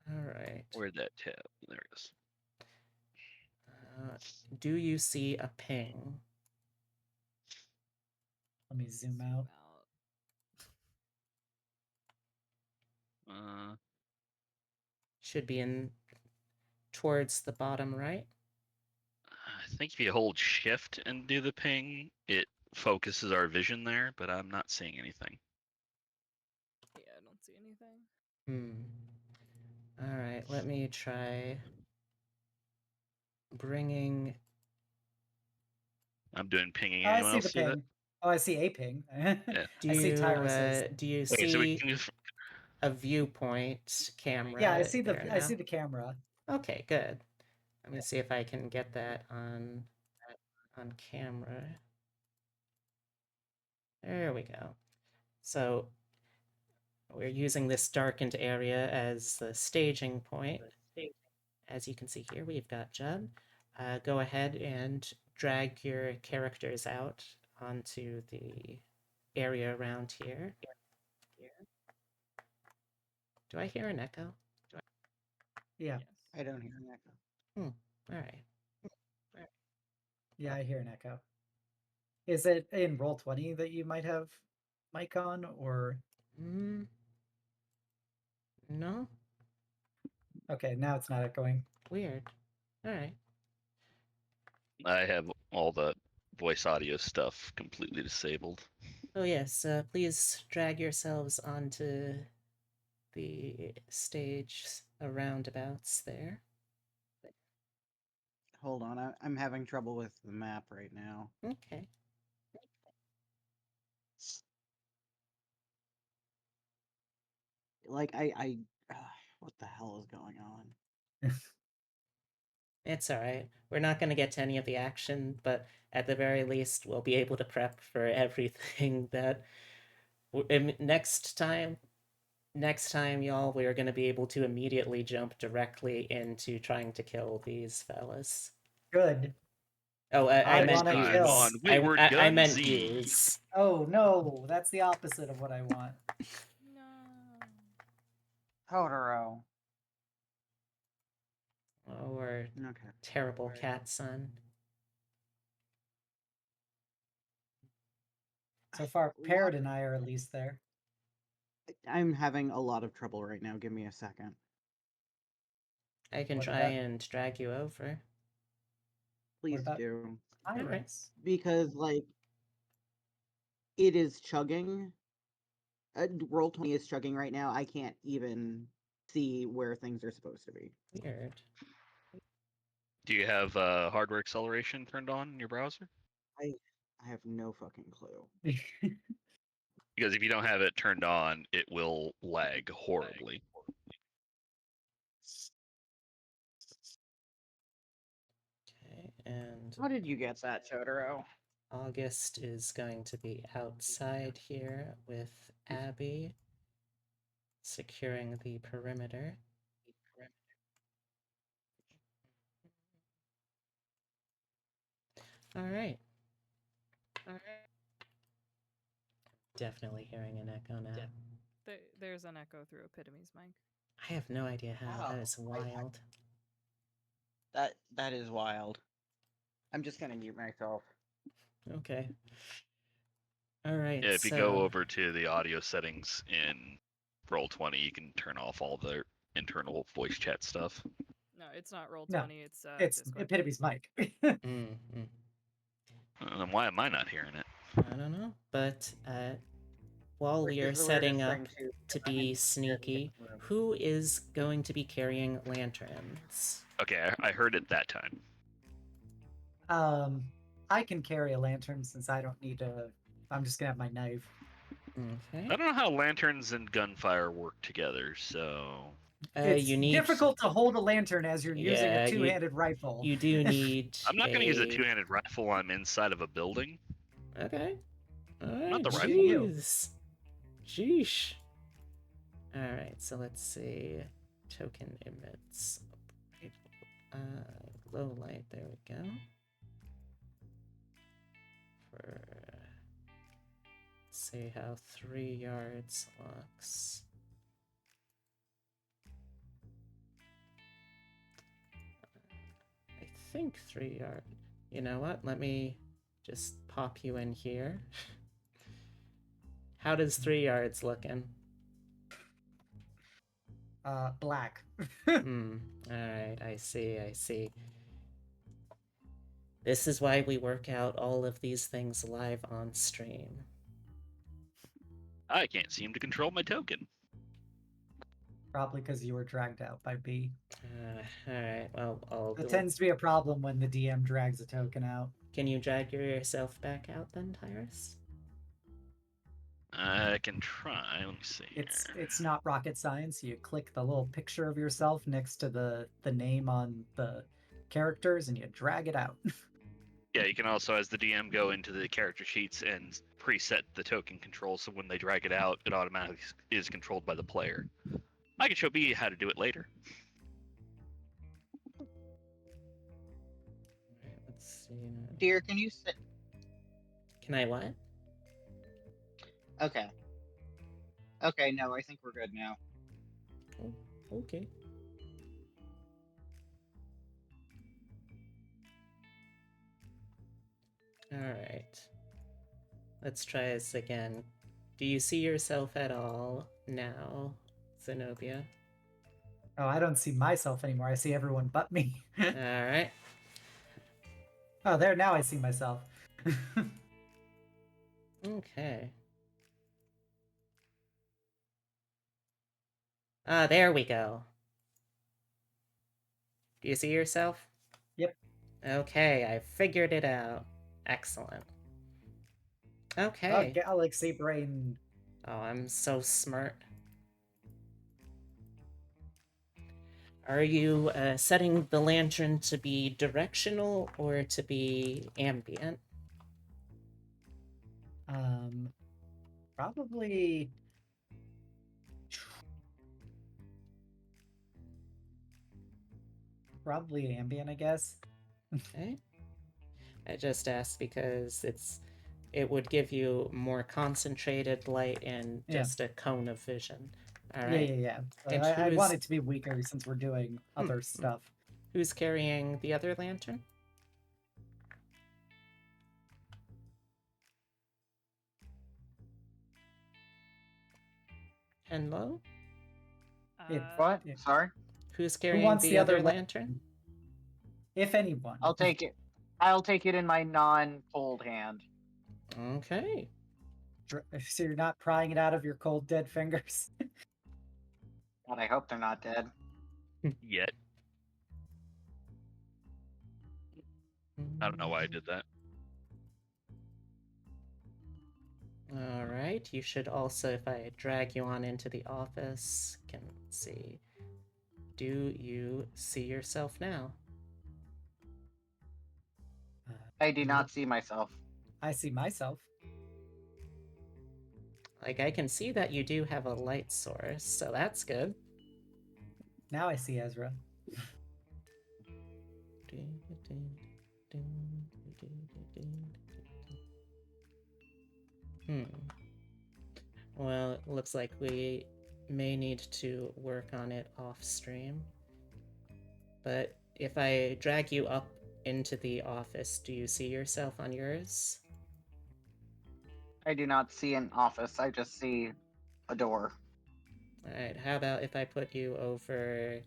All right. Where'd that tab? There it is. Do you see a ping? let me zoom out. Should be in towards the bottom right. I think if you hold shift and do the ping, it focuses our vision there, but I'm not seeing anything. Yeah, I don't see anything. All right, let me try bringing. I'm doing pinging. Oh, I Anyone see else the see that? ping. Oh, I see a ping. Yeah. Do I see you Tyrus's. do you Wait, so we see? can just a viewpoint camera. Yeah, I see there the now. camera. Okay, good. Let me see if I can get that on camera. There we go. So we're using this darkened area as the staging point. As you can see here, we've got Judd. Go ahead and drag your characters out onto the area around here. Do I hear an echo? Yeah, I don't hear an echo. All right. yeah, I hear an echo. Is it in Roll20 that you might have mic on, or No? okay, now it's not echoing. Weird. All right. I have all the voice audio stuff completely disabled. Oh yes, please drag yourselves onto the stage roundabouts there. Hold on, I'm having trouble with the map right now. Okay. Like what the hell is going on? It's all right. We're not going to get to any of the action, but at the very least, we'll be able to prep for everything that next time, y'all, we are going to be able to immediately jump directly into trying to kill these fellas. Good. Oh, I I meant wanna use. kill. On Wayward I Guns meant Z. use. Oh no, that's the opposite of what I want. No. Totoro. Oh, or Okay. terrible cat son. So far, Parrot and I are at least there. I'm having a lot of trouble right now. Give me a second. I can What try about- and drag you over. Please about- do. Iris. Because, like, it is chugging. Roll20 is chugging right now. I can't even see where things are supposed to be. Weird. Do you have hardware acceleration turned on in your browser? I have no fucking clue. Because if you don't have it turned on, it will lag horribly. Okay, and How did you get that, Totoro? August is going to be outside here with Abby, securing the perimeter. All right. Definitely hearing an echo now. There's an echo through Epitome's mic. I have no idea how. That Wow, is wild. That is wild. I'm just gonna mute myself. Okay. All right. Yeah, if you go over to the audio settings in Roll20, you can turn off all the internal voice chat stuff. No, it's not Roll20. No, It's It's Discord. Epitome's mic. Then why am I not hearing it? I don't know, but while Which we are is the setting weirdest up thing, too, to because I'm be in sneaky, the room. who is going to be carrying lanterns? Okay, I heard it that time. I can carry a lantern since I don't need a. I'm just gonna have my knife. Okay. I don't know how lanterns and gunfire work together, so It's You need difficult to hold a lantern as you're using Yeah, a you- two-handed rifle. You do need. I'm not going to use a two-handed rifle. I'm inside of a building. Okay. All right. Not the rifle. Jeez. Sheesh. All right. So let's see. Token emits. Low light. There we go. For see how 3 yards looks. I think 3 yard. You know what? Let me just pop you in here. How does 3 yards looking? Black. Alright, I see. This is why we work out all of these things live on stream. I can't seem to control my token. Probably because you were dragged out by B. Alright, well, That tends to be a problem when the DM drags a token out. Can you drag yourself back out then, Tyrus? I can try. Let me see. It's not rocket science. You click the little picture of yourself next to the name on the characters, and you drag it out. Yeah, you can also, as the DM, go into the character sheets and preset the token control, so when they drag it out, it automatically is controlled by the player. I can show B how to do it later. Alright, let's see. Now. Dear, can you sit? Can I what? Okay. Okay, no, I think we're good now. Oh, okay. Alright. Let's try this again. Do you see yourself at all now, Zenobia? Oh, I don't see myself anymore. I see everyone but me. Alright. Oh, there, now I see myself. Okay. Ah, there we go. Do you see yourself? Yep. Okay, I figured it out. Excellent. Oh, Okay. Galaxy Brain. Oh, I'm so smart. Are you setting the lantern to be directional or to be ambient? Probably. Probably ambient, I guess. Okay. I just asked because it would give you more concentrated light and Yeah. just a cone of vision. All Yeah, right. yeah, yeah. But And I who's- want it to be weaker since we're doing other stuff. Who's carrying the other lantern? Hello? It- What? Yeah. Sorry? Who's carrying wants the the other other la- lantern? If anyone. I'll take it. I'll take it in my non-cold hand. Okay. So you're not prying it out of your cold, dead fingers. God, I hope they're not dead. Yet. I don't know why I did that. All right. You should also, if I drag you on into the office, can see. Do you see yourself now? I do not see myself. I see myself. Like, I can see that you do have a light source, so that's good. Now I see Ezra. Well, it looks like we may need to work on it off stream. But if I drag you up into the office, do you see yourself on yours? I do not see an office. I just see a door. Alright, how about if I put you over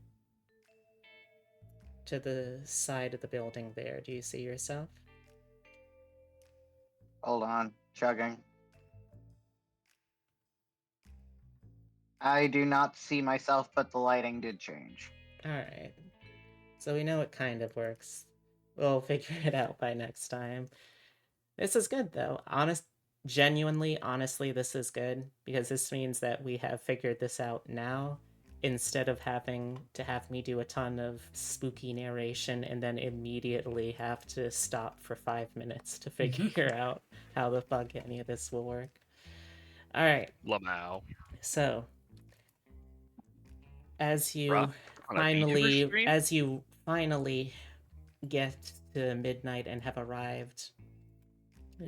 to the side of the building there? Do you see yourself? Hold on. Chugging. I do not see myself, but the lighting did change. Alright. So we know it kind of works. We'll figure it out by next time. This is good, though. Genuinely, honestly, this is good, because this means that we have figured this out now, instead of having to have me do a ton of spooky narration and then immediately have to stop for 5 minutes to figure out how the fuck any of this will work. Alright, Lamau. so as you Rough on a VTuber stream? finally get to midnight and have arrived,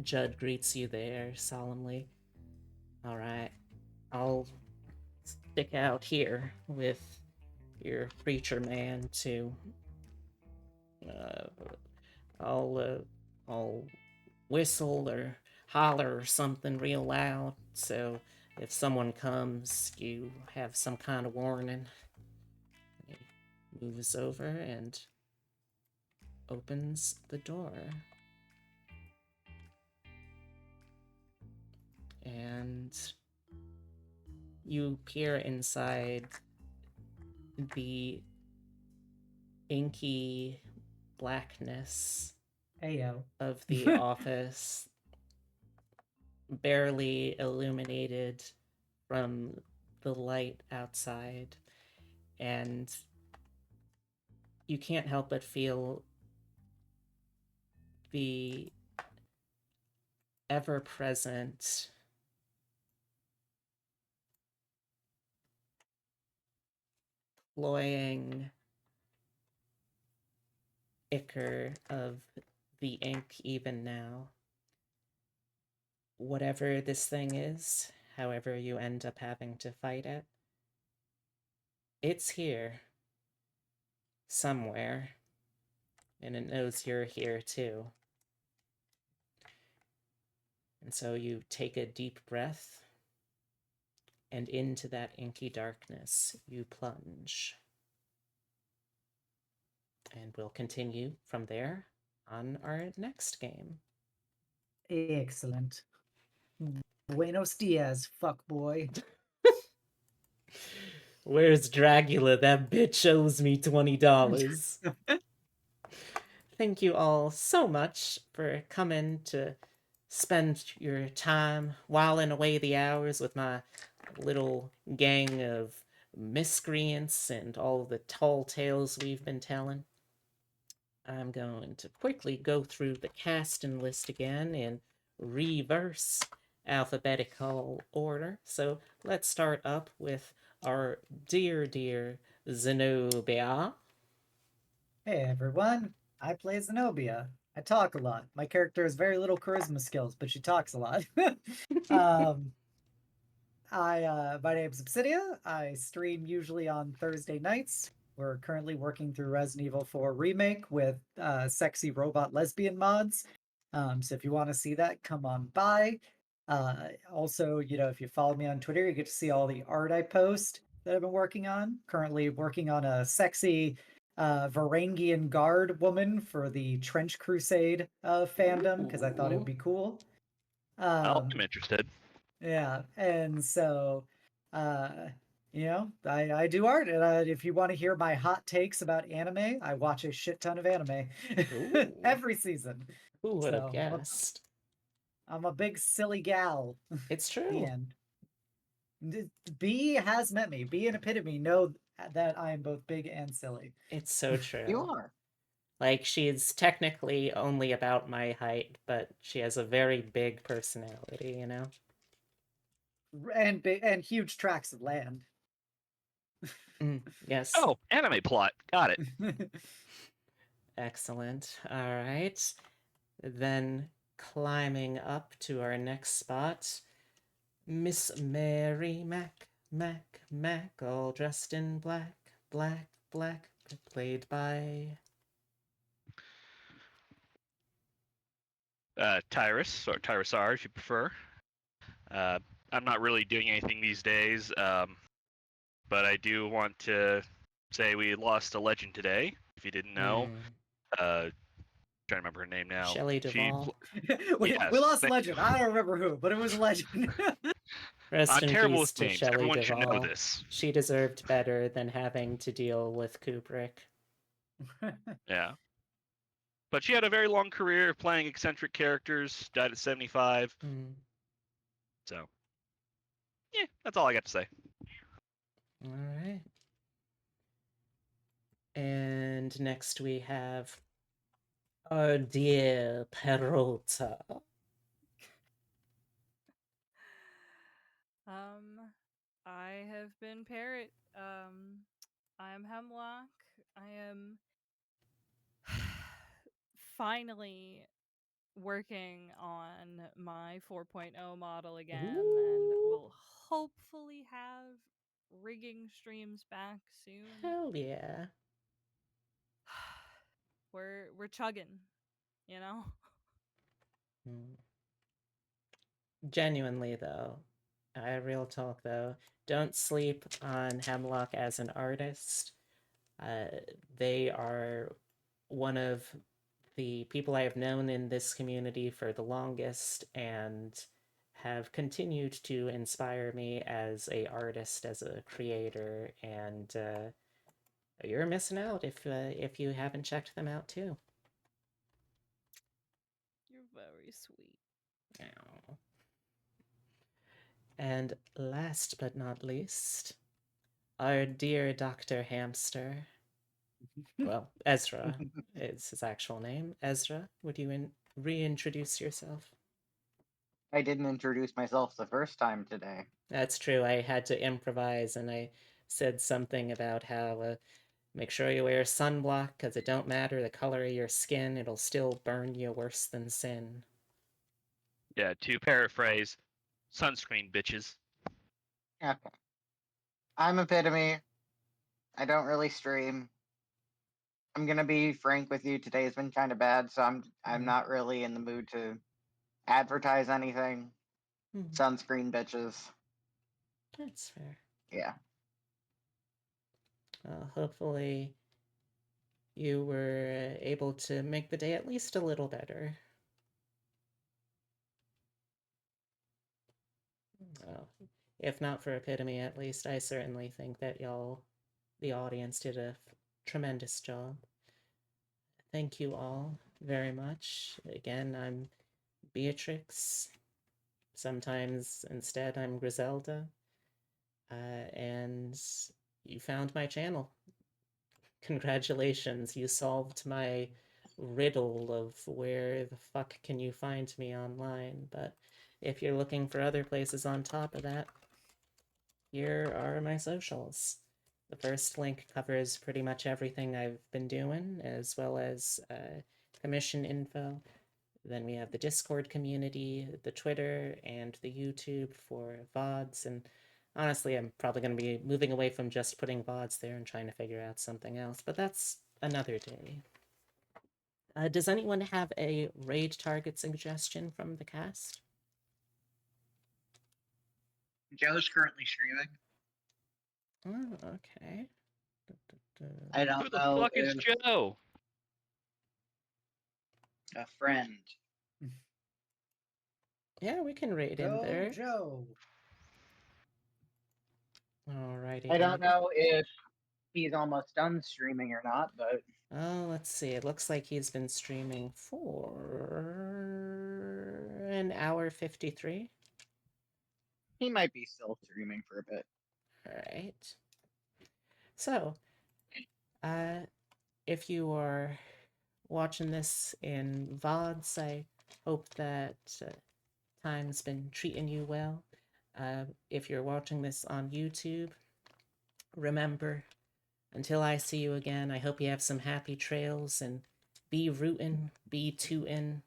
Judd greets you there solemnly. All right, I'll stick out here with your preacher man to. I'll whistle or holler or something real loud, so if someone comes, you have some kind of warning. He moves over and opens the door. And you peer inside the inky blackness Ayo. of the office. barely illuminated from the light outside, and you can't help but feel the ever-present cloying ichor of the ink even now. Whatever this thing is, however you end up having to fight it, it's here. Somewhere. And it knows you're here too. And so you take a deep breath, and into that inky darkness you plunge. And we'll continue from there on our next game. Excellent. Buenos dias, fuckboy. Where's Dracula? That bitch owes me $20. Thank you all so much for coming to spend your time whiling away the hours with my little gang of miscreants and all the tall tales we've been telling. I'm going to quickly go through the casting list again in reverse alphabetical order. So let's start up with our dear Zenobia. Hey everyone, I play Zenobia. I talk a lot. My character has very little charisma skills, but she talks a lot. My name's Obsidia. I stream usually on Thursday nights. We're currently working through Resident Evil 4 Remake with sexy robot lesbian mods. So if you want to see that, come on by. Also, if you follow me on Twitter, you get to see all the art I post that I've been working on. Currently working on a sexy Varangian guard woman for the Trench Crusade fandom because I thought it would be cool. I'm interested. Yeah, and so, I do art, and if you want to hear my hot takes about anime, I watch a shit ton of anime every season. Who would have So, guessed? I'm a big silly gal. It's The true. end. B has met me. B and Epitome know that I am both big and silly. It's so true. You are. Like, she's technically only about my height, but she has a very big personality, you know? And huge tracts of land. Yes. Oh, anime plot. Got it. Excellent. All right. Then climbing up to our next spot, Miss Mary Mac, all dressed in black, played by... Tyrus, or Tyrusar, if you prefer. I'm not really doing anything these days, but I do want to say we lost a legend today. If you didn't know, trying to remember her name now. Shelley Duvall. we Yes, lost a legend. I don't remember who, but it was a legend. Rest I'm in terrible peace with to names. Shelley Everyone Duvall. should know this. She deserved better than having to deal with Kubrick. Yeah. But she had a very long career of playing eccentric characters, died at 75. So, yeah, that's all I got to say. All right. And next we have our dear Perota. I have been Parrot. I am Hemlock. I am finally working on my 4.0 model again, and will hopefully have rigging streams back soon. Hell yeah. We're chugging, you know? Genuinely though, real talk though, don't sleep on Hemlock as an artist. They are one of the people I have known in this community for the longest and have continued to inspire me as a artist, as a creator, and you're missing out if you haven't checked them out too. You're very sweet. Ow. And last but not least, our dear Dr. Hamster. Well, Ezra is his actual name. Ezra, would you reintroduce yourself? I didn't introduce myself the first time today. That's true. I had to improvise, and I said something about how make sure you wear sunblock, because it don't matter the color of your skin, it'll still burn you worse than sin. Yeah, to paraphrase, sunscreen, bitches. Okay. I'm Epitome. I don't really stream. I'm gonna be frank with you. Today has been kind of bad, so I'm not really in the mood to advertise anything. Sunscreen, bitches. That's fair. Yeah. Hopefully you were able to make the day at least a little better. Well, if not for Epitome, at least I certainly think that y'all, the audience, did a tremendous job. Thank you all very much. Again, I'm Beatrix. Sometimes instead I'm Griselda. And you found my channel. Congratulations, you solved my riddle of where the fuck can you find me online. But if you're looking for other places on top of that, here are my socials. The first link covers pretty much everything I've been doing, as well as commission info. Then we have the Discord community, the Twitter, and the YouTube for VODs. And honestly, I'm probably going to be moving away from just putting VODs there and trying to figure out something else. But that's another day. Does anyone have a raid target suggestion from the cast? Joe's currently streaming. Oh, okay. I Who don't the know fuck is if Joe? a friend. Yeah, we can raid in Go, there. Joe. Alrighty. I don't know if he's almost done streaming or not, but Oh, let's see. It looks like he's been streaming for an hour 53. he might be still streaming for a bit. Alright. So, if you are watching this in VODs, I hope that time's been treating you well. If you're watching this on YouTube, remember, until I see you again, I hope you have some happy trails and be rootin', be tootin'.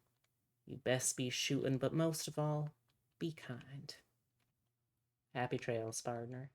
You best be shootin', but most of all, be kind. Happy trails, partner.